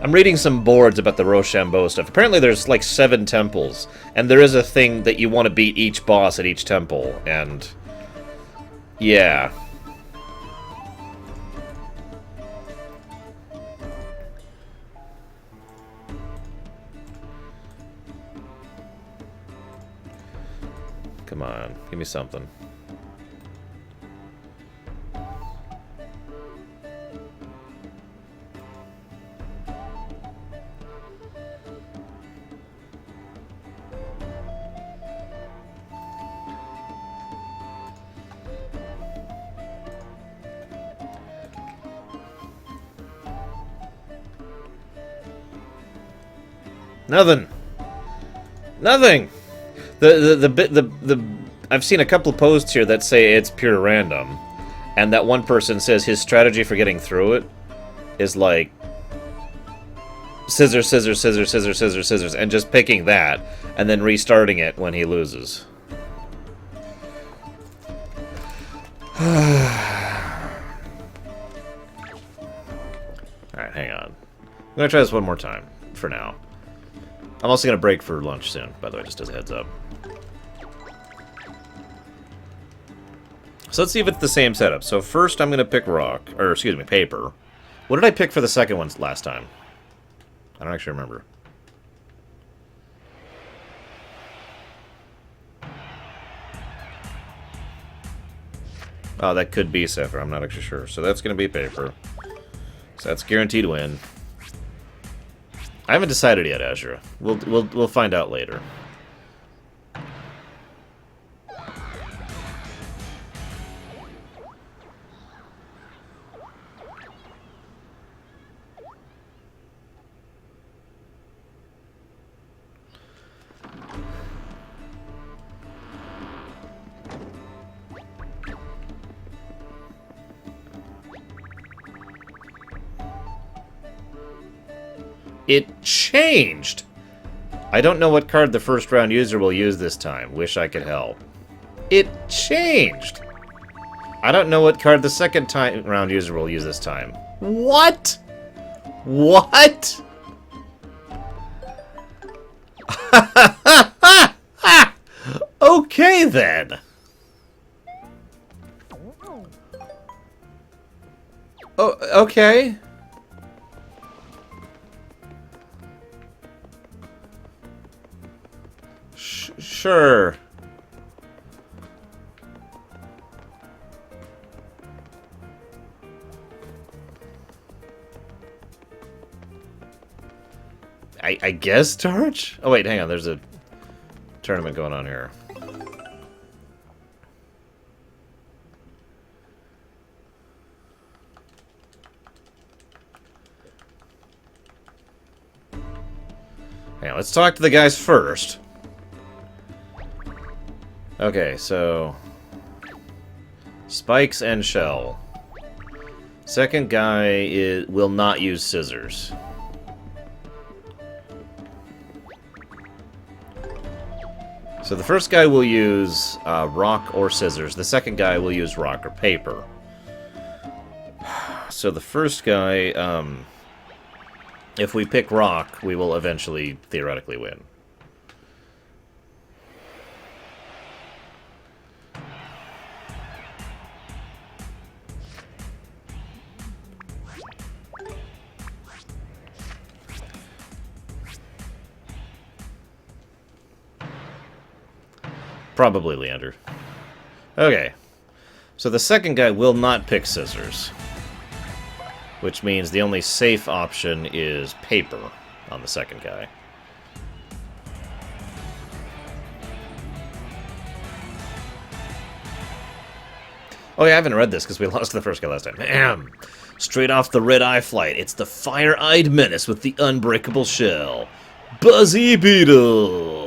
I'm reading some boards about the Rochambeau stuff. Apparently there's like 7 temples, and there is a thing that you want to beat each boss at each temple, and... yeah. Come on, give me something. Nothing. Nothing. I've seen a couple of posts here that say it's pure random, and that one person says his strategy for getting through it is like scissors, scissors, scissors, scissors, scissors, scissors, and just picking that and then restarting it when he loses. Alright, hang on. I'm gonna try this one more time for now. I'm also gonna break for lunch soon, by the way, just as a heads up. So let's see if it's the same setup. So first I'm gonna pick rock, or excuse me, paper. What did I pick for the second one last time? I don't actually remember. Oh, that could be Sapphire. I'm not actually sure. So that's gonna be paper. So that's guaranteed win. I haven't decided yet, Azure. We'll find out later. It changed! I don't know what card the first round user will use this time. Wish I could help. It changed! I don't know what card the second round user will use this time. What? What? Okay then. Oh, okay. Sure. I guess Torch? Oh wait, hang on, there's a tournament going on here. Hang on, let's talk to the guys first. Okay, so... Spikes and Shell. Second guy will not use scissors. So the first guy will use rock or scissors. The second guy will use rock or paper. So the first guy, if we pick rock, we will eventually theoretically win. Probably Leander. Okay. So the second guy will not pick scissors. Which means the only safe option is paper on the second guy. Oh yeah, I haven't read this because we lost the first guy last time. Ahem. Straight off the red-eye flight, it's the fire-eyed menace with the unbreakable shell. Buzzy Beetle!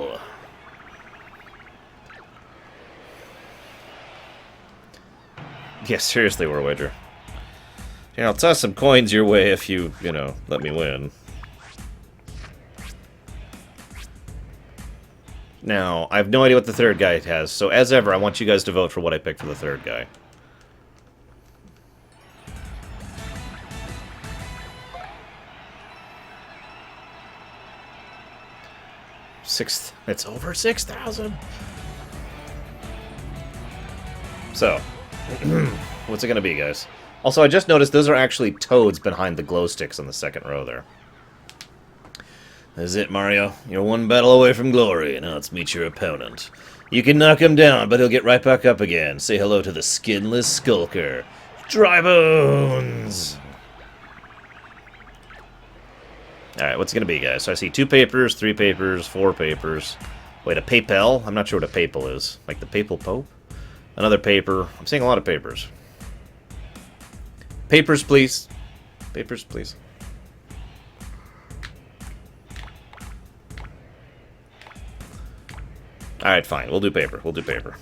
Yeah, seriously, War Wager. Yeah, I'll toss some coins your way if you know, let me win. Now, I have no idea what the third guy has, so as ever, I want you guys to vote for what I picked for the third guy. It's over 6,000. So, what's it gonna be, guys? Also, I just noticed those are actually toads behind the glow sticks on the second row there. This is it, Mario. You're one battle away from glory. Now let's meet your opponent. You can knock him down, but he'll get right back up again. Say hello to the skinless skulker, Dry Bones. Alright, what's it gonna be, guys? So I see 2 papers, 3 papers, 4 papers. Wait, a papal? I'm not sure what a papal is. Like the papal pope? Another paper. I'm seeing a lot of papers. Papers, please. Papers, please. Alright, fine. We'll do paper. We'll do paper.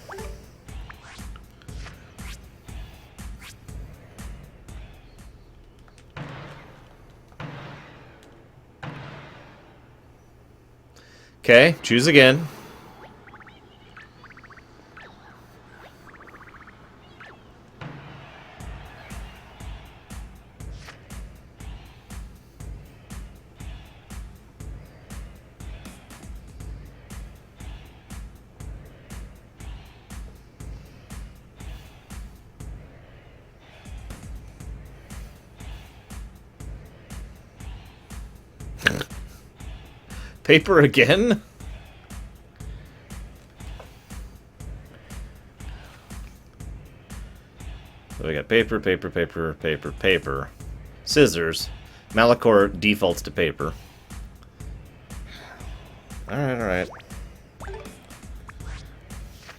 Okay, choose again. Paper again? So we got paper, paper, paper, paper, paper. Scissors. Malachor defaults to paper. Alright, alright.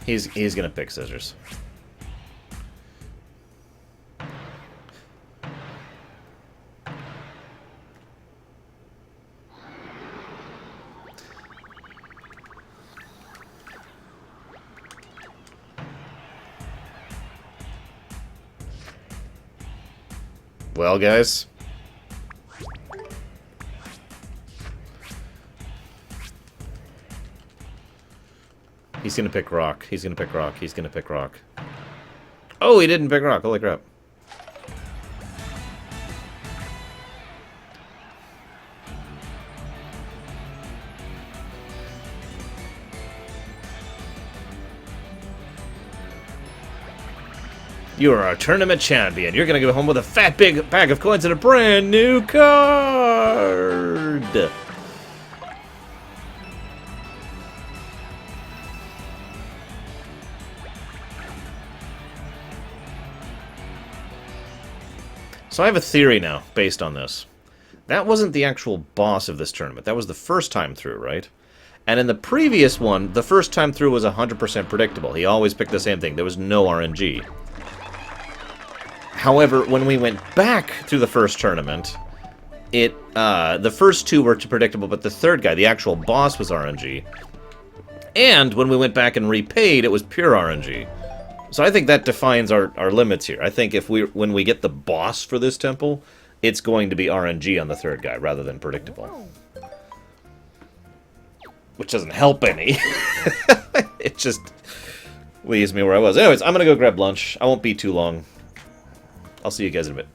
He's gonna pick scissors. Well, guys. He's gonna pick rock. He's gonna pick rock. He's gonna pick rock. Oh, he didn't pick rock. Holy crap. You are our tournament champion. You're gonna go home with a fat big bag of coins and a brand new card. So I have a theory now based on this. That wasn't the actual boss of this tournament. That was the first time through, right? And in the previous one, the first time through was 100% predictable. He always picked the same thing. There was no RNG. However, when we went back through the first tournament, the first 2 were too predictable, but the third guy, the actual boss, was RNG. And when we went back and repaid, it was pure RNG. So I think that defines our limits here. I think when we get the boss for this temple, it's going to be RNG on the third guy rather than predictable. Which doesn't help any. It just leaves me where I was. Anyways, I'm going to go grab lunch. I won't be too long. I'll see you guys in a bit.